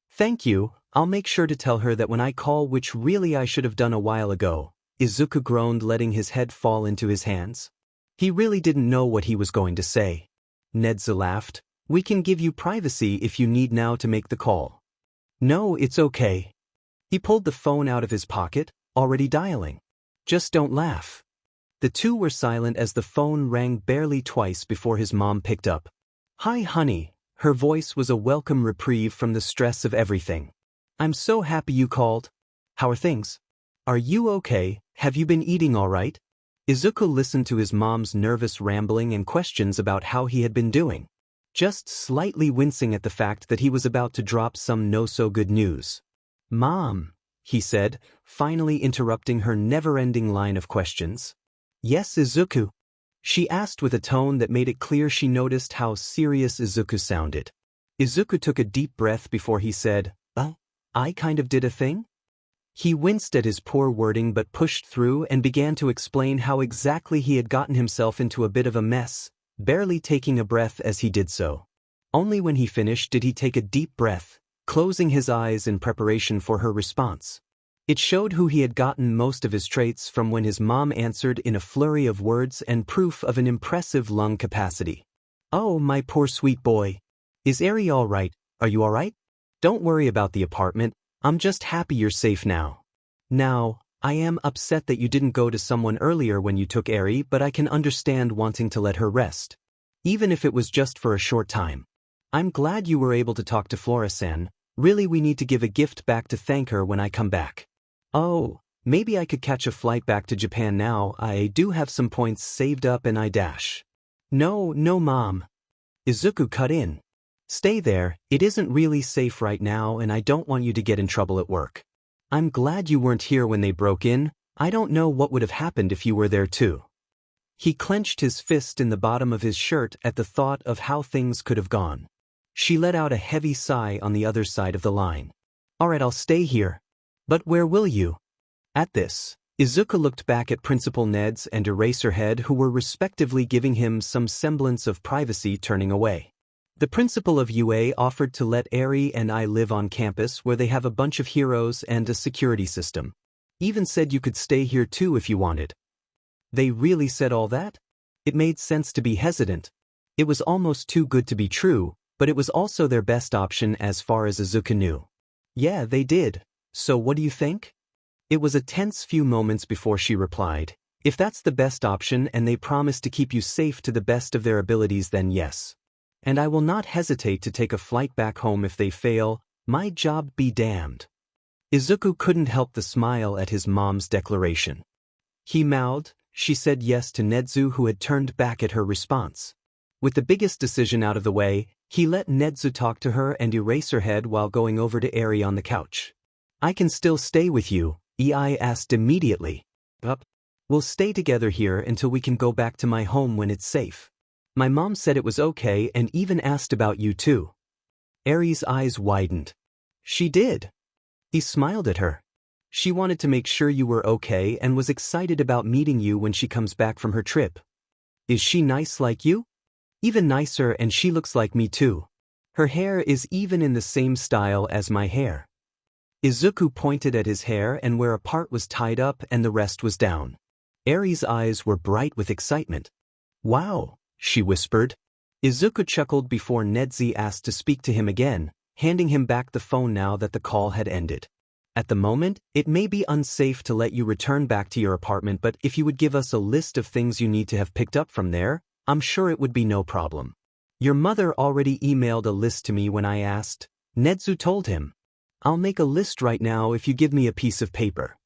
A: Thank you, I'll make sure to tell her that when I call, which really I should have done a while ago. Izuku groaned, letting his head fall into his hands. He really didn't know what he was going to say. Nedzu laughed. We can give you privacy if you need now to make the call. No, it's okay. He pulled the phone out of his pocket, already dialing. Just don't laugh. The two were silent as the phone rang barely twice before his mom picked up. Hi, honey. Her voice was a welcome reprieve from the stress of everything. I'm so happy you called. How are things? Are you okay? Have you been eating all right? Izuku listened to his mom's nervous rambling and questions about how he had been doing, just slightly wincing at the fact that he was about to drop some no-so-good news. Mom, he said, finally interrupting her never-ending line of questions. Yes, Izuku? She asked with a tone that made it clear she noticed how serious Izuku sounded. Izuku took a deep breath before he said, I kind of did a thing? He winced at his poor wording but pushed through and began to explain how exactly he had gotten himself into a bit of a mess, barely taking a breath as he did so. Only when he finished did he take a deep breath, closing his eyes in preparation for her response. It showed who he had gotten most of his traits from when his mom answered in a flurry of words and proof of an impressive lung capacity. Oh, my poor sweet boy. Is Eri all right? Are you all right? Don't worry about the apartment. I'm just happy you're safe now. Now, I am upset that you didn't go to someone earlier when you took Eri, but I can understand wanting to let her rest. Even if it was just for a short time. I'm glad you were able to talk to Flora-san. Really, we need to give a gift back to thank her when I come back. Oh, maybe I could catch a flight back to Japan now. I do have some points saved up and I dash. No, Mom. Izuku cut in. Stay there, it isn't really safe right now and I don't want you to get in trouble at work. I'm glad you weren't here when they broke in. I don't know what would have happened if you were there too. He clenched his fist in the bottom of his shirt at the thought of how things could have gone. She let out a heavy sigh on the other side of the line. Alright, I'll stay here. But where will you? At this, Izuku looked back at Principal Neds and Eraserhead, who were respectively giving him some semblance of privacy, turning away. The principal of UA offered to let Eri and I live on campus where they have a bunch of heroes and a security system. Even said you could stay here too if you wanted. They really said all that? It made sense to be hesitant. It was almost too good to be true, but it was also their best option as far as Izuku knew. Yeah, they did. So what do you think? It was a tense few moments before she replied. If that's the best option and they promise to keep you safe to the best of their abilities, then yes. And I will not hesitate to take a flight back home if they fail, my job be damned. Izuku couldn't help the smile at his mom's declaration. He mouthed. She said yes to Nezu, who had turned back at her response. With the biggest decision out of the way, he let Nezu talk to her and erase her head while going over to Eri on the couch. I can still stay with you, Ei asked immediately. Up. We'll stay together here until we can go back to my home when it's safe. My mom said it was okay and even asked about you too. Eri's eyes widened. She did. He smiled at her. She wanted to make sure you were okay and was excited about meeting you when she comes back from her trip. Is she nice like you? Even nicer, and she looks like me too. Her hair is even in the same style as my hair. Izuku pointed at his hair and where a part was tied up and the rest was down. Eri's eyes were bright with excitement. Wow, she whispered. Izuku chuckled before Nezu asked to speak to him again, handing him back the phone now that the call had ended. At the moment, it may be unsafe to let you return back to your apartment, but if you would give us a list of things you need to have picked up from there, I'm sure it would be no problem. Your mother already emailed a list to me when I asked, Nezu told him. I'll make a list right now if you give me a piece of paper.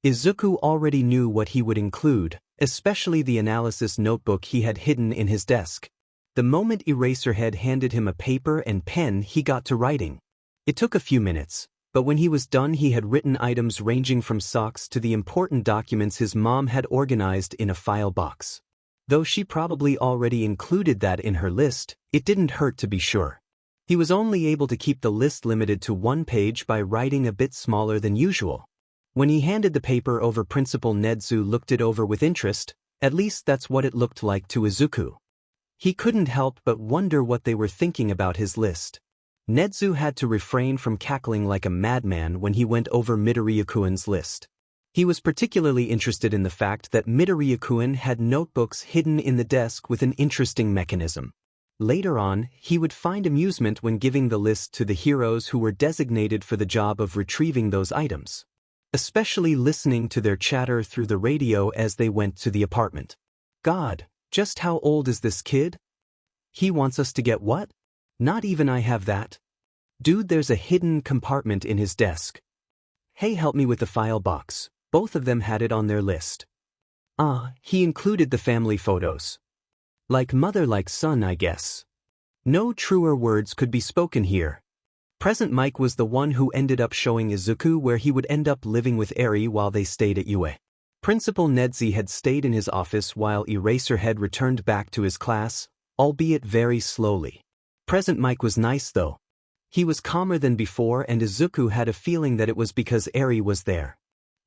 A: Izuku already knew what he would include, especially the analysis notebook he had hidden in his desk. The moment Eraserhead handed him a paper and pen, he got to writing. It took a few minutes, but when he was done he had written items ranging from socks to the important documents his mom had organized in a file box. Though she probably already included that in her list, it didn't hurt to be sure. He was only able to keep the list limited to one page by writing a bit smaller than usual. When he handed the paper over, Principal Nezu looked it over with interest. At least that's what it looked like to Izuku. He couldn't help but wonder what they were thinking about his list. Nezu had to refrain from cackling like a madman when he went over Midoriya-kun's list. He was particularly interested in the fact that Midoriya-kun had notebooks hidden in the desk with an interesting mechanism. Later on, he would find amusement when giving the list to the heroes who were designated for the job of retrieving those items, especially listening to their chatter through the radio as they went to the apartment. God, just how old is this kid? He wants us to get what? Not even I have that. Dude, there's a hidden compartment in his desk. Hey, help me with the file box. Both of them had it on their list. He included the family photos. Like mother like son, I guess. No truer words could be spoken here. Present Mike was the one who ended up showing Izuku where he would end up living with Eri while they stayed at UA. Principal Nezu had stayed in his office while Eraserhead returned back to his class, albeit very slowly. Present Mike was nice though. He was calmer than before, and Izuku had a feeling that it was because Eri was there.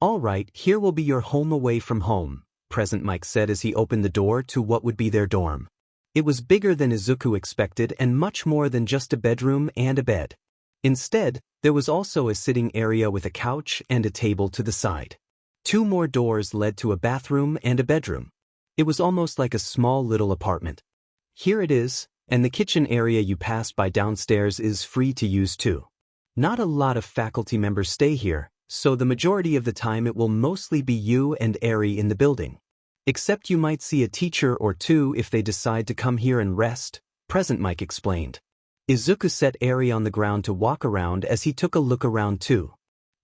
A: All right, here will be your home away from home, Present Mike said as he opened the door to what would be their dorm. It was bigger than Izuku expected and much more than just a bedroom and a bed. Instead, there was also a sitting area with a couch and a table to the side. 2 more doors led to a bathroom and a bedroom. It was almost like a small little apartment. Here it is, and the kitchen area you pass by downstairs is free to use too. Not a lot of faculty members stay here, so the majority of the time it will mostly be you and Eri in the building. Except you might see a teacher or two if they decide to come here and rest, Present Mike explained. Izuku set Eri on the ground to walk around as he took a look around too.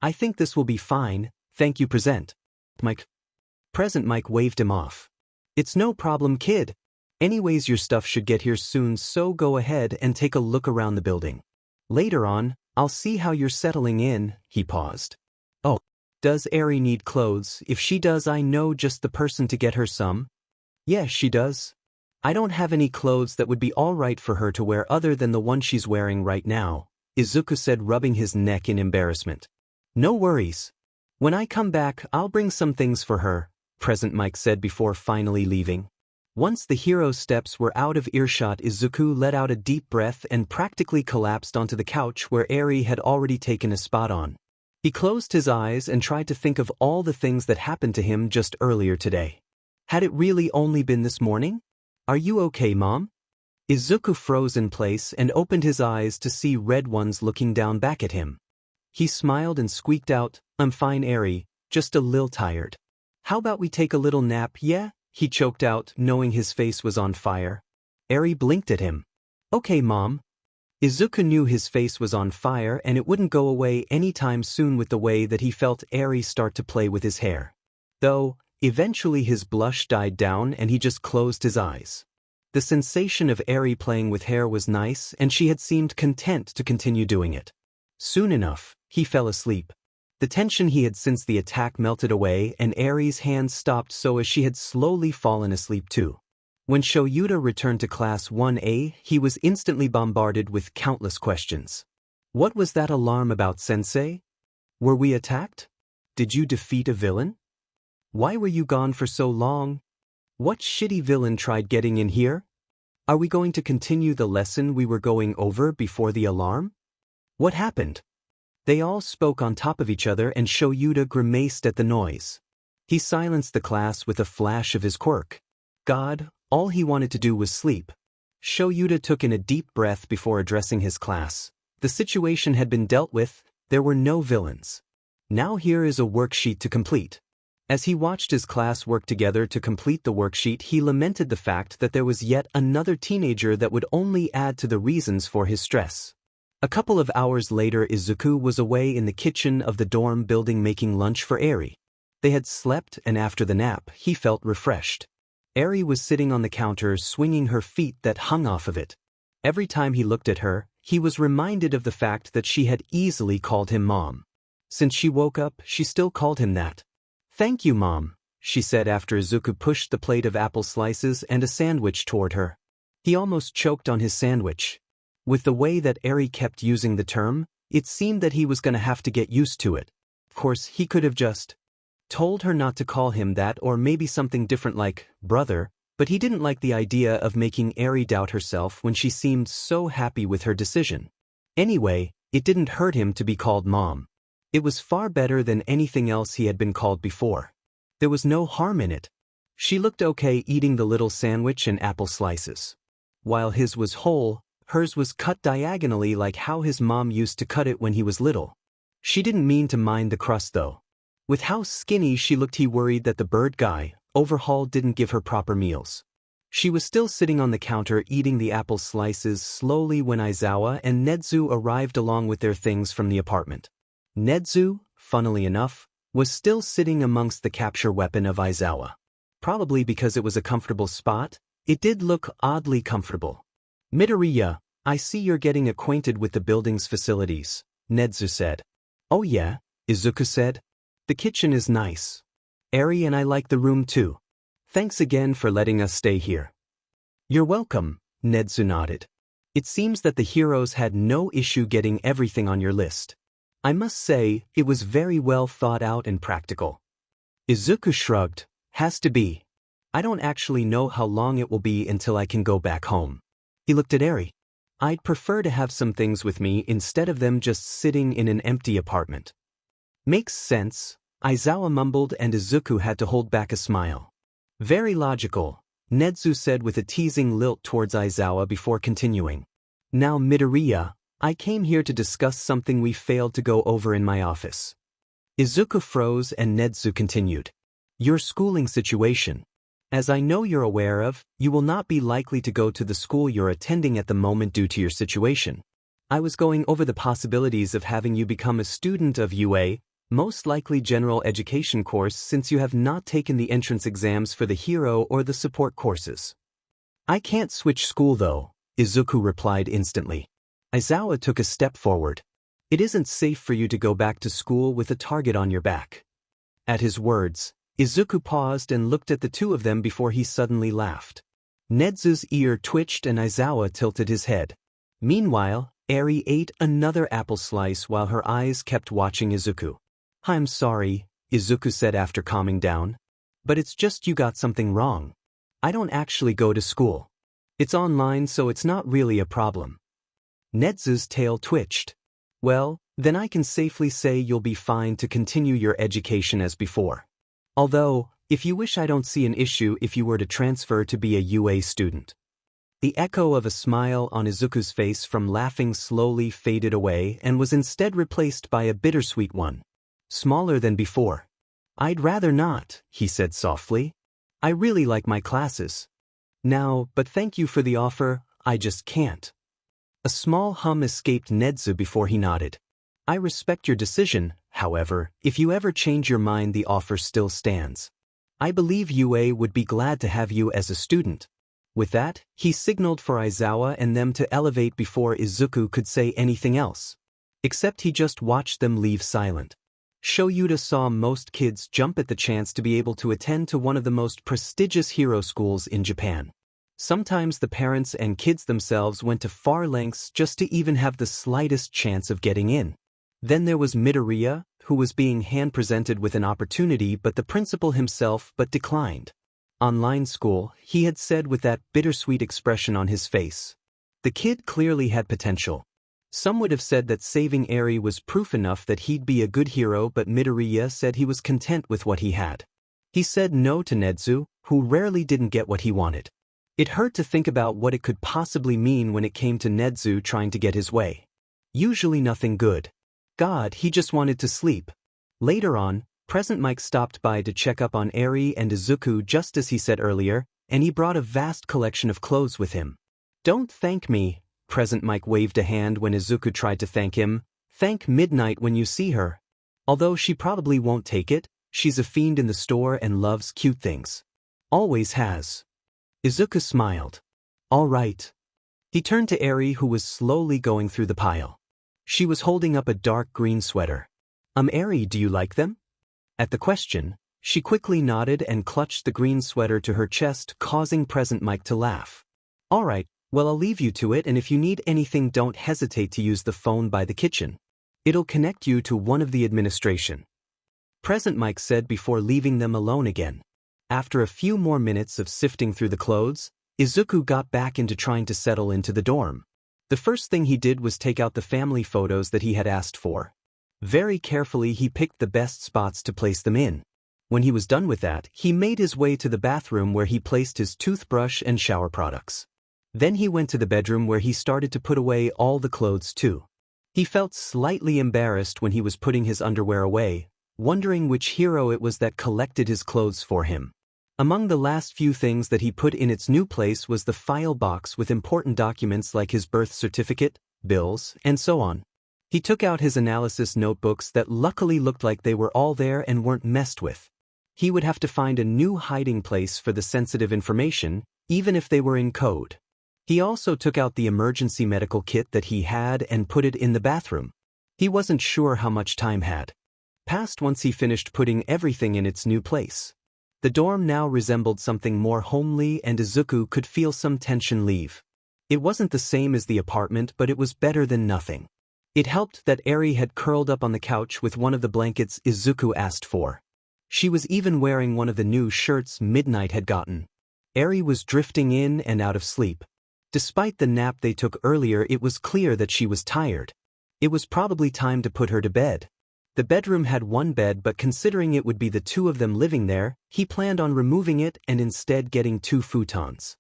A: I think this will be fine, thank you, Present Mike. Present Mike waved him off. It's no problem, kid. Anyways, your stuff should get here soon, so go ahead and take a look around the building. Later on, I'll see how you're settling in. He paused. Oh, does Eri need clothes? If she does, I know just the person to get her some. Yes, she does. I don't have any clothes that would be all right for her to wear other than the one she's wearing right now, Izuku said, rubbing his neck in embarrassment. No worries. When I come back, I'll bring some things for her, Present Mike said before finally leaving. Once the hero's steps were out of earshot, Izuku let out a deep breath and practically collapsed onto the couch where Eri had already taken a spot on. He closed his eyes and tried to think of all the things that happened to him just earlier today. Had it really only been this morning? Are you okay, Mom? Izuku froze in place and opened his eyes to see red ones looking down back at him. He smiled and squeaked out, I'm fine, Eri, just a little tired. How about we take a little nap, yeah? He choked out, knowing his face was on fire. Eri blinked at him. Okay, Mom. Izuku knew his face was on fire and it wouldn't go away anytime soon with the way that he felt Eri start to play with his hair. Though, eventually his blush died down and he just closed his eyes. The sensation of Eri playing with hair was nice and she had seemed content to continue doing it. Soon enough, he fell asleep. The tension he had since the attack melted away and Eri's hands stopped so as she had slowly fallen asleep too. When Shoyuta returned to Class 1A, he was instantly bombarded with countless questions. What was that alarm about, Sensei? Were we attacked? Did you defeat a villain? Why were you gone for so long? What shitty villain tried getting in here? Are we going to continue the lesson we were going over before the alarm? What happened? They all spoke on top of each other and Shoyuta grimaced at the noise. He silenced the class with a flash of his quirk. God, all he wanted to do was sleep. Shoyuta took in a deep breath before addressing his class. The situation had been dealt with, there were no villains. Now here is a worksheet to complete. As he watched his class work together to complete the worksheet, he lamented the fact that there was yet another teenager that would only add to the reasons for his stress. A couple of hours later, Izuku was away in the kitchen of the dorm building making lunch for Eri. They had slept and after the nap, he felt refreshed. Eri was sitting on the counter swinging her feet that hung off of it. Every time he looked at her, he was reminded of the fact that she had easily called him Mom. Since she woke up, she still called him that. Thank you, Mom, she said after Izuku pushed the plate of apple slices and a sandwich toward her. He almost choked on his sandwich. With the way that Eri kept using the term, it seemed that he was going to have to get used to it. Of course, he could have just told her not to call him that or maybe something different like brother, but he didn't like the idea of making Eri doubt herself when she seemed so happy with her decision. Anyway, it didn't hurt him to be called Mom. It was far better than anything else he had been called before. There was no harm in it. She looked okay eating the little sandwich and apple slices. While his was whole, hers was cut diagonally like how his mom used to cut it when he was little. She didn't mean to mind the crust though. With how skinny she looked, he worried that the bird guy, Overhaul, didn't give her proper meals. She was still sitting on the counter eating the apple slices slowly when Aizawa and Nedzu arrived along with their things from the apartment. Nedzu, funnily enough, was still sitting amongst the capture weapon of Aizawa. Probably because it was a comfortable spot, it did look oddly comfortable. Midoriya, I see you're getting acquainted with the building's facilities, Nedzu said. Oh yeah, Izuku said. The kitchen is nice. Eri and I like the room too. Thanks again for letting us stay here. You're welcome, Nedzu nodded. It seems that the heroes had no issue getting everything on your list. I must say, it was very well thought out and practical. Izuku shrugged. Has to be. I don't actually know how long it will be until I can go back home. He looked at Eri. I'd prefer to have some things with me instead of them just sitting in an empty apartment. Makes sense, Aizawa mumbled and Izuku had to hold back a smile. Very logical, Nedzu said with a teasing lilt towards Aizawa before continuing. Now Midoriya, I came here to discuss something we failed to go over in my office. Izuku froze and Nedzu continued. Your schooling situation. As I know you're aware of, you will not be likely to go to the school you're attending at the moment due to your situation. I was going over the possibilities of having you become a student of UA, most likely general education course since you have not taken the entrance exams for the hero or the support courses. I can't switch school though, Izuku replied instantly. Aizawa took a step forward. It isn't safe for you to go back to school with a target on your back. At his words, Izuku paused and looked at the two of them before he suddenly laughed. Nedzu's ear twitched and Aizawa tilted his head. Meanwhile, Eri ate another apple slice while her eyes kept watching Izuku. I'm sorry, Izuku said after calming down. But it's just you got something wrong. I don't actually go to school. It's online so it's not really a problem. Nedzu's tail twitched. Well, Then I can safely say you'll be fine to continue your education as before. Although, if you wish, I don't see an issue if you were to transfer to be a UA student. The echo of a smile on Izuku's face from laughing slowly faded away and was instead replaced by a bittersweet one. Smaller than before. I'd rather not, he said softly. I really like my classes. Now, but thank you for the offer, I just can't. A small hum escaped Nedzu before he nodded. I respect your decision, however, if you ever change your mind, the offer still stands. I believe UA would be glad to have you as a student. With that, he signaled for Aizawa and them to elevate before Izuku could say anything else. Except he just watched them leave silent. Shoyuta saw most kids jump at the chance to be able to attend to one of the most prestigious hero schools in Japan. Sometimes the parents and kids themselves went to far lengths just to even have the slightest chance of getting in. Then there was Midoriya, who was being hand-presented with an opportunity but the principal himself declined. Online school, he had said with that bittersweet expression on his face. The kid clearly had potential. Some would have said that saving Eri was proof enough that he'd be a good hero, but Midoriya said he was content with what he had. He said no to Nedzu, who rarely didn't get what he wanted. It hurt to think about what it could possibly mean when it came to Nedzu trying to get his way. Usually nothing good. God, he just wanted to sleep. Later on, Present Mike stopped by to check up on Eri and Izuku just as he said earlier, and he brought a vast collection of clothes with him. Don't thank me, Present Mike waved a hand when Izuku tried to thank him. Thank Midnight when you see her. Although she probably won't take it, she's a fiend in the store and loves cute things. Always has. Izuku smiled. All right. He turned to Eri, who was slowly going through the pile. She was holding up a dark green sweater. Eri, do you like them? At the question, she quickly nodded and clutched the green sweater to her chest, causing Present Mike to laugh. All right, well, I'll leave you to it, and if you need anything, don't hesitate to use the phone by the kitchen. It'll connect you to one of the administration. Present Mike said before leaving them alone again. After a few more minutes of sifting through the clothes, Izuku got back into trying to settle into the dorm. The first thing he did was take out the family photos that he had asked for. Very carefully he picked the best spots to place them in. When he was done with that, he made his way to the bathroom where he placed his toothbrush and shower products. Then he went to the bedroom where he started to put away all the clothes too. He felt slightly embarrassed when he was putting his underwear away, wondering which hero it was that collected his clothes for him. Among the last few things that he put in its new place was the file box with important documents like his birth certificate, bills, and so on. He took out his analysis notebooks that luckily looked like they were all there and weren't messed with. He would have to find a new hiding place for the sensitive information, even if they were in code. He also took out the emergency medical kit that he had and put it in the bathroom. He wasn't sure how much time had passed once he finished putting everything in its new place. The dorm now resembled something more homely, and Izuku could feel some tension leave. It wasn't the same as the apartment, but it was better than nothing. It helped that Eri had curled up on the couch with one of the blankets Izuku asked for. She was even wearing one of the new shirts Midnight had gotten. Eri was drifting in and out of sleep. Despite the nap they took earlier, it was clear that she was tired. It was probably time to put her to bed. The bedroom had one bed, but considering it would be the two of them living there, he planned on removing it and instead getting 2 futons.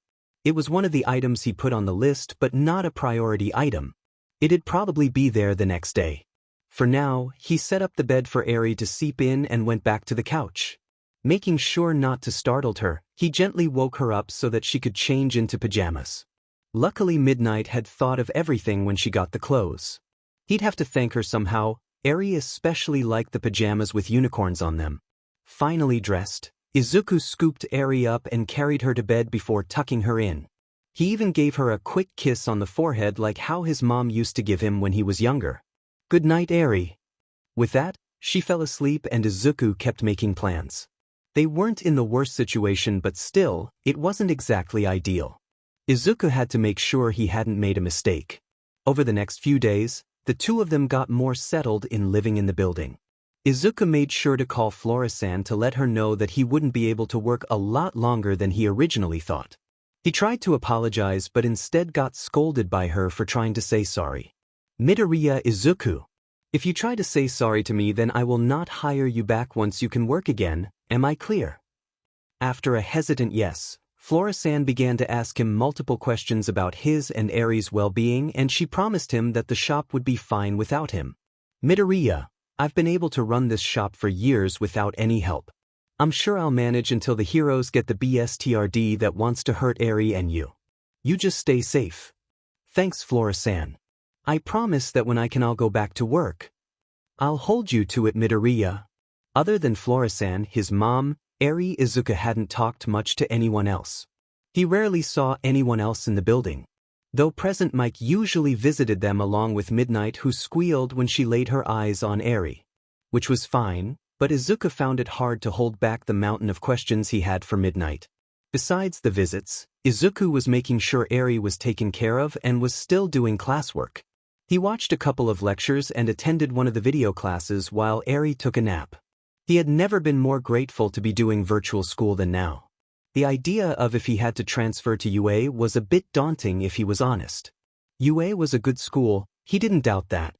A: It was one of the items he put on the list, but not a priority item. It'd probably be there the next day. For now, he set up the bed for Eri to sleep in and went back to the couch. Making sure not to startle her, he gently woke her up so that she could change into pajamas. Luckily, Midnight had thought of everything when she got the clothes. He'd have to thank her somehow. Eri especially liked the pajamas with unicorns on them. Finally dressed, Izuku scooped Eri up and carried her to bed before tucking her in. He even gave her a quick kiss on the forehead like how his mom used to give him when he was younger. Good night, Eri. With that, she fell asleep and Izuku kept making plans. They weren't in the worst situation, but still, it wasn't exactly ideal. Izuku had to make sure he hadn't made a mistake. Over the next few days, the two of them got more settled in living in the building. Izuku made sure to call Flora-san to let her know that he wouldn't be able to work a lot longer than he originally thought. He tried to apologize but instead got scolded by her for trying to say sorry. Midoriya Izuku. If you try to say sorry to me, then I will not hire you back once you can work again, am I clear? After a hesitant yes, Flora-san began to ask him multiple questions about his and Eri's well-being, and she promised him that the shop would be fine without him. Midoriya, I've been able to run this shop for years without any help. I'm sure I'll manage until the heroes get the BSTRD that wants to hurt Eri and you. You just stay safe. Thanks, Flora-san. I promise that when I can I'll go back to work. I'll hold you to it, Midoriya. Other than Flora-san, his mom, Eri Izuka hadn't talked much to anyone else. He rarely saw anyone else in the building. Though present, Mike usually visited them along with Midnight, who squealed when she laid her eyes on Eri. Which was fine, but Izuka found it hard to hold back the mountain of questions he had for Midnight. Besides the visits, Izuku was making sure Eri was taken care of and was still doing classwork. He watched a couple of lectures and attended one of the video classes while Eri took a nap. He had never been more grateful to be doing virtual school than now. The idea of if he had to transfer to UA was a bit daunting, if he was honest. UA was a good school, he didn't doubt that.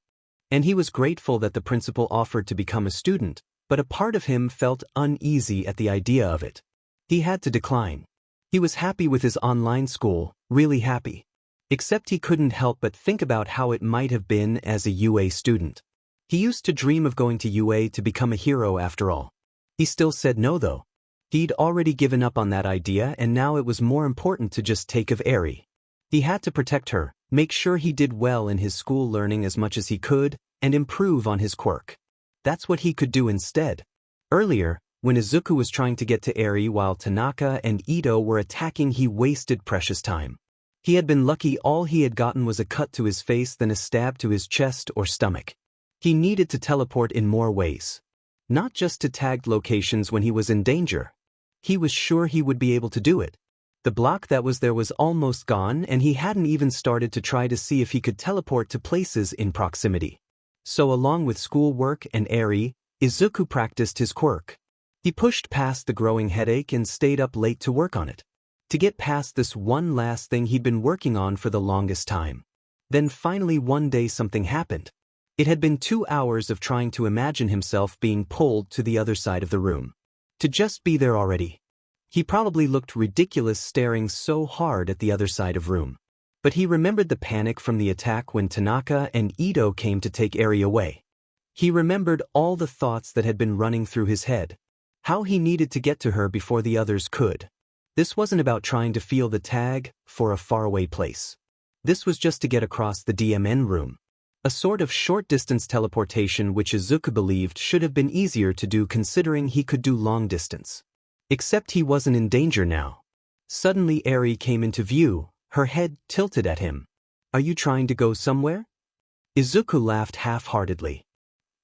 A: And he was grateful that the principal offered to become a student, but a part of him felt uneasy at the idea of it. He had to decline. He was happy with his online school, really happy. Except he couldn't help but think about how it might have been as a UA student. He used to dream of going to UA to become a hero after all. He still said no though. He'd already given up on that idea, and now it was more important to just take of Eri. He had to protect her, make sure he did well in his school learning as much as he could, and improve on his quirk. That's what he could do instead. Earlier, when Izuku was trying to get to Eri while Tanaka and Ito were attacking, he wasted precious time. He had been lucky all he had gotten was a cut to his face, then a stab to his chest or stomach. He needed to teleport in more ways. Not just to tagged locations when he was in danger. He was sure he would be able to do it. The block that was there was almost gone, and he hadn't even started to try to see if he could teleport to places in proximity. So along with schoolwork and Eri, Izuku practiced his quirk. He pushed past the growing headache and stayed up late to work on it. To get past this one last thing he'd been working on for the longest time. Then finally one day something happened. It had been 2 hours of trying to imagine himself being pulled to the other side of the room. To just be there already. He probably looked ridiculous staring so hard at the other side of room. But he remembered the panic from the attack when Tanaka and Ito came to take Eri away. He remembered all the thoughts that had been running through his head. How he needed to get to her before the others could. This wasn't about trying to feel the tag for a faraway place. This was just to get across the DMN room. A sort of short-distance teleportation which Izuku believed should have been easier to do considering he could do long distance. Except he wasn't in danger now. Suddenly Eri came into view, her head tilted at him. Are you trying to go somewhere? Izuku laughed half-heartedly.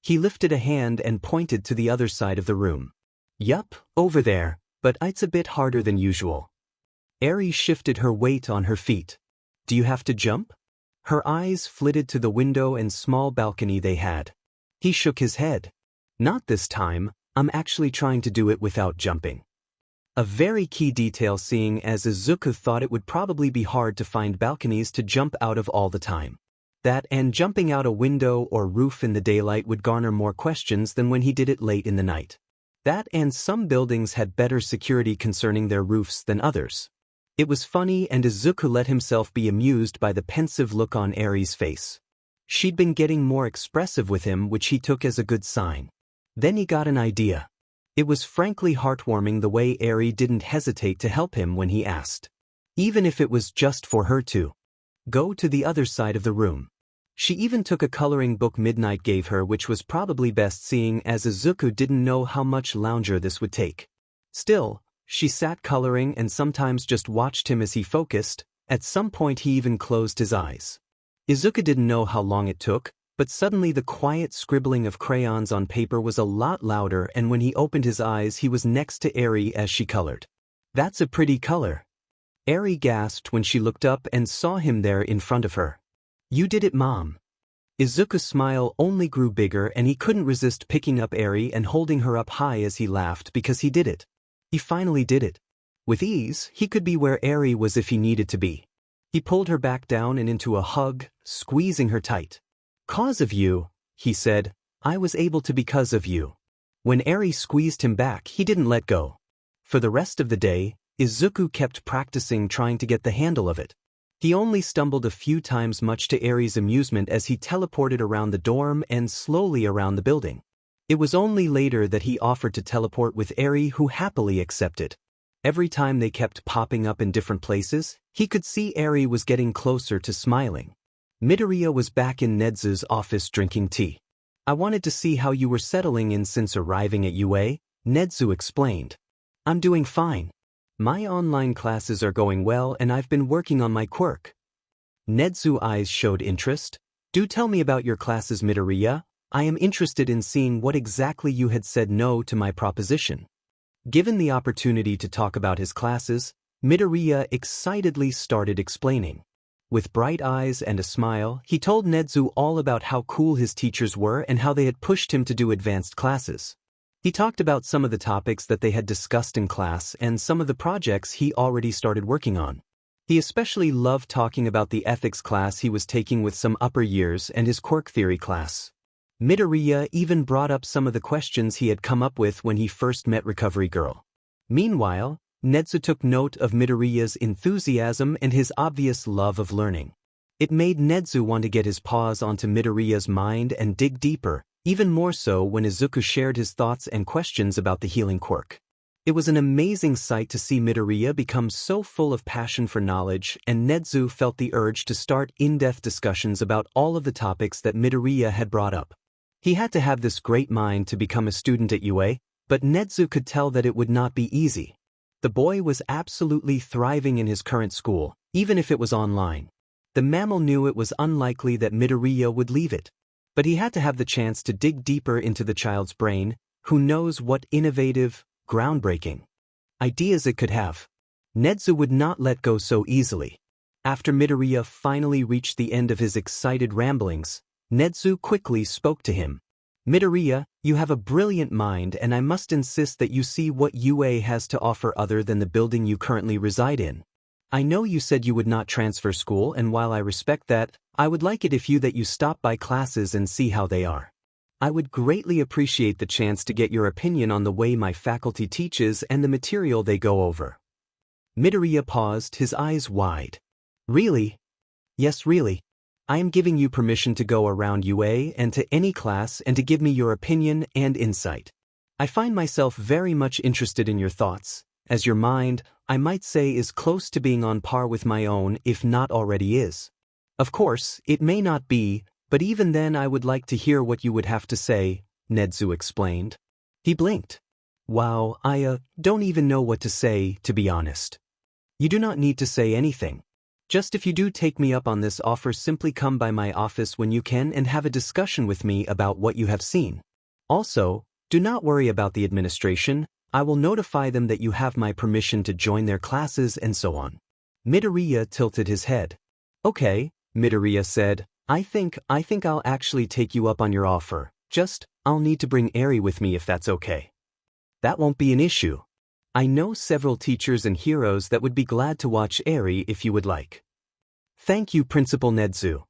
A: He lifted a hand and pointed to the other side of the room. Yup, over there, but it's a bit harder than usual. Eri shifted her weight on her feet. Do you have to jump? Her eyes flitted to the window and small balcony they had. He shook his head. Not this time, I'm actually trying to do it without jumping. A very key detail, seeing as Izuku thought it would probably be hard to find balconies to jump out of all the time. That and jumping out a window or roof in the daylight would garner more questions than when he did it late in the night. That and some buildings had better security concerning their roofs than others. It was funny, and Izuku let himself be amused by the pensive look on Eri's face. She'd been getting more expressive with him, which he took as a good sign. Then he got an idea. It was frankly heartwarming the way Eri didn't hesitate to help him when he asked. Even if it was just for her to go to the other side of the room. She even took a coloring book Midnight gave her, which was probably best seeing as Izuku didn't know how much lounger this would take. Still, she sat coloring and sometimes just watched him as he focused. At some point he even closed his eyes. Izuku didn't know how long it took, but suddenly the quiet scribbling of crayons on paper was a lot louder, and when he opened his eyes he was next to Eri as she colored. That's a pretty color. Eri gasped when she looked up and saw him there in front of her. You did it, Mom. Izuku's smile only grew bigger, and he couldn't resist picking up Eri and holding her up high as he laughed because he did it. He finally did it. With ease, he could be where Eri was if he needed to be. He pulled her back down and into a hug, squeezing her tight. Cause of you, he said. I was able to because of you. When Eri squeezed him back, he didn't let go. For the rest of the day, Izuku kept practicing trying to get the handle of it. He only stumbled a few times, much to Eri's amusement, as he teleported around the dorm and slowly around the building. It was only later that he offered to teleport with Eri, who happily accepted. Every time they kept popping up in different places, he could see Eri was getting closer to smiling. Midoriya was back in Nezu's office drinking tea. I wanted to see how you were settling in since arriving at UA, Nezu explained. I'm doing fine. My online classes are going well and I've been working on my quirk. Nezu's eyes showed interest. Do tell me about your classes, Midoriya. I am interested in seeing what exactly you had said no to my proposition. Given the opportunity to talk about his classes, Midoriya excitedly started explaining. With bright eyes and a smile, he told Nezu all about how cool his teachers were and how they had pushed him to do advanced classes. He talked about some of the topics that they had discussed in class and some of the projects he already started working on. He especially loved talking about the ethics class he was taking with some upper years and his quirk theory class. Midoriya even brought up some of the questions he had come up with when he first met Recovery Girl. Meanwhile, Nezu took note of Midoriya's enthusiasm and his obvious love of learning. It made Nezu want to get his paws onto Midoriya's mind and dig deeper, even more so when Izuku shared his thoughts and questions about the healing quirk. It was an amazing sight to see Midoriya become so full of passion for knowledge, and Nezu felt the urge to start in-depth discussions about all of the topics that Midoriya had brought up. He had to have this great mind to become a student at UA, but Nezu could tell that it would not be easy. The boy was absolutely thriving in his current school, even if it was online. The mammal knew it was unlikely that Midoriya would leave it. But he had to have the chance to dig deeper into the child's brain, who knows what innovative, groundbreaking ideas it could have. Nezu would not let go so easily. After Midoriya finally reached the end of his excited ramblings, Nezu quickly spoke to him. Midoriya, you have a brilliant mind and I must insist that you see what UA has to offer other than the building you currently reside in. I know you said you would not transfer school, and while I respect that, I would like it if you stop by classes and see how they are. I would greatly appreciate the chance to get your opinion on the way my faculty teaches and the material they go over. Midoriya paused, his eyes wide. Really? Yes, really. I am giving you permission to go around UA and to any class and to give me your opinion and insight. I find myself very much interested in your thoughts, as your mind, I might say, is close to being on par with my own, if not already is. Of course, it may not be, but even then I would like to hear what you would have to say, Nezu explained. He blinked. Wow, I don't even know what to say, to be honest. You do not need to say anything. Just if you do take me up on this offer, simply come by my office when you can and have a discussion with me about what you have seen. Also, do not worry about the administration. I will notify them that you have my permission to join their classes and so on. Midoriya tilted his head. Okay, Midoriya said, I think I'll actually take you up on your offer. Just, I'll need to bring Eri with me if that's okay. That won't be an issue. I know several teachers and heroes that would be glad to watch Eri if you would like. Thank you, Principal Nezu.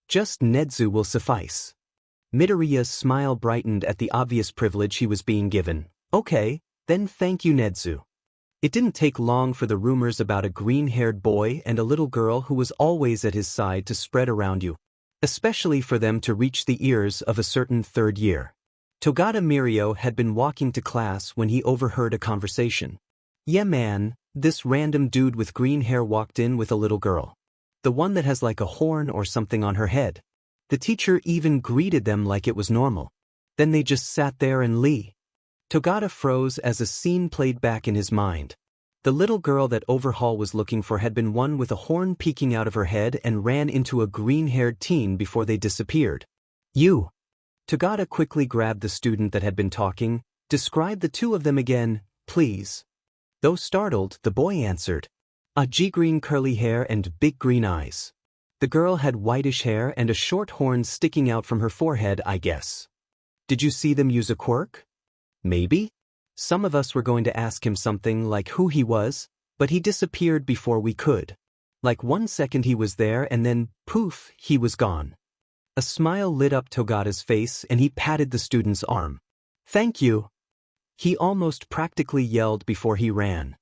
A: Just Nezu will suffice. Midoriya's smile brightened at the obvious privilege he was being given. Okay, then thank you, Nezu. It didn't take long for the rumors about a green-haired boy and a little girl who was always at his side to spread around you, especially for them to reach the ears of a certain third year. Togata Mirio had been walking to class when he overheard a conversation. Yeah man, this random dude with green hair walked in with a little girl. The one that has like a horn or something on her head. The teacher even greeted them like it was normal. Then they just sat there and Togata froze as a scene played back in his mind. The little girl that Overhaul was looking for had been one with a horn peeking out of her head and ran into a green-haired teen before they disappeared. You. Togata quickly grabbed the student that had been talking. Describe the two of them again, please. Though startled, the boy answered. A G-green curly hair and big green eyes. The girl had whitish hair and a short horn sticking out from her forehead, I guess. Did you see them use a quirk? Maybe? Some of us were going to ask him something like who he was, but he disappeared before we could. Like 1 second he was there and then, poof, he was gone. A smile lit up Togata's face and he patted the student's arm. "Thank you." He almost practically yelled before he ran.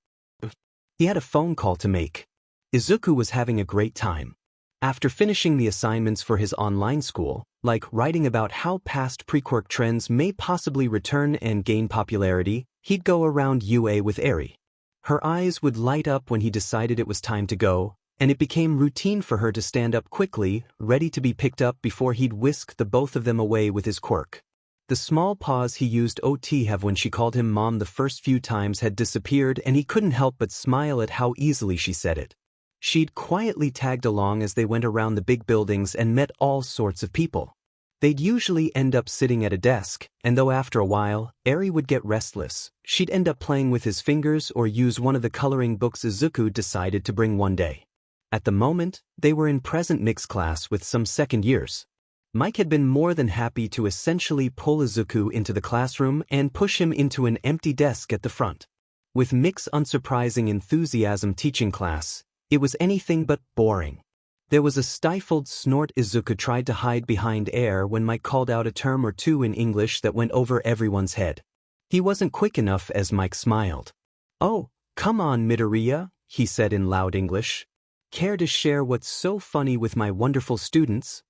A: He had a phone call to make. Izuku was having a great time. After finishing the assignments for his online school, like writing about how past pre-Quirk trends may possibly return and gain popularity, he'd go around UA with Eri. Her eyes would light up when he decided it was time to go, and it became routine for her to stand up quickly, ready to be picked up before he'd whisk the both of them away with his quirk. The small pause he used to have when she called him mom the first few times had disappeared, and he couldn't help but smile at how easily she said it. She'd quietly tagged along as they went around the big buildings and met all sorts of people. They'd usually end up sitting at a desk, and though after a while, Eri would get restless, she'd end up playing with his fingers or use one of the coloring books Izuku decided to bring one day. At the moment, they were in present mix class with some second years. Mike had been more than happy to essentially pull Izuku into the classroom and push him into an empty desk at the front. With Mick's unsurprising enthusiasm teaching class, it was anything but boring. There was a stifled snort Izuku tried to hide behind air when Mike called out a term or two in English that went over everyone's head. He wasn't quick enough as Mike smiled. "Oh, come on, Midoriya," he said in loud English. "Care to share what's so funny with my wonderful students?"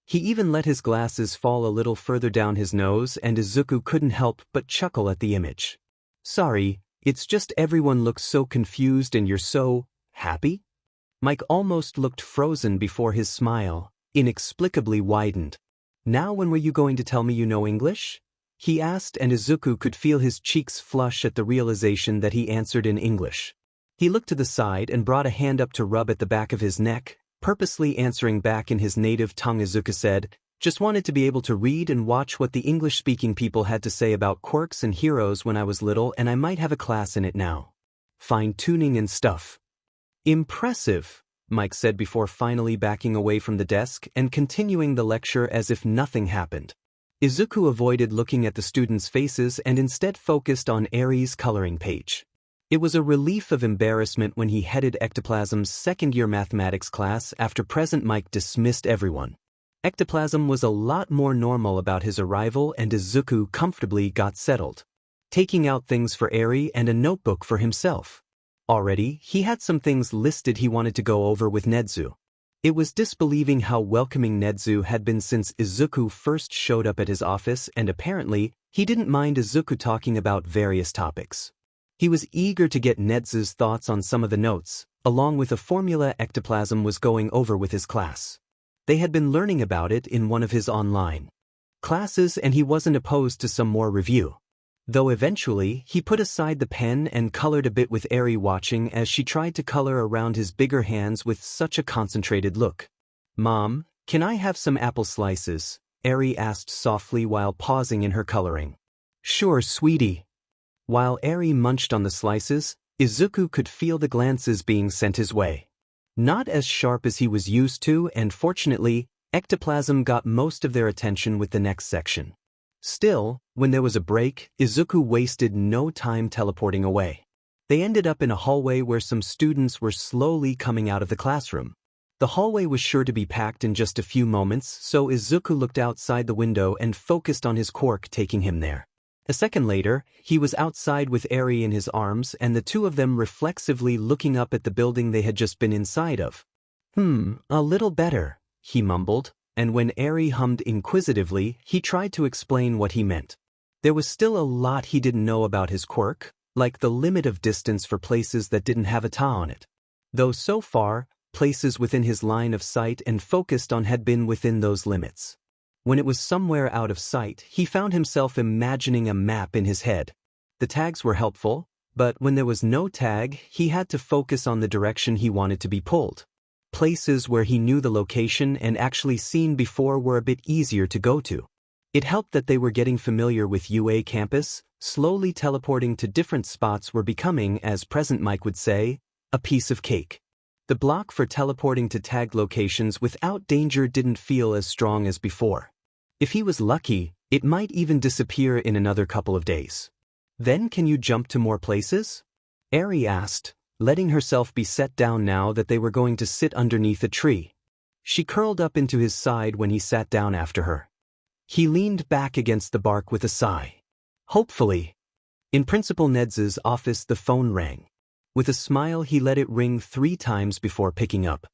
A: He even let his glasses fall a little further down his nose, and Izuku couldn't help but chuckle at the image. "Sorry, it's just everyone looks so confused and you're so happy?" Mike almost looked frozen before his smile inexplicably widened. "Now when were you going to tell me you know English?" he asked, and Izuku could feel his cheeks flush at the realization that he answered in English. He looked to the side and brought a hand up to rub at the back of his neck, purposely answering back in his native tongue. Izuku said, "Just wanted to be able to read and watch what the English-speaking people had to say about quirks and heroes when I was little, and I might have a class in it now. Fine-tuning and stuff." "Impressive," Mike said before finally backing away from the desk and continuing the lecture as if nothing happened. Izuku avoided looking at the students' faces and instead focused on Eri's coloring page. It was a relief of embarrassment when he headed Ectoplasm's second-year mathematics class after Present Mike dismissed everyone. Ectoplasm was a lot more normal about his arrival, and Izuku comfortably got settled, taking out things for Eri and a notebook for himself. Already, he had some things listed he wanted to go over with Nedzu. It was disbelieving how welcoming Nedzu had been since Izuku first showed up at his office, and apparently, he didn't mind Izuku talking about various topics. He was eager to get Nedzu's thoughts on some of the notes, along with a formula Ectoplasm was going over with his class. They had been learning about it in one of his online classes, and he wasn't opposed to some more review. Though eventually, he put aside the pen and colored a bit with Eri watching as she tried to color around his bigger hands with such a concentrated look. "Mom, can I have some apple slices?" Eri asked softly while pausing in her coloring. "Sure, sweetie." While Eri munched on the slices, Izuku could feel the glances being sent his way. Not as sharp as he was used to, and fortunately, Ectoplasm got most of their attention with the next section. Still, when there was a break, Izuku wasted no time teleporting away. They ended up in a hallway where some students were slowly coming out of the classroom. The hallway was sure to be packed in just a few moments, so Izuku looked outside the window and focused on his quirk taking him there. A second later, he was outside with Eri in his arms, and the two of them reflexively looking up at the building they had just been inside of. A little better," he mumbled, and when Eri hummed inquisitively, he tried to explain what he meant. There was still a lot he didn't know about his quirk, like the limit of distance for places that didn't have a ta on it. Though so far, places within his line of sight and focused on had been within those limits. When it was somewhere out of sight, he found himself imagining a map in his head. The tags were helpful, but when there was no tag, he had to focus on the direction he wanted to be pulled. Places where he knew the location and actually seen before were a bit easier to go to. It helped that they were getting familiar with UA campus, slowly teleporting to different spots were becoming, as Present Mike would say, a piece of cake. The block for teleporting to tagged locations without danger didn't feel as strong as before. If he was lucky, it might even disappear in another couple of days. "Then can you jump to more places?" Eri asked, letting herself be set down now that they were going to sit underneath a tree. She curled up into his side when he sat down after her. He leaned back against the bark with a sigh. Hopefully. In Principal Ned's office the phone rang. With a smile he let it ring 3 times before picking up.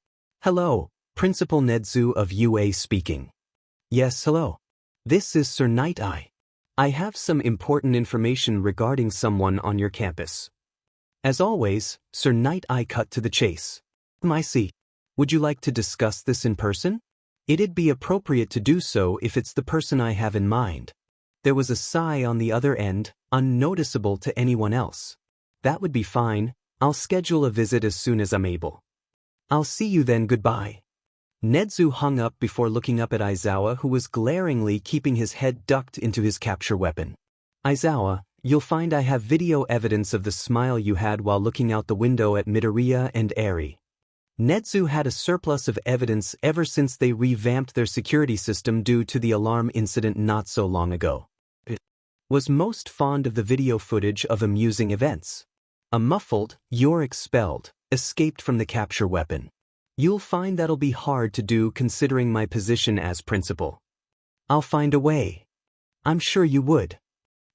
A: Hello, Principal Nedzu of UA speaking. Yes, hello. This is Sir Night Eye. I have some important information regarding someone on your campus. As always, Sir Night Eye cut to the chase. I see. Would you like to discuss this in person? It'd be appropriate to do so if it's the person I have in mind. There was a sigh on the other end, unnoticeable to anyone else. That would be fine. I'll schedule a visit as soon as I'm able. I'll see you then, goodbye. Nedzu hung up before looking up at Aizawa, who was glaringly keeping his head ducked into his capture weapon. Aizawa, you'll find I have video evidence of the smile you had while looking out the window at Midoriya and Eri. Nedzu had a surplus of evidence ever since they revamped their security system due to the alarm incident not so long ago. It was most fond of the video footage of amusing events. A muffled, "You're expelled," escaped from the capture weapon. You'll find that'll be hard to do considering my position as principal. I'll find a way. I'm sure you would.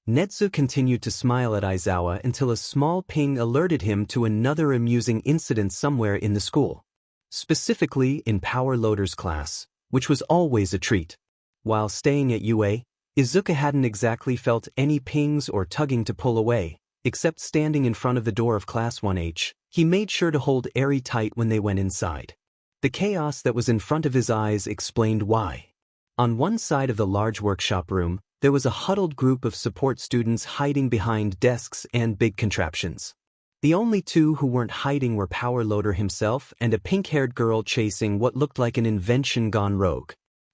A: Nedzu continued to smile at Aizawa until a small ping alerted him to another amusing incident somewhere in the school. Specifically in Power Loader's class, which was always a treat. While staying at UA, Izuka hadn't exactly felt any pings or tugging to pull away, except standing in front of the door of Class 1H. He made sure to hold Eri tight when they went inside. The chaos that was in front of his eyes explained why. On one side of the large workshop room, there was a huddled group of support students hiding behind desks and big contraptions. The only 2 who weren't hiding were Power Loader himself and a pink-haired girl chasing what looked like an invention gone rogue.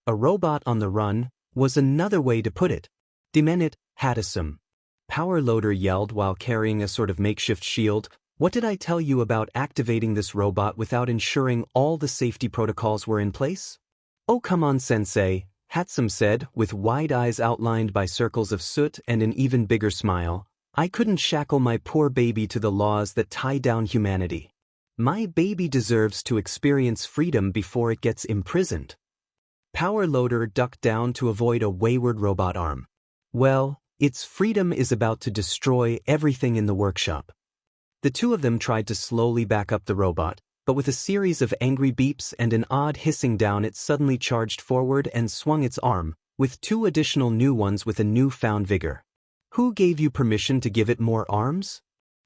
A: A robot on the run was another way to put it. Demenit, Hattasum. Power Loader yelled while carrying a sort of makeshift shield. What did I tell you about activating this robot without ensuring all the safety protocols were in place? Oh, come on, Sensei, Hatsum said, with wide eyes outlined by circles of soot and an even bigger smile. I couldn't shackle my poor baby to the laws that tie down humanity. My baby deserves to experience freedom before it gets imprisoned. Power Loader ducked down to avoid a wayward robot arm. Well, its freedom is about to destroy everything in the workshop. The 2 of them tried to slowly back up the robot, but with a series of angry beeps and an odd hissing down it suddenly charged forward and swung its arm, with 2 additional new ones with a newfound vigor. Who gave you permission to give it more arms?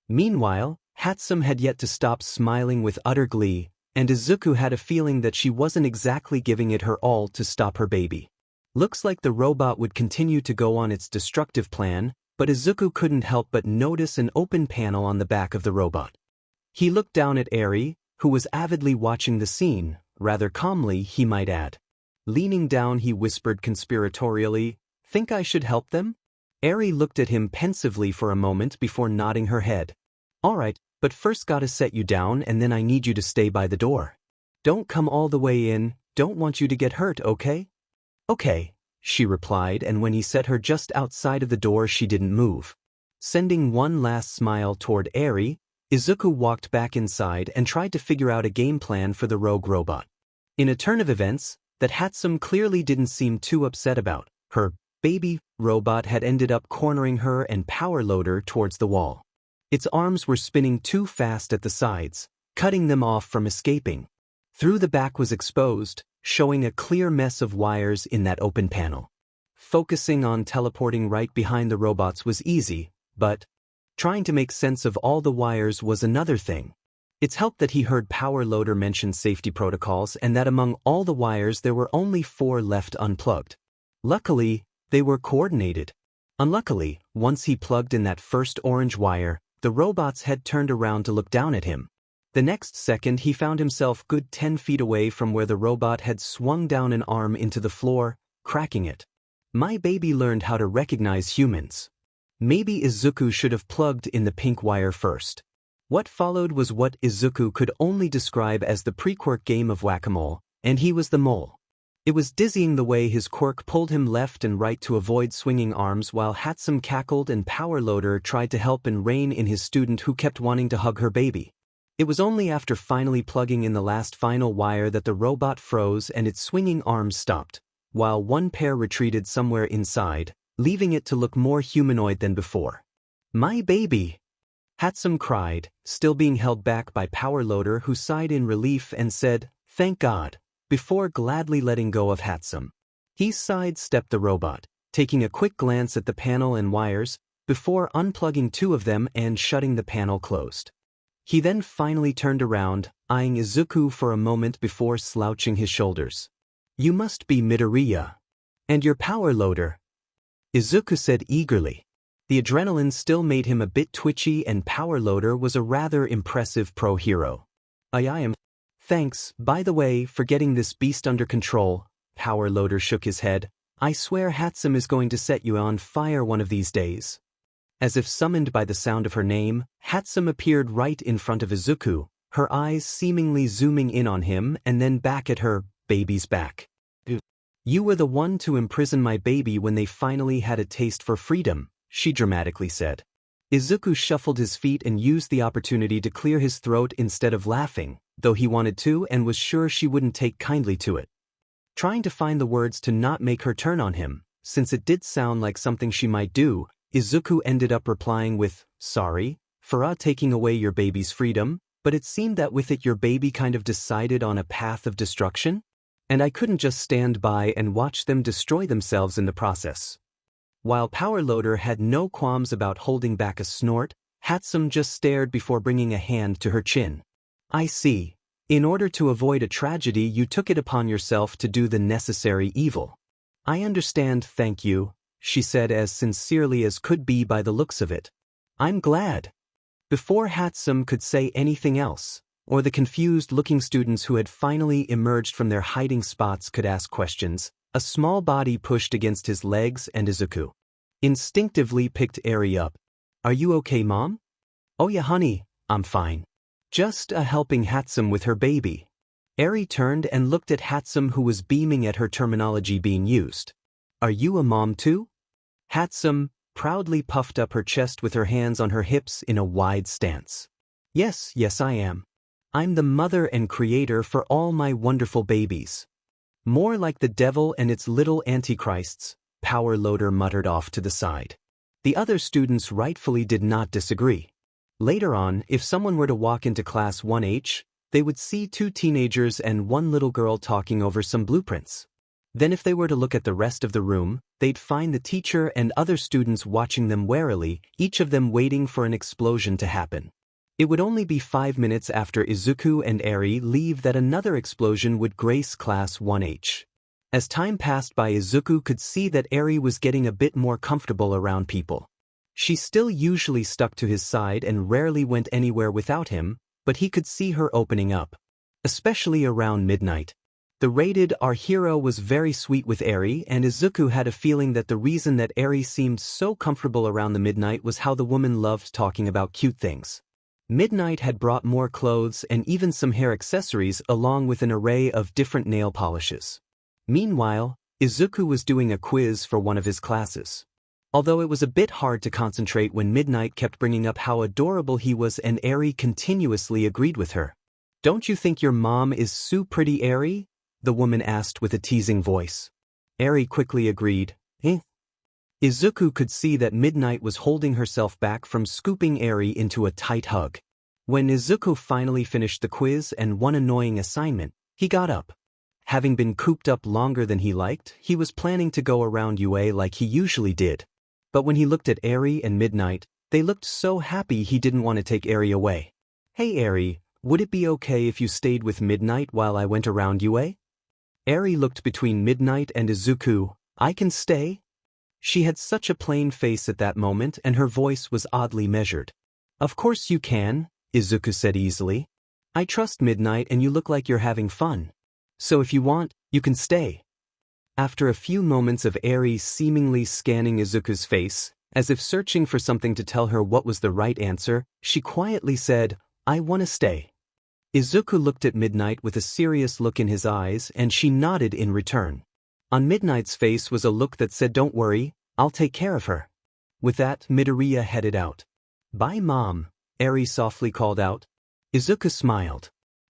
A: Meanwhile, Hatsum had yet to stop smiling with utter glee, and Izuku had a feeling that she wasn't exactly giving it her all to stop her baby. Looks like the robot would continue to go on its destructive plan, but Izuku couldn't help but notice an open panel on the back of the robot. He looked down at Eri, who was avidly watching the scene, rather calmly, he might add. Leaning down he whispered conspiratorially, "Think I should help them?" Eri looked at him pensively for a moment before nodding her head. "All right, but first gotta set you down and then I need you to stay by the door. Don't come all the way in, don't want you to get hurt, okay?" "Okay," she replied, and when he set her just outside of the door she didn't move. Sending one last smile toward Eri, Izuku walked back inside and tried to figure out a game plan for the rogue robot. In a turn of events that Hatsum clearly didn't seem too upset about, her baby robot had ended up cornering her and Power Loader towards the wall. Its arms were spinning too fast at the sides, cutting them off from escaping. Through the back was exposed, showing a clear mess of wires in that open panel. Focusing on teleporting right behind the robots was easy, but trying to make sense of all the wires was another thing. It's helped that he heard Power Loader mention safety protocols and that among all the wires there were only 4 left unplugged. Luckily, they were coordinated. Unluckily, once he plugged in that first orange wire, the robot's head turned around to look down at him. The next second he found himself good 10 feet away from where the robot had swung down an arm into the floor, cracking it. My baby learned how to recognize humans. Maybe Izuku should have plugged in the pink wire first. What followed was what Izuku could only describe as the pre-Quirk game of whack-a-mole, and he was the mole. It was dizzying the way his Quirk pulled him left and right to avoid swinging arms while Hatsum cackled and Power Loader tried to help and rein in his student who kept wanting to hug her baby. It was only after finally plugging in the last final wire that the robot froze and its swinging arms stopped, while one pair retreated somewhere inside, leaving it to look more humanoid than before. "My baby!" Hatsum cried, still being held back by Power Loader, who sighed in relief and said, "Thank God," before gladly letting go of Hatsum. He sidestepped the robot, taking a quick glance at the panel and wires, before unplugging two of them and shutting the panel closed. He then finally turned around, eyeing Izuku for a moment before slouching his shoulders. "You must be Midoriya. And your Power Loader," Izuku said eagerly. The adrenaline still made him a bit twitchy, and Power Loader was a rather impressive pro-hero. I am. "Thanks, by the way, for getting this beast under control." Power Loader shook his head. "I swear Hatsum is going to set you on fire one of these days." As if summoned by the sound of her name, Hatsum appeared right in front of Izuku, her eyes seemingly zooming in on him and then back at her baby's back. "You were the one to imprison my baby when they finally had a taste for freedom," she dramatically said. Izuku shuffled his feet and used the opportunity to clear his throat instead of laughing, though he wanted to and was sure she wouldn't take kindly to it. Trying to find the words to not make her turn on him, since it did sound like something she might do, Izuku ended up replying with, "Sorry, for taking away your baby's freedom, but it seemed that with it your baby kind of decided on a path of destruction, and I couldn't just stand by and watch them destroy themselves in the process." While Power Loader had no qualms about holding back a snort, Hatsum just stared before bringing a hand to her chin. "I see. In order to avoid a tragedy, you took it upon yourself to do the necessary evil." "I understand, thank you," she said as sincerely as could be by the looks of it. "I'm glad." Before Hatsum could say anything else, or the confused-looking students who had finally emerged from their hiding spots could ask questions, a small body pushed against his legs and Izuku instinctively picked Eri up. "Are you okay, Mom?" "Oh yeah, honey, I'm fine. Just helping Hatsum with her baby." Eri turned and looked at Hatsum, who was beaming at her terminology being used. "Are you a mom too?" Hatsum proudly puffed up her chest with her hands on her hips in a wide stance. Yes, I am. I'm the mother and creator for all my wonderful babies." "More like the devil and its little antichrists," Power Loader muttered off to the side. The other students rightfully did not disagree. Later on, if someone were to walk into Class 1H, they would see two teenagers and one little girl talking over some blueprints. Then if they were to look at the rest of the room, they'd find the teacher and other students watching them warily, each of them waiting for an explosion to happen. It would only be 5 minutes after Izuku and Eri leave that another explosion would grace Class 1H. As time passed by, Izuku could see that Eri was getting a bit more comfortable around people. She still usually stuck to his side and rarely went anywhere without him, but he could see her opening up. Especially around midnight. The rated R hero was very sweet with Eri, and Izuku had a feeling that the reason that Eri seemed so comfortable around the midnight was how the woman loved talking about cute things. Midnight had brought more clothes and even some hair accessories along with an array of different nail polishes. Meanwhile, Izuku was doing a quiz for one of his classes. Although it was a bit hard to concentrate when Midnight kept bringing up how adorable he was and Eri continuously agreed with her. "Don't you think your mom is so pretty, Eri?" the woman asked with a teasing voice. Eri quickly agreed, "Eh?" Izuku could see that Midnight was holding herself back from scooping Eri into a tight hug. When Izuku finally finished the quiz and one annoying assignment, he got up. Having been cooped up longer than he liked, he was planning to go around UA like he usually did. But when he looked at Eri and Midnight, they looked so happy he didn't want to take Eri away. "Hey Eri, would it be okay if you stayed with Midnight while I went around UA?" Eri looked between Midnight and Izuku. "I can stay?" She had such a plain face at that moment and her voice was oddly measured. "Of course you can," Izuku said easily. "I trust Midnight and you look like you're having fun. So if you want, you can stay." After a few moments of Eri seemingly scanning Izuku's face, as if searching for something to tell her what was the right answer, she quietly said, "I want to stay." Izuku looked at Midnight with a serious look in his eyes and she nodded in return. On Midnight's face was a look that said, "Don't worry, I'll take care of her." With that, Midoriya headed out. "Bye Mom," Eri softly called out. Izuku smiled.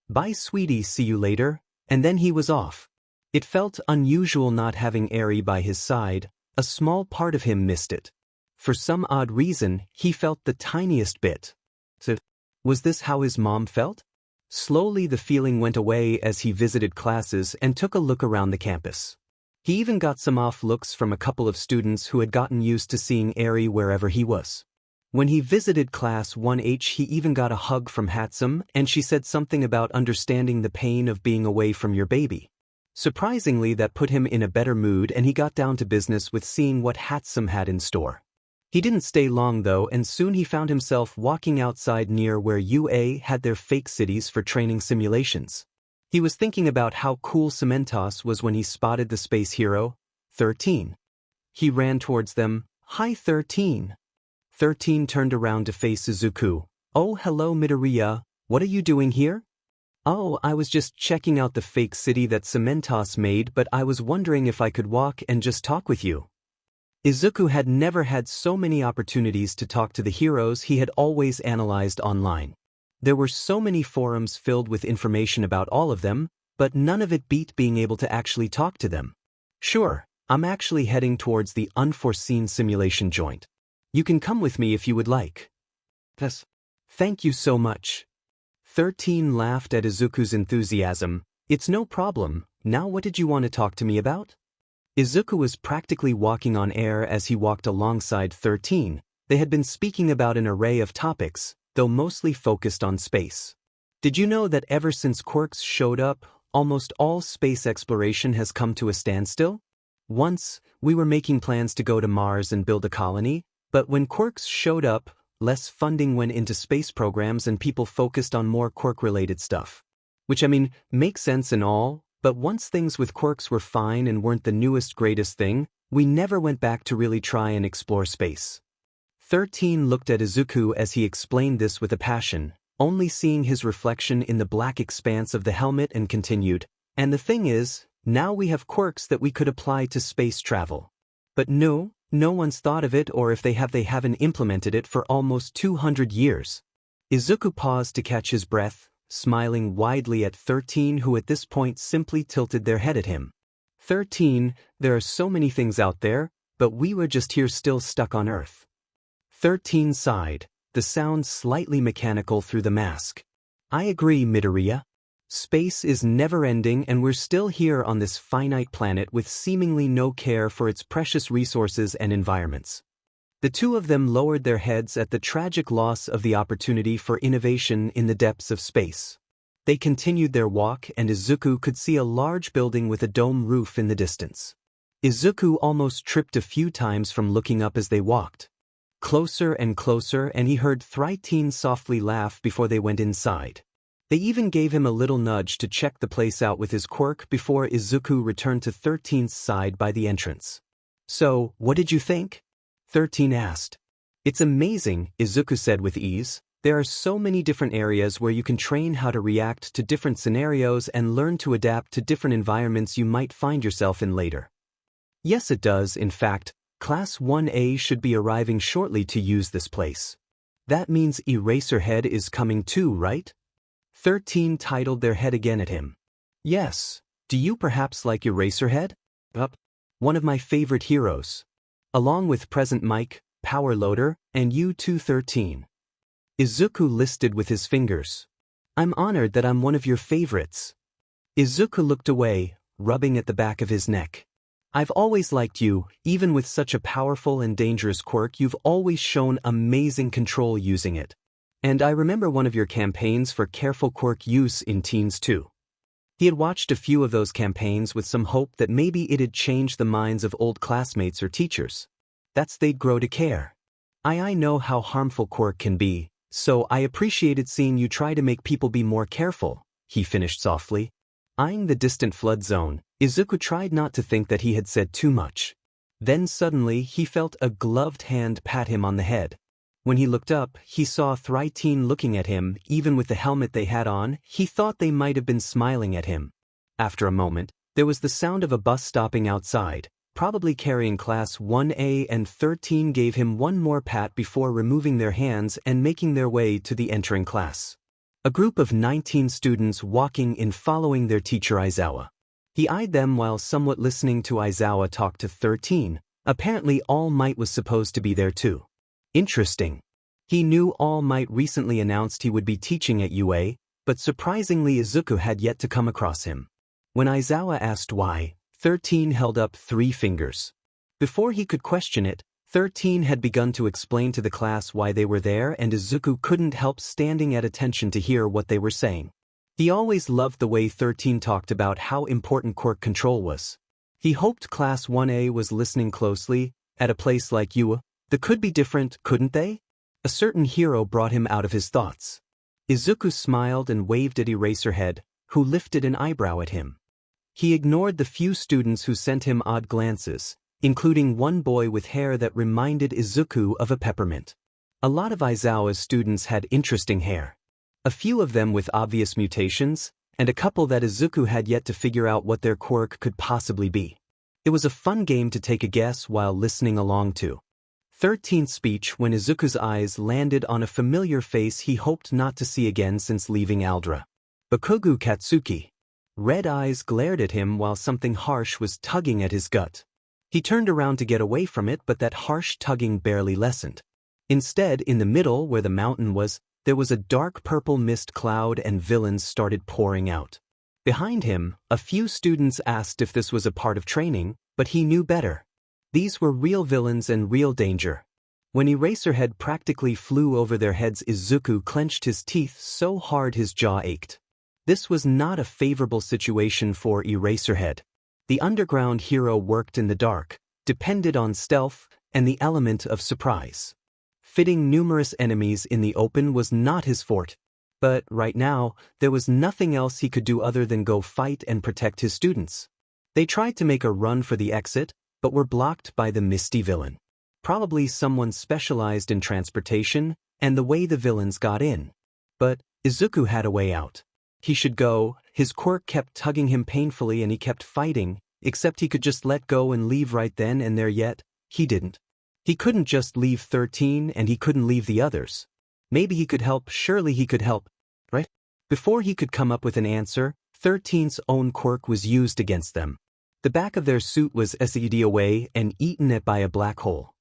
A: Bye sweetie, see you later, and then he was off. It felt unusual not having Eri by his side. A small part of him missed it. For some odd reason, he felt the tiniest bit. So, was this how his mom felt? Slowly the feeling went away as he visited classes and took a look around the campus. He even got some off looks from a couple of students who had gotten used to seeing Eri wherever he was. When he visited Class 1H, he even got a hug from Hatsum, and she said something about understanding the pain of being away from your baby. Surprisingly, that put him in a better mood, and he got down to business with seeing what Hatsum had in store. He didn't stay long though, and soon he found himself walking outside near where UA had their fake cities for training simulations. He was thinking about how cool Cementos was when he spotted the space hero, 13. He ran towards them. "Hi 13. 13 turned around to face Izuku. "Oh, hello Midoriya, what are you doing here?" "Oh, I was just checking out the fake city that Cementos made, but I was wondering if I could walk and just talk with you." Izuku had never had so many opportunities to talk to the heroes he had always analyzed online. There were so many forums filled with information about all of them, but none of it beat being able to actually talk to them. "Sure, I'm actually heading towards the unforeseen simulation joint. You can come with me if you would like." "Yes. Thank you so much." 13 laughed at Izuku's enthusiasm. "It's no problem. Now what did you want to talk to me about?" Izuku was practically walking on air as he walked alongside 13. They had been speaking about an array of topics, though mostly focused on space. "Did you know that ever since Quirks showed up, almost all space exploration has come to a standstill? Once, we were making plans to go to Mars and build a colony, but when Quirks showed up, less funding went into space programs and people focused on more Quirk-related stuff. Which, makes sense and all, but once things with Quirks were fine and weren't the newest greatest thing, we never went back to really try and explore space." 13 looked at Izuku as he explained this with a passion, only seeing his reflection in the black expanse of the helmet, and continued, "And the thing is, now we have Quirks that we could apply to space travel. But no one's thought of it, or if they haven't implemented it for almost 200 years. Izuku paused to catch his breath, smiling widely at 13, who at this point simply tilted their head at him. 13, there are so many things out there, but we were just here still stuck on Earth." 13 sighed, the sound slightly mechanical through the mask. "I agree, Midoriya. Space is never-ending, and we're still here on this finite planet with seemingly no care for its precious resources and environments." The two of them lowered their heads at the tragic loss of the opportunity for innovation in the depths of space. They continued their walk, and Izuku could see a large building with a dome roof in the distance. Izuku almost tripped a few times from looking up as they walked. Closer and closer, and he heard 13 softly laugh before they went inside. They even gave him a little nudge to check the place out with his quirk before Izuku returned to 13's side by the entrance. "So, what did you think?" 13 asked. "It's amazing," Izuku said with ease. "There are so many different areas where you can train how to react to different scenarios and learn to adapt to different environments you might find yourself in later." "Yes, it does. In fact, Class 1A should be arriving shortly to use this place. That means Eraserhead is coming too, right?" 13 titled their head again at him. "Yes. Do you perhaps like Eraserhead?" "One of my favorite heroes. Along with Present Mike, Power Loader, and you too, 13. Izuku listed with his fingers. "I'm honored that I'm one of your favorites." Izuku looked away, rubbing at the back of his neck. "I've always liked you, even with such a powerful and dangerous quirk. You've always shown amazing control using it. And I remember one of your campaigns for careful quirk use in Teens too." He had watched a few of those campaigns with some hope that maybe it'd change the minds of old classmates or teachers. That's they'd grow to care. I know how harmful quirk can be, so I appreciated seeing you try to make people be more careful," he finished softly. Eyeing the distant flood zone, Izuku tried not to think that he had said too much. Then suddenly he felt a gloved hand pat him on the head. When he looked up, he saw 13 looking at him. Even with the helmet they had on, he thought they might have been smiling at him. After a moment, there was the sound of a bus stopping outside, probably carrying Class 1A, and 13 gave him one more pat before removing their hands and making their way to the entering class. A group of 19 students walking in following their teacher Aizawa. He eyed them while somewhat listening to Aizawa talk to 13. Apparently All Might was supposed to be there too. Interesting. He knew All Might recently announced he would be teaching at UA, but surprisingly Izuku had yet to come across him. When Aizawa asked why, 13 held up 3 fingers. Before he could question it, 13 had begun to explain to the class why they were there, and Izuku couldn't help standing at attention to hear what they were saying. He always loved the way 13 talked about how important quirk control was. He hoped Class 1A was listening closely. At a place like UA, they could be different, couldn't they? A certain hero brought him out of his thoughts. Izuku smiled and waved at Eraserhead, who lifted an eyebrow at him. He ignored the few students who sent him odd glances, including one boy with hair that reminded Izuku of a peppermint. A lot of Aizawa's students had interesting hair. A few of them with obvious mutations, and a couple that Izuku had yet to figure out what their quirk could possibly be. It was a fun game to take a guess while listening along to 13th speech when Izuku's eyes landed on a familiar face he hoped not to see again since leaving Aldra. Bakugu Katsuki. Red eyes glared at him while something harsh was tugging at his gut. He turned around to get away from it, but that harsh tugging barely lessened. Instead, in the middle where the mountain was, there was a dark purple mist cloud and villains started pouring out. Behind him, a few students asked if this was a part of training, but he knew better. These were real villains and real danger. When Eraserhead practically flew over their heads, Izuku clenched his teeth so hard his jaw ached. This was not a favorable situation for Eraserhead. The underground hero worked in the dark, depended on stealth, and the element of surprise. Fitting numerous enemies in the open was not his forte. But right now, there was nothing else he could do other than go fight and protect his students. They tried to make a run for the exit, but were blocked by the misty villain. Probably someone specialized in transportation, and the way the villains got in. But Izuku had a way out. He should go. His quirk kept tugging him painfully and he kept fighting, except he could just let go and leave right then and there, yet he didn't. He couldn't just leave 13 and he couldn't leave the others. Maybe he could help, surely he could help, right? Before he could come up with an answer, 13's own quirk was used against them. The back of their suit was SED away and eaten at by a black hole.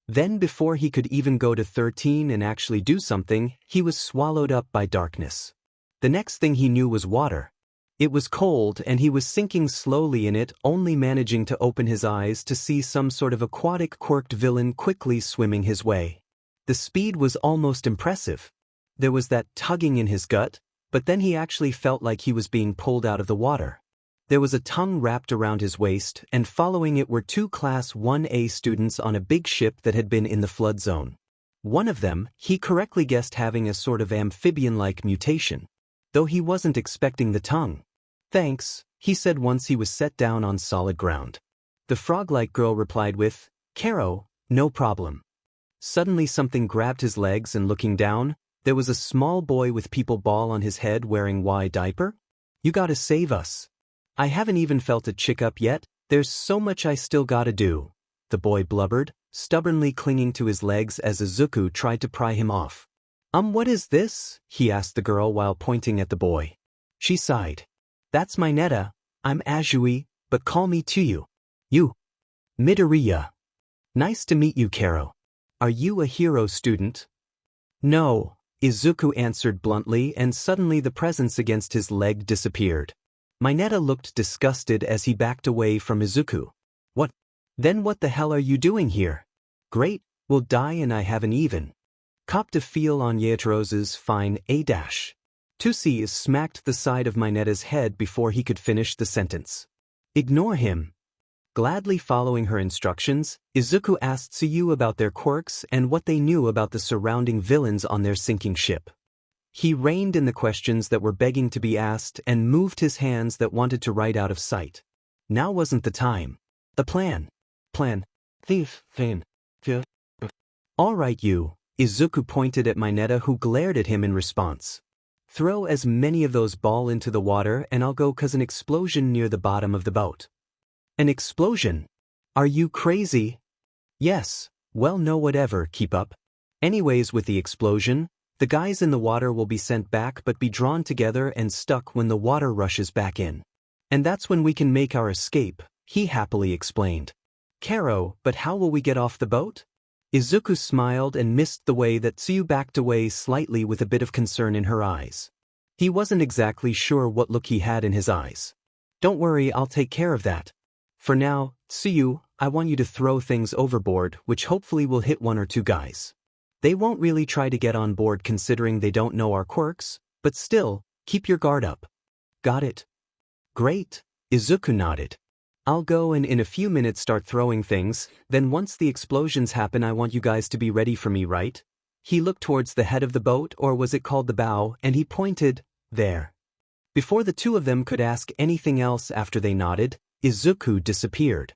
A: Then before he could even go to 13 and actually do something, he was swallowed up by darkness. The next thing he knew was water. It was cold and he was sinking slowly in it, only managing to open his eyes to see some sort of aquatic quirked villain quickly swimming his way. The speed was almost impressive. There was that tugging in his gut, but then he actually felt like he was being pulled out of the water. There was a tongue wrapped around his waist, and following it were 2 Class 1A students on a big ship that had been in the flood zone. One of them, he correctly guessed having a sort of amphibian-like mutation, though he wasn't expecting the tongue. "Thanks," he said once he was set down on solid ground. The frog-like girl replied with, "Karo, no problem." Suddenly something grabbed his legs and looking down, there was a small boy with people ball on his head wearing Y diaper. "You gotta save us. I haven't even felt a chick up yet, there's so much I still gotta do," the boy blubbered, stubbornly clinging to his legs as Izuku tried to pry him off. What is this?" he asked the girl while pointing at the boy. She sighed. "That's my Netta, I'm Azui, but call me Tsuyu." "You." "Midoriya." "Nice to meet you, Karo. Are you a hero student?" "No," Izuku answered bluntly, and suddenly the presence against his leg disappeared. Mineta looked disgusted as he backed away from Izuku. "What? Then what the hell are you doing here?" "Great, we'll die and I haven't even copped a feel on Yatrose's fine A-. Tusi smacked the side of Mineta's head before he could finish the sentence. "Ignore him." Gladly following her instructions, Izuku asked Tsuyu about their quirks and what they knew about the surrounding villains on their sinking ship. He reined in the questions that were begging to be asked and moved his hands that wanted to right out of sight. Now wasn't the time. The plan. Thief. "All right, you." Izuku pointed at Mineta, who glared at him in response. "Throw as many of those balls into the water and I'll go, 'cause an explosion near the bottom of the boat." "An explosion? Are you crazy?" "Yes, well no whatever, keep up." Anyways, with the explosion, The guys in the water will be sent back but be drawn together and stuck when the water rushes back in. And that's when we can make our escape, he happily explained. Karo, but how will we get off the boat? Izuku smiled and missed the way that Tsuyu backed away slightly with a bit of concern in her eyes. He wasn't exactly sure what look he had in his eyes. Don't worry, I'll take care of that. For now, Tsuyu, I want you to throw things overboard, which hopefully will hit one or two guys. They won't really try to get on board considering they don't know our quirks, but still, keep your guard up. Got it? Great, Izuku nodded. I'll go and in a few minutes start throwing things, then once the explosions happen I want you guys to be ready for me, right? He looked towards the head of the boat, or was it called the bow, and he pointed, there. Before the two of them could ask anything else after they nodded, Izuku disappeared.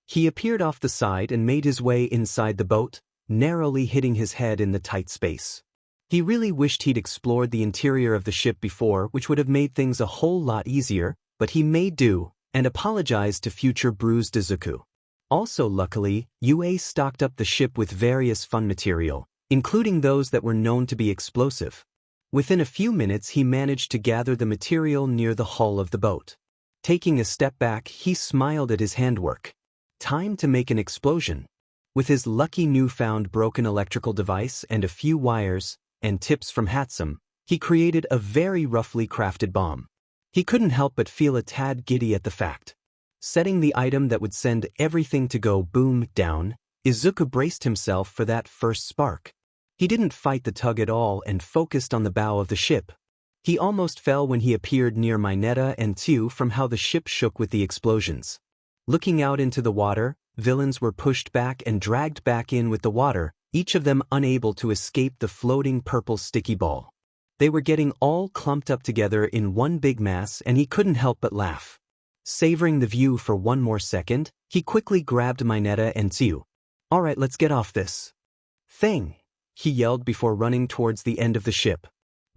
A: He appeared off the side and made his way inside the boat, narrowly hitting his head in the tight space. He really wished he'd explored the interior of the ship before, which would have made things a whole lot easier, but he made do, and apologized to future bruised Izuku. Also luckily, UA stocked up the ship with various fun material, including those that were known to be explosive. Within a few minutes he managed to gather the material near the hull of the boat. Taking a step back, he smiled at his handwork. Time to make an explosion. With his lucky newfound broken electrical device and a few wires, and tips from Hatsum, he created a very roughly crafted bomb. He couldn't help but feel a tad giddy at the fact. Setting the item that would send everything to go boom down, Izuku braced himself for that first spark. He didn't fight the tug at all and focused on the bow of the ship. He almost fell when he appeared near Mineta and Tsu from how the ship shook with the explosions. Looking out into the water, villains were pushed back and dragged back in with the water, each of them unable to escape the floating purple sticky ball. They were getting all clumped up together in one big mass and he couldn't help but laugh. Savoring the view for one more second, he quickly grabbed Mineta and Tsu. Alright, let's get off this thing, he yelled before running towards the end of the ship.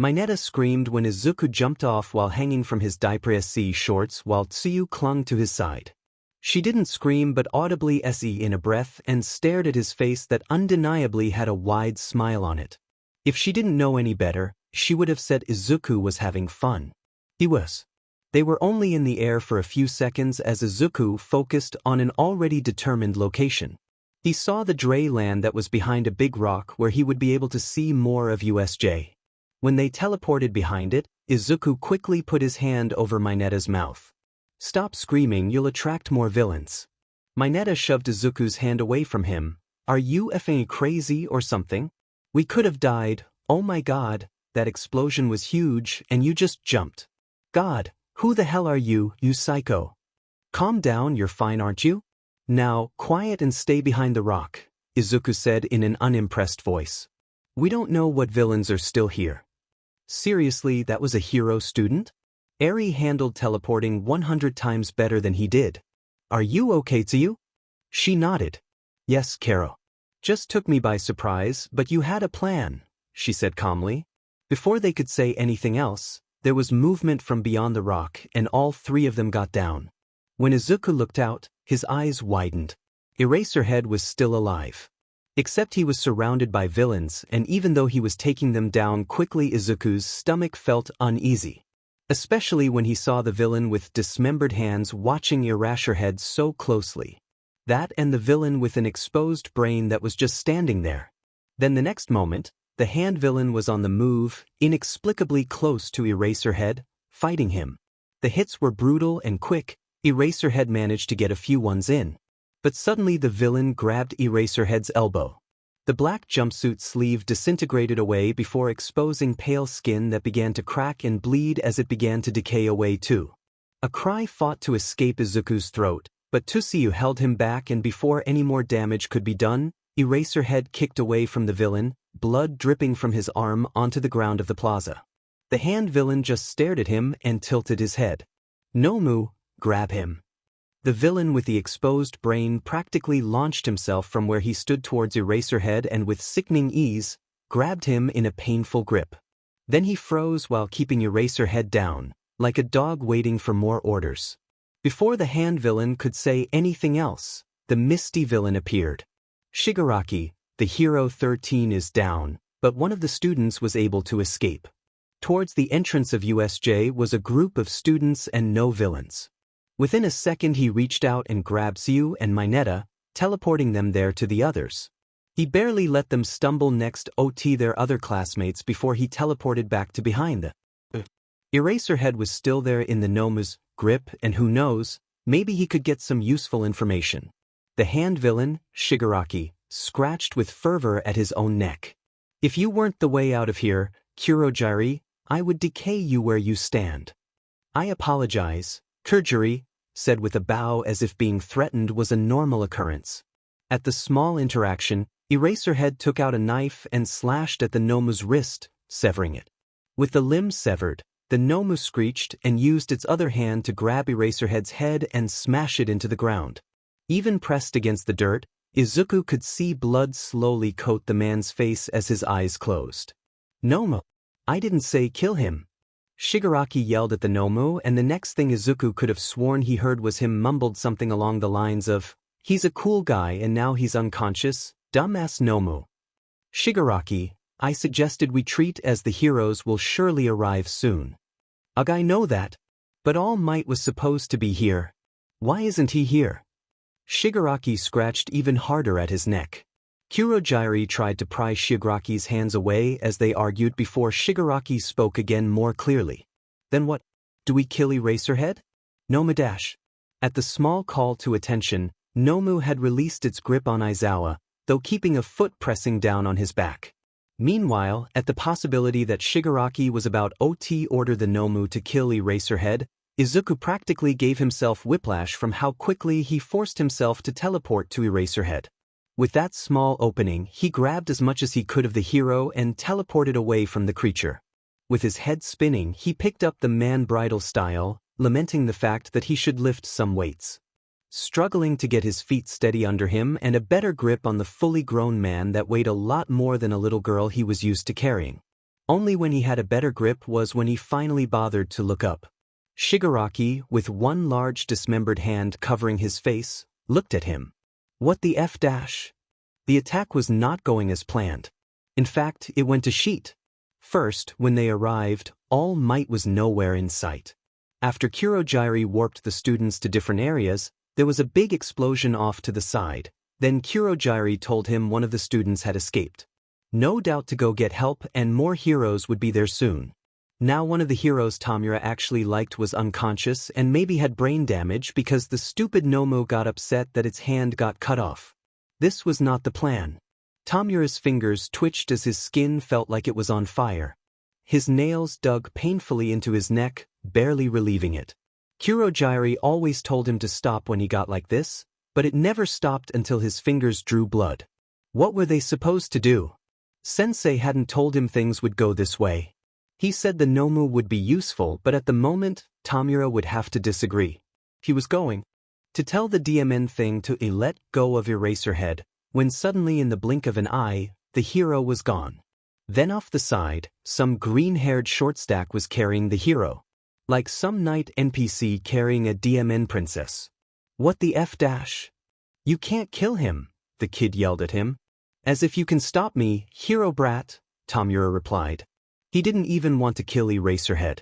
A: Mineta screamed when Izuku jumped off while hanging from his diaper SE shorts while Tsuyu clung to his side. She didn't scream but audibly SE in a breath and stared at his face that undeniably had a wide smile on it. If she didn't know any better, she would have said Izuku was having fun. He was. They were only in the air for a few seconds as Izuku focused on an already determined location. He saw the dray land that was behind a big rock where he would be able to see more of USJ. When they teleported behind it, Izuku quickly put his hand over Mineta's mouth. Stop screaming, you'll attract more villains. Mineta shoved Izuku's hand away from him. Are you effing crazy or something? We could have died. Oh my god, that explosion was huge and you just jumped. God, who the hell are you, you psycho? Calm down, you're fine, aren't you? Now, quiet and stay behind the rock, Izuku said in an unimpressed voice. We don't know what villains are still here. Seriously, that was a hero student? Eri handled teleporting 100 times better than he did. Are you okay, Tsuyu? She nodded. Yes, Karo. Just took me by surprise, but you had a plan, she said calmly. Before they could say anything else, there was movement from beyond the rock and all three of them got down. When Izuku looked out, his eyes widened. Eraserhead was still alive. Except he was surrounded by villains, and even though he was taking them down quickly, Izuku's stomach felt uneasy. Especially when he saw the villain with dismembered hands watching Eraserhead so closely. That and the villain with an exposed brain that was just standing there. Then the next moment, the hand villain was on the move, inexplicably close to Eraserhead, fighting him. The hits were brutal and quick. Eraserhead managed to get a few ones in. But suddenly the villain grabbed Eraserhead's elbow. The black jumpsuit sleeve disintegrated away before exposing pale skin that began to crack and bleed as it began to decay away too. A cry fought to escape Izuku's throat, but Tsuyu held him back and before any more damage could be done, Eraserhead kicked away from the villain, blood dripping from his arm onto the ground of the plaza. The hand villain just stared at him and tilted his head. Nomu, grab him. The villain with the exposed brain practically launched himself from where he stood towards Eraserhead and with sickening ease, grabbed him in a painful grip. Then he froze while keeping Eraserhead down, like a dog waiting for more orders. Before the hand villain could say anything else, the misty villain appeared. Shigaraki, the hero 13 is down, but one of the students was able to escape. Towards the entrance of USJ was a group of students and no villains. Within a second he reached out and grabbed Siu and Mineta, teleporting them there to the others. He barely let them stumble next to their other classmates before he teleported back to behind them. Eraserhead was still there in the Nomu's grip, and who knows, maybe he could get some useful information. The hand villain, Shigaraki, scratched with fervor at his own neck. If you weren't the way out of here, Kurogiri, I would decay you where you stand. I apologize, Kurogiri said with a bow as if being threatened was a normal occurrence. At the small interaction, Eraserhead took out a knife and slashed at the Nomu's wrist, severing it. With the limb severed, the Nomu screeched and used its other hand to grab Eraserhead's head and smash it into the ground. Even pressed against the dirt, Izuku could see blood slowly coat the man's face as his eyes closed. Nomu! I didn't say kill him. Shigaraki yelled at the Nomu, and the next thing Izuku could have sworn he heard was him mumbled something along the lines of, "He's a cool guy and now he's unconscious, dumbass Nomu." Shigaraki, I suggested we treat as the heroes will surely arrive soon. Ugh, I know that. But All Might was supposed to be here. Why isn't he here? Shigaraki scratched even harder at his neck. Kurogiri tried to pry Shigaraki's hands away as they argued before Shigaraki spoke again more clearly. Then what? Do we kill Eraserhead? Nomu dash. At the small call to attention, Nomu had released its grip on Aizawa, though keeping a foot pressing down on his back. Meanwhile, at the possibility that Shigaraki was about to order the Nomu to kill Eraserhead, Izuku practically gave himself whiplash from how quickly he forced himself to teleport to Eraserhead. With that small opening, he grabbed as much as he could of the hero and teleported away from the creature. With his head spinning, he picked up the man bridle style, lamenting the fact that he should lift some weights. Struggling to get his feet steady under him and a better grip on the fully grown man that weighed a lot more than a little girl he was used to carrying. Only when he had a better grip was when he finally bothered to look up. Shigaraki, with one large dismembered hand covering his face, looked at him. What the F dash? The attack was not going as planned. In fact, it went to shit. First, when they arrived, All Might was nowhere in sight. After Kurogiri warped the students to different areas, there was a big explosion off to the side. Then Kurogiri told him one of the students had escaped. No doubt to go get help and more heroes would be there soon. Now one of the heroes Tamura actually liked was unconscious and maybe had brain damage because the stupid Nomu got upset that its hand got cut off. This was not the plan. Tamura's fingers twitched as his skin felt like it was on fire. His nails dug painfully into his neck, barely relieving it. Kurogiri always told him to stop when he got like this, but it never stopped until his fingers drew blood. What were they supposed to do? Sensei hadn't told him things would go this way. He said the Nomu would be useful, but at the moment, Tamura would have to disagree. He was going to tell the DMN thing to let go of Eraserhead, when suddenly in the blink of an eye, the hero was gone. Then off the side, some green-haired shortstack was carrying the hero. Like some knight NPC carrying a DMN princess. What the F dash? You can't kill him, the kid yelled at him. As if you can stop me, hero brat, Tamura replied. He didn't even want to kill Eraserhead.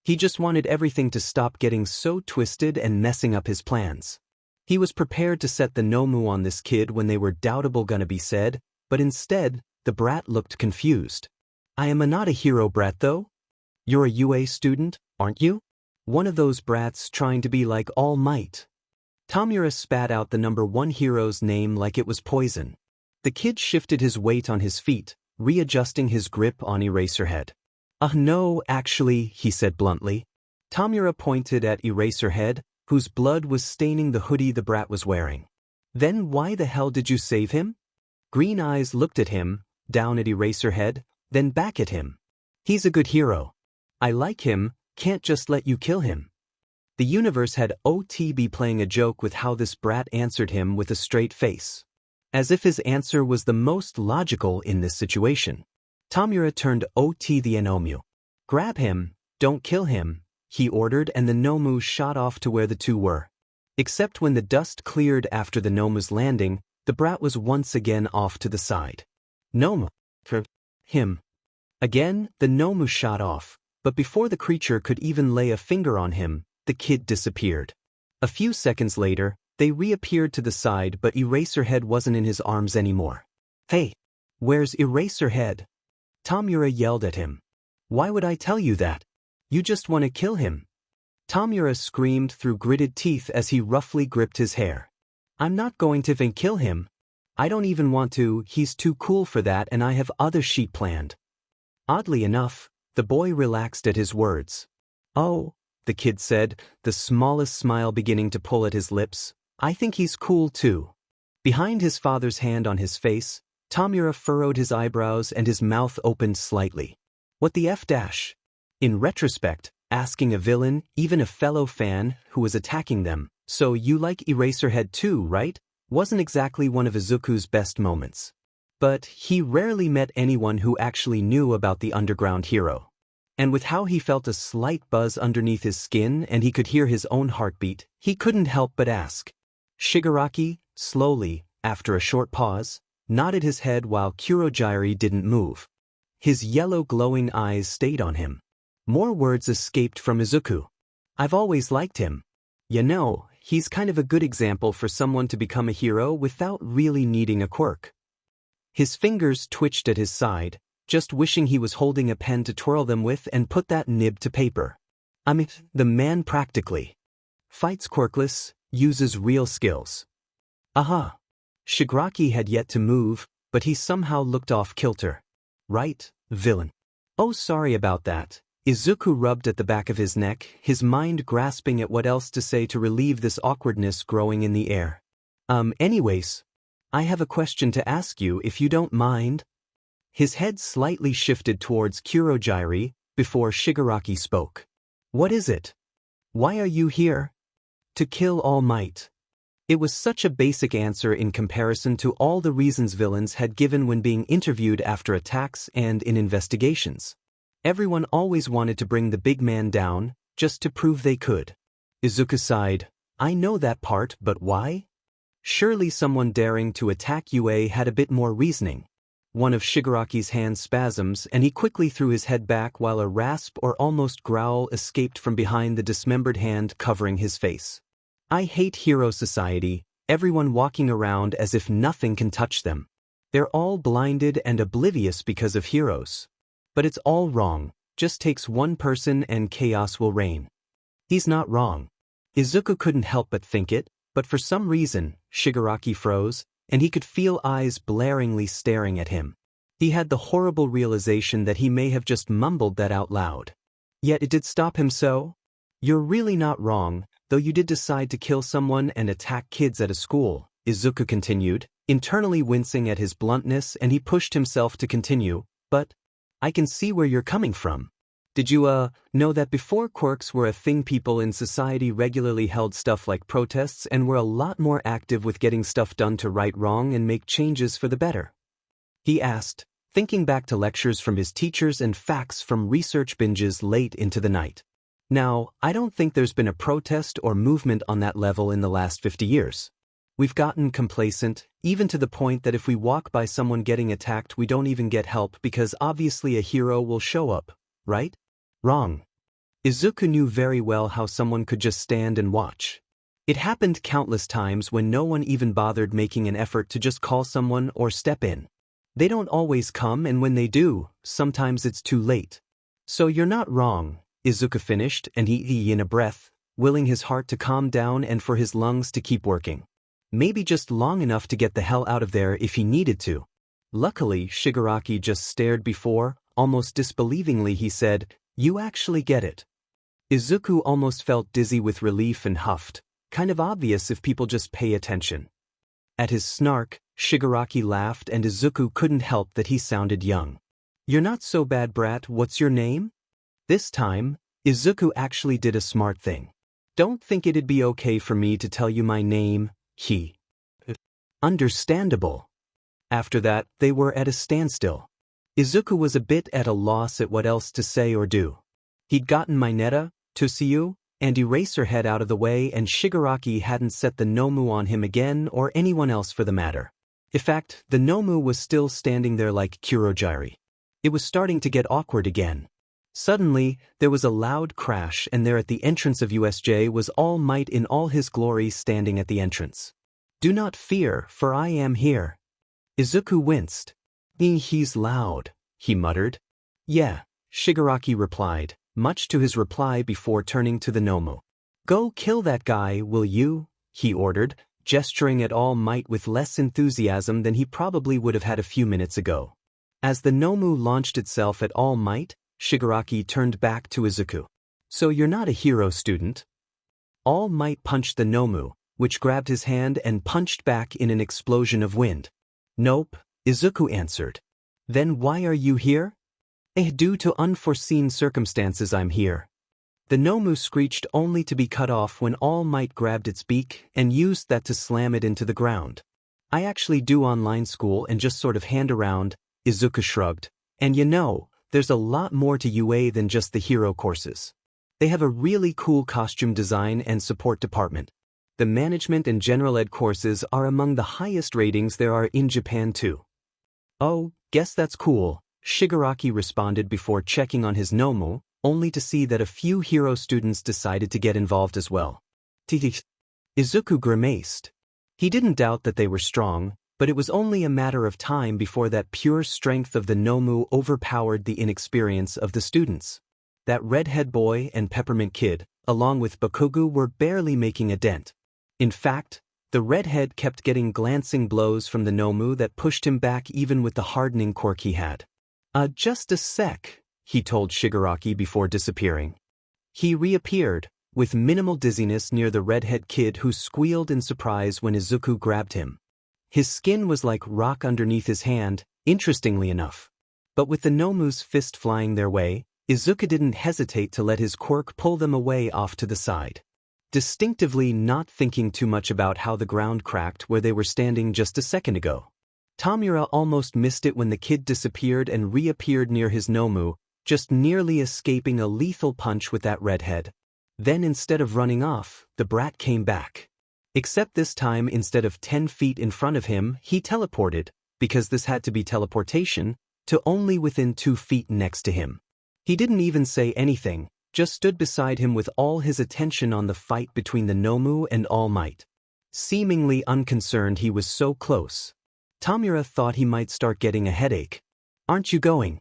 A: He just wanted everything to stop getting so twisted and messing up his plans. He was prepared to set the Nomu on this kid when they were doubtable gonna be said, but instead, the brat looked confused. I am not a hero brat though? You're a UA student, aren't you? One of those brats trying to be like All Might. Tamura spat out the number 1 hero's name like it was poison. The kid shifted his weight on his feet, readjusting his grip on Eraserhead. No, actually, he said bluntly. Tamura pointed at Eraserhead, whose blood was staining the hoodie the brat was wearing. Then why the hell did you save him? Green Eyes looked at him, down at Eraserhead, then back at him. He's a good hero. I like him, can't just let you kill him. The universe had be playing a joke with how this brat answered him with a straight face. As if his answer was the most logical in this situation. Tamura turned the Nomu. Grab him, don't kill him, he ordered, and the Nomu shot off to where the two were. Except when the dust cleared after the Nomu's landing, the brat was once again off to the side. Nomu. him. Again, the Nomu shot off, but before the creature could even lay a finger on him, the kid disappeared. A few seconds later, they reappeared to the side, but Eraserhead wasn't in his arms anymore. "Hey! Where's Eraserhead?" Tomura yelled at him. "Why would I tell you that? You just want to kill him." Tomura screamed through gritted teeth as he roughly gripped his hair. "I'm not going to even kill him. I don't even want to, he's too cool for that and I have other shit planned." Oddly enough, the boy relaxed at his words. "Oh," the kid said, the smallest smile beginning to pull at his lips, "I think he's cool too." Behind his father's hand on his face, Tomura furrowed his eyebrows and his mouth opened slightly. What the F dash? In retrospect, asking a villain, even a fellow fan, who was attacking them, "So you like Eraserhead too, right?" wasn't exactly one of Izuku's best moments. But he rarely met anyone who actually knew about the underground hero. And with how he felt a slight buzz underneath his skin and he could hear his own heartbeat, he couldn't help but ask. Shigaraki, slowly, after a short pause, nodded his head while Kurogyari didn't move. His yellow glowing eyes stayed on him. More words escaped from Izuku. "I've always liked him. You know, he's kind of a good example for someone to become a hero without really needing a quirk." His fingers twitched at his side, just wishing he was holding a pen to twirl them with and put that nib to paper. I mean, the man practically fights quirkless, uses real skills. Aha! Shigaraki had yet to move, but he somehow looked off kilter. "Right, villain." "Oh, sorry about that." Izuku rubbed at the back of his neck, his mind grasping at what else to say to relieve this awkwardness growing in the air. Anyways, I have a question to ask you if you don't mind." His head slightly shifted towards Kurogyari before Shigaraki spoke. "What is it? Why are you here?" "To kill All Might." It was such a basic answer in comparison to all the reasons villains had given when being interviewed after attacks and in investigations. Everyone always wanted to bring the big man down, just to prove they could. Izuku sighed. "I know that part, but why?" Surely someone daring to attack UA had a bit more reasoning. One of Shigaraki's hand spasms and he quickly threw his head back while a rasp or almost growl escaped from behind the dismembered hand covering his face. "I hate hero society, everyone walking around as if nothing can touch them. They're all blinded and oblivious because of heroes. But it's all wrong, just takes one person and chaos will reign." He's not wrong. Izuku couldn't help but think it, but for some reason, Shigaraki froze, and he could feel eyes blaringly staring at him. He had the horrible realization that he may have just mumbled that out loud. Yet it did stop him so? "You're really not wrong, though you did decide to kill someone and attack kids at a school," Izuku continued, internally wincing at his bluntness, and he pushed himself to continue, "But I can see where you're coming from. Did you, know that before quirks were a thing, people in society regularly held stuff like protests and were a lot more active with getting stuff done to right wrong and make changes for the better?" He asked, thinking back to lectures from his teachers and facts from research binges late into the night. Now, I don't think there's been a protest or movement on that level in the last 50 years. We've gotten complacent, even to the point that if we walk by someone getting attacked we don't even get help because obviously a hero will show up, right? Wrong. Izuku knew very well how someone could just stand and watch. It happened countless times when no one even bothered making an effort to just call someone or step in. They don't always come, and when they do, sometimes it's too late. "So you're not wrong," Izuku finished, and he in a breath, willing his heart to calm down and for his lungs to keep working. Maybe just long enough to get the hell out of there if he needed to. Luckily, Shigaraki just stared before, almost disbelievingly he said, "You actually get it." Izuku almost felt dizzy with relief and huffed, kind of obvious if people just pay attention. At his snark, Shigaraki laughed and Izuku couldn't help that he sounded young. "You're not so bad, brat, what's your name?" This time, Izuku actually did a smart thing. "Don't think it'd be okay for me to tell you my name," he. Understandable. After that, they were at a standstill. Izuku was a bit at a loss at what else to say or do. He'd gotten Mineta, Tsuyu, and Eraserhead out of the way, and Shigaraki hadn't set the Nomu on him again or anyone else for the matter. In fact, the Nomu was still standing there like Kurogyari. It was starting to get awkward again. Suddenly, there was a loud crash, and there at the entrance of USJ was All Might in all his glory standing at the entrance. "Do not fear, for I am here." Izuku winced. He's loud," he muttered. "Yeah," Shigaraki replied, much to his reply before turning to the Nomu. "Go kill that guy, will you?" he ordered, gesturing at All Might with less enthusiasm than he probably would have had a few minutes ago. As the Nomu launched itself at All Might, Shigaraki turned back to Izuku. "So you're not a hero student?" All Might punched the Nomu, which grabbed his hand and punched back in an explosion of wind. "Nope," Izuku answered. "Then why are you here?" Due to unforeseen circumstances I'm here." The Nomu screeched only to be cut off when All Might grabbed its beak and used that to slam it into the ground. "I actually do online school and just sort of hand around," Izuku shrugged. "And there's a lot more to UA than just the hero courses. They have a really cool costume design and support department. The management and general ed courses are among the highest ratings there are in Japan too." "Oh, guess that's cool," Shigaraki responded before checking on his Nomu, only to see that a few hero students decided to get involved as well. Izuku grimaced. He didn't doubt that they were strong, but it was only a matter of time before that pure strength of the Nomu overpowered the inexperience of the students. That redhead boy and peppermint kid, along with Bakugu, were barely making a dent. In fact, the redhead kept getting glancing blows from the Nomu that pushed him back even with the hardening quirk he had. Just a sec," he told Shigaraki before disappearing. He reappeared, with minimal dizziness near the redhead kid who squealed in surprise when Izuku grabbed him. His skin was like rock underneath his hand, interestingly enough. But with the Nomu's fist flying their way, Izuku didn't hesitate to let his quirk pull them away off to the side. Distinctively not thinking too much about how the ground cracked where they were standing just a second ago. Tamura almost missed it when the kid disappeared and reappeared near his Nomu, just nearly escaping a lethal punch with that redhead. Then instead of running off, the brat came back. Except this time instead of 10 feet in front of him, he teleported, because this had to be teleportation, to only within 2 feet next to him. He didn't even say anything, just stood beside him with all his attention on the fight between the Nomu and All Might. Seemingly unconcerned he was so close. Tamura thought he might start getting a headache. "Aren't you going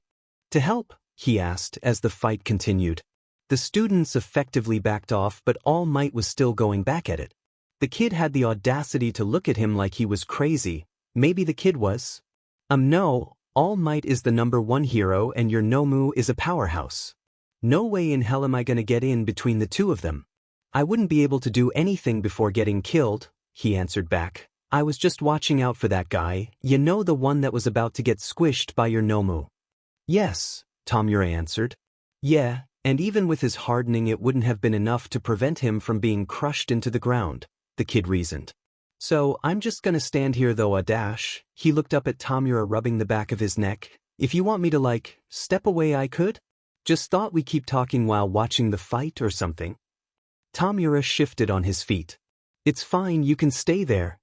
A: to help?" he asked as the fight continued. The students effectively backed off, but All Might was still going back at it. The kid had the audacity to look at him like he was crazy. Maybe the kid was. No, All Might is the #1 hero and your Nomu is a powerhouse. No way in hell am I gonna get in between the two of them. I wouldn't be able to do anything before getting killed," he answered back. "I was just watching out for that guy, the one that was about to get squished by your Nomu." "Yes," Tamura answered. "Yeah, and even with his hardening it wouldn't have been enough to prevent him from being crushed into the ground," the kid reasoned. "So I'm just gonna stand here though a dash." He looked up at Tamura rubbing the back of his neck. "If you want me to step away I could? Just thought we keep talking while watching the fight or something." Tamura shifted on his feet. "It's fine, you can stay there."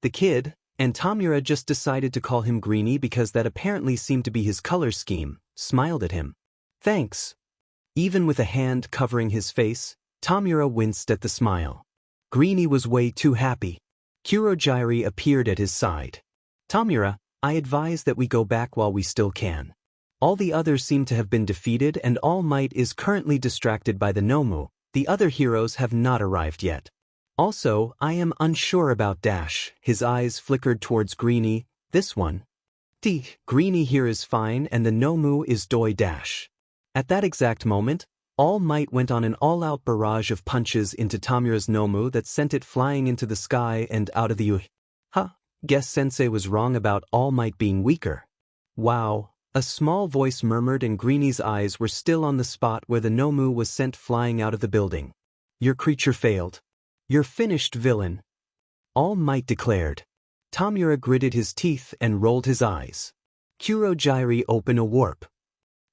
A: The kid, and Tamura just decided to call him Greenie because that apparently seemed to be his color scheme, smiled at him. "Thanks." Even with a hand covering his face, Tamura winced at the smile. Greenie was way too happy. Kurogyri appeared at his side. "Tamura, I advise that we go back while we still can. All the others seem to have been defeated and All Might is currently distracted by the Nomu. The other heroes have not arrived yet. Also, I am unsure about Dash." His eyes flickered towards Greenie. "This one? Greenie here is fine and the Nomu is Doi Dash." At that exact moment, All Might went on an all-out barrage of punches into Tamura's Nomu that sent it flying into the sky and out of the U. Guess Sensei was wrong about All Might being weaker. "Wow," a small voice murmured and Greenie's eyes were still on the spot where the Nomu was sent flying out of the building. "Your creature failed. You're finished, villain," All Might declared. Tamura gritted his teeth and rolled his eyes. Kurogyri open a warp.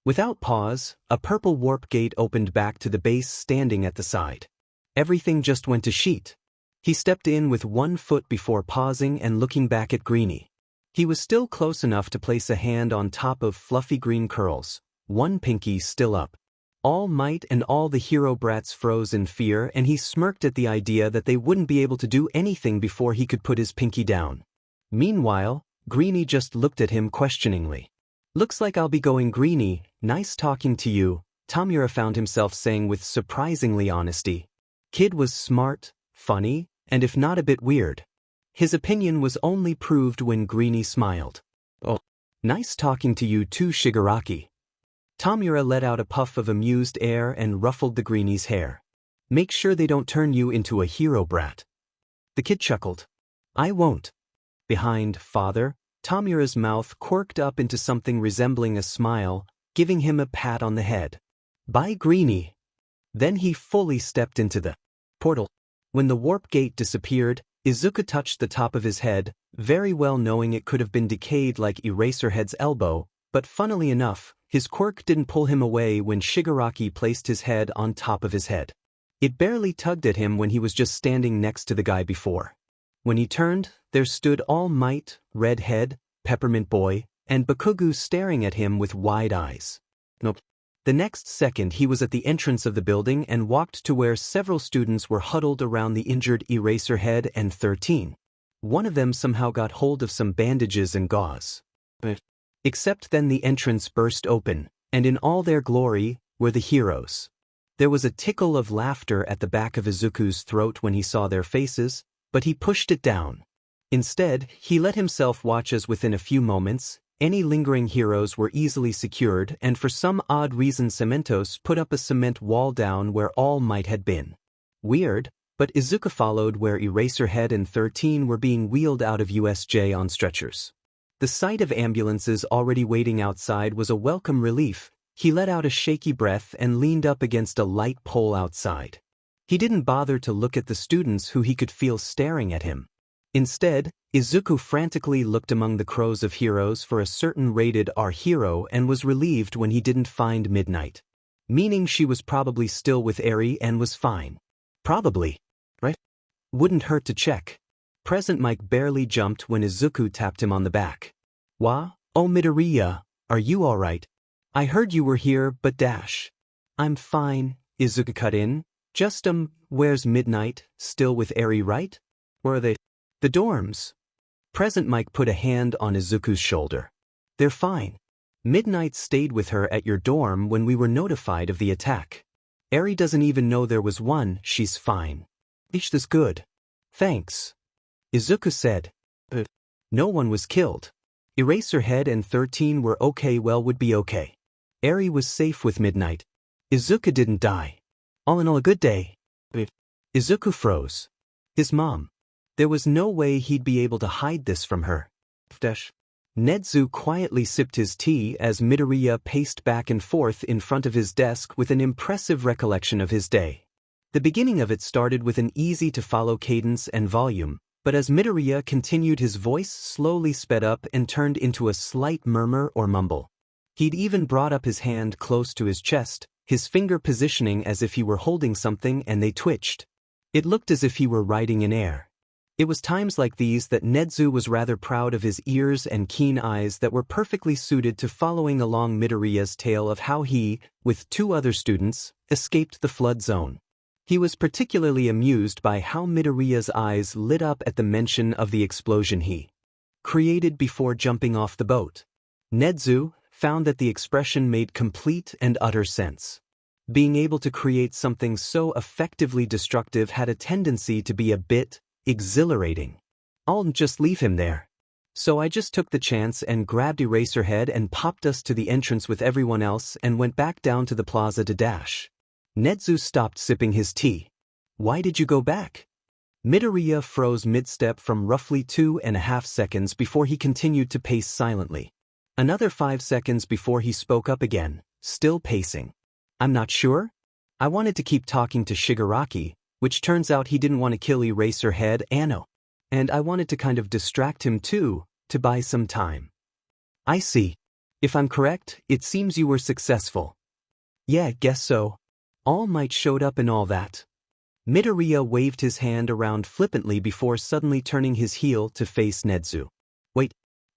A: Without pause, a purple warp gate opened back to the base standing at the side. Everything just went to shit. He stepped in with 1 foot before pausing and looking back at Greenie. He was still close enough to place a hand on top of fluffy green curls, one pinky still up. All Might and all the hero brats froze in fear, and he smirked at the idea that they wouldn't be able to do anything before he could put his pinky down. Meanwhile, Greenie just looked at him questioningly. "Looks like I'll be going, Greenie. Nice talking to you," Tamura found himself saying with surprisingly honesty. Kid was smart, funny, and if not a bit weird. His opinion was only proved when Greenie smiled. "Oh, nice talking to you too, Shigaraki." Tamura let out a puff of amused air and ruffled the Greenie's hair. "Make sure they don't turn you into a hero brat." The kid chuckled. "I won't." Behind Father, Tamura's mouth quirked up into something resembling a smile, giving him a pat on the head. "Bye, Greenie." Then he fully stepped into the portal. When the warp gate disappeared, Izuku touched the top of his head, very well knowing it could have been decayed like Eraserhead's elbow, but funnily enough, his quirk didn't pull him away when Shigaraki placed his head on top of his head. It barely tugged at him when he was just standing next to the guy before. When he turned, there stood All Might, Redhead, Peppermint Boy, and Bakugu staring at him with wide eyes. Nope. The next second he was at the entrance of the building and walked to where several students were huddled around the injured Eraserhead and 13. One of them somehow got hold of some bandages and gauze. Except then the entrance burst open, and in all their glory were the heroes. There was a tickle of laughter at the back of Izuku's throat when he saw their faces, but he pushed it down. Instead, he let himself watch as within a few moments, any lingering heroes were easily secured, and for some odd reason Cementos put up a cement wall down where All Might had been. Weird, but Izuku followed where Eraserhead and 13 were being wheeled out of USJ on stretchers. The sight of ambulances already waiting outside was a welcome relief. He let out a shaky breath and leaned up against a light pole outside. He didn't bother to look at the students who he could feel staring at him. Instead, Izuku frantically looked among the crows of heroes for a certain rated R hero and was relieved when he didn't find Midnight. Meaning she was probably still with Eri and was fine. Probably. Right? Wouldn't hurt to check. Present Mike barely jumped when Izuku tapped him on the back. "Wa? Oh Midoriya, are you alright? I heard you were here, but dash." "I'm fine," Izuku cut in. "Just where's Midnight? Still with Eri, right? Where are they?" "The dorms." Present Mike put a hand on Izuku's shoulder. "They're fine. Midnight stayed with her at your dorm when we were notified of the attack. Eri doesn't even know there was one. She's fine." "That's good. Thanks," Izuku said. No one was killed. Eraserhead and 13 were okay, well would be okay. Eri was safe with Midnight. Izuku didn't die. All in all a good day. Izuku froze. His mom. There was no way he'd be able to hide this from her. Nedzu quietly sipped his tea as Midoriya paced back and forth in front of his desk with an impressive recollection of his day. The beginning of it started with an easy-to-follow cadence and volume, but as Midoriya continued his voice slowly sped up and turned into a slight murmur or mumble. He'd even brought up his hand close to his chest, his finger positioning as if he were holding something, and they twitched. It looked as if he were riding in air. It was times like these that Nedzu was rather proud of his ears and keen eyes that were perfectly suited to following along Midoriya's tale of how he, with 2 other students, escaped the flood zone. He was particularly amused by how Midoriya's eyes lit up at the mention of the explosion he created before jumping off the boat. Nedzu found that the expression made complete and utter sense. Being able to create something so effectively destructive had a tendency to be a bit exhilarating. "I'll just leave him there." So I just took the chance and grabbed Eraserhead and popped us to the entrance with everyone else and went back down to the plaza to dash. Nedzu stopped sipping his tea. "Why did you go back?" Midoriya froze mid-step from roughly 2.5 seconds before he continued to pace silently. Another 5 seconds before he spoke up again, still pacing. "I'm not sure. I wanted to keep talking to Shigaraki, which turns out he didn't want to kill Eraserhead Anno. And I wanted to kind of distract him too, to buy some time." "I see. If I'm correct, it seems you were successful." "Yeah, guess so. All Might showed up and all that." Midoriya waved his hand around flippantly before suddenly turning his heel to face Nedzu. "Wait,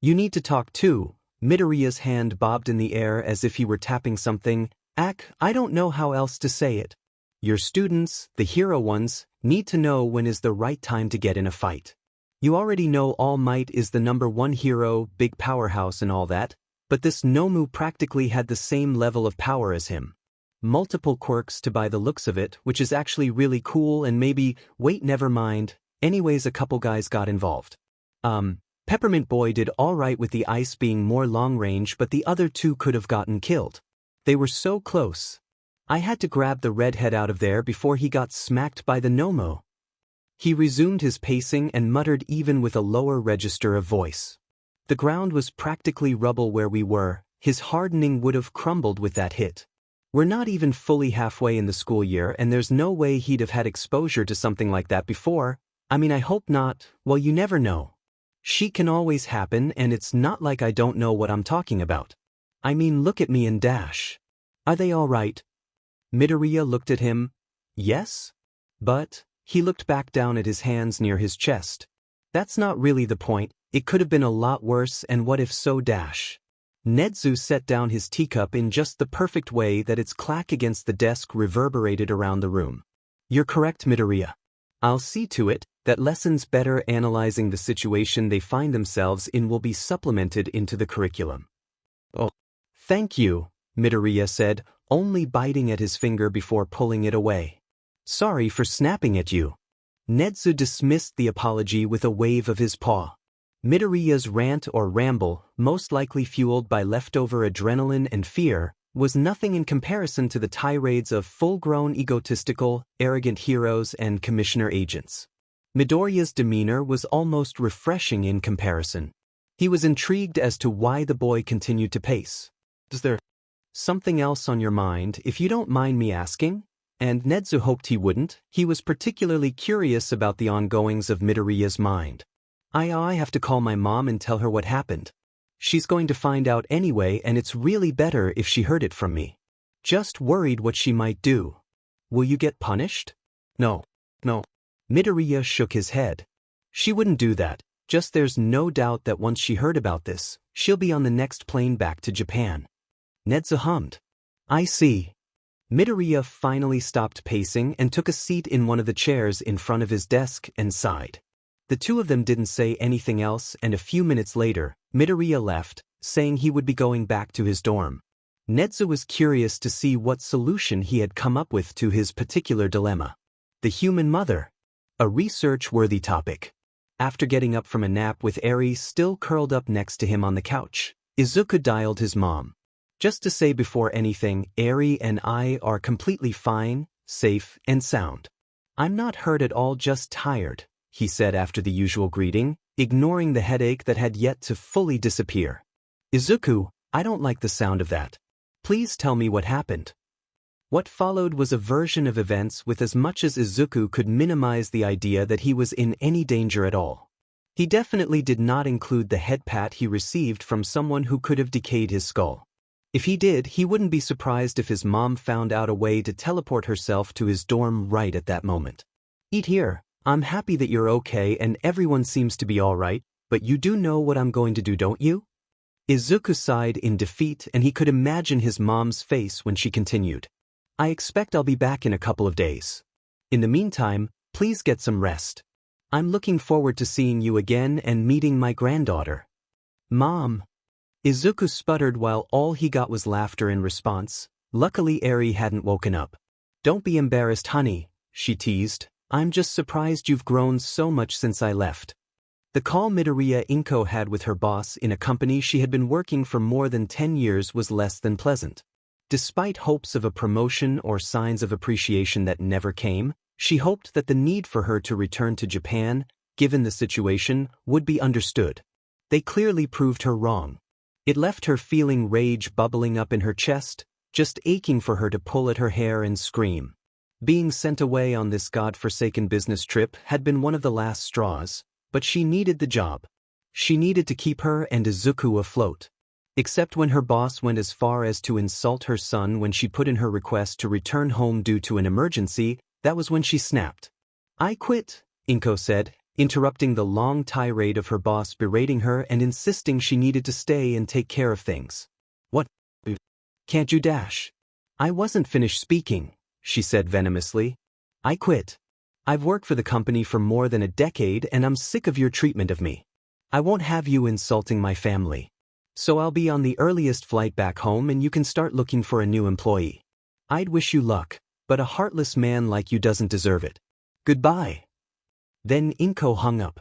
A: You need to talk too. Midoriya's hand bobbed in the air as if he were tapping something. I don't know how else to say it. Your students, the hero ones, need to know when is the right time to get in a fight. You already know All Might is the #1 hero, big powerhouse and all that, but this Nomu practically had the same level of power as him. Multiple quirks to by the looks of it, which is actually really cool and wait, never mind. Anyways, a couple guys got involved. Peppermint Boy did alright with the ice being more long range, but the other two could have gotten killed. They were so close. I had to grab the redhead out of there before he got smacked by the Nomo. He resumed his pacing and muttered even with a lower register of voice. The ground was practically rubble where we were, his hardening would have crumbled with that hit. We're not even fully halfway in the school year and there's no way he'd have had exposure to something like that before. I hope not. Well, you never know. She can always happen and it's not like I don't know what I'm talking about. Look at me and Dash. Are they all right? Midoriya looked at him. Yes? But, he looked back down at his hands near his chest. That's not really the point, it could have been a lot worse and what if so Dash? Nedzu set down his teacup in just the perfect way that its clack against the desk reverberated around the room. You're correct, Midoriya. I'll see to it that lessons better analyzing the situation they find themselves in will be supplemented into the curriculum. Oh, thank you, Midoriya said, only biting at his finger before pulling it away. Sorry for snapping at you. Nedzu dismissed the apology with a wave of his paw. Midoriya's rant or ramble, most likely fueled by leftover adrenaline and fear, was nothing in comparison to the tirades of full-grown egotistical, arrogant heroes and commissioner agents. Midoriya's demeanor was almost refreshing in comparison. He was intrigued as to why the boy continued to pace. Is there something else on your mind, if you don't mind me asking? And Nedzu hoped he wouldn't. He was particularly curious about the ongoings of Midoriya's mind. I have to call my mom and tell her what happened. She's going to find out anyway and it's really better if she heard it from me. Just worried what she might do. Will you get punished? No. Midoriya shook his head. She wouldn't do that, just there's no doubt that once she heard about this, she'll be on the next plane back to Japan. Nedzu hummed. I see. Midoriya finally stopped pacing and took a seat in one of the chairs in front of his desk and sighed. The two of them didn't say anything else and a few minutes later, Midoriya left, saying he would be going back to his dorm. Nedzu was curious to see what solution he had come up with to his particular dilemma. The human mother. A research-worthy topic. After getting up from a nap with Eri still curled up next to him on the couch, Izuku dialed his mom. Just to say before anything, Eri and I are completely fine, safe, and sound. I'm not hurt at all, just tired, he said after the usual greeting, ignoring the headache that had yet to fully disappear. Izuku, I don't like the sound of that. Please tell me what happened. What followed was a version of events with as much as Izuku could minimize the idea that he was in any danger at all. He definitely did not include the head pat he received from someone who could have decayed his skull. If he did, he wouldn't be surprised if his mom found out a way to teleport herself to his dorm right at that moment. Eat here. I'm happy that you're okay and everyone seems to be alright, but you do know what I'm going to do, don't you? Izuku sighed in defeat and he could imagine his mom's face when she continued. I expect I'll be back in a couple of days. In the meantime, please get some rest. I'm looking forward to seeing you again and meeting my granddaughter. Mom. Izuku sputtered while all he got was laughter in response. Luckily Eri hadn't woken up. Don't be embarrassed, honey, she teased. I'm just surprised you've grown so much since I left. The call Midoriya Inko had with her boss in a company she had been working for more than 10 years was less than pleasant. Despite hopes of a promotion or signs of appreciation that never came, she hoped that the need for her to return to Japan, given the situation, would be understood. They clearly proved her wrong. It left her feeling rage bubbling up in her chest, just aching for her to pull at her hair and scream. Being sent away on this god-forsaken business trip had been one of the last straws, but she needed the job. She needed to keep her and Izuku afloat. Except when her boss went as far as to insult her son when she put in her request to return home due to an emergency, that was when she snapped. I quit, Inko said, interrupting the long tirade of her boss, berating her and insisting she needed to stay and take care of things. "What? Can't you dash?" "I wasn't finished speaking," she said venomously. "I quit. I've worked for the company for more than a decade and I'm sick of your treatment of me. I won't have you insulting my family. So I'll be on the earliest flight back home and you can start looking for a new employee. I'd wish you luck, but a heartless man like you doesn't deserve it. Goodbye." Then Inko hung up.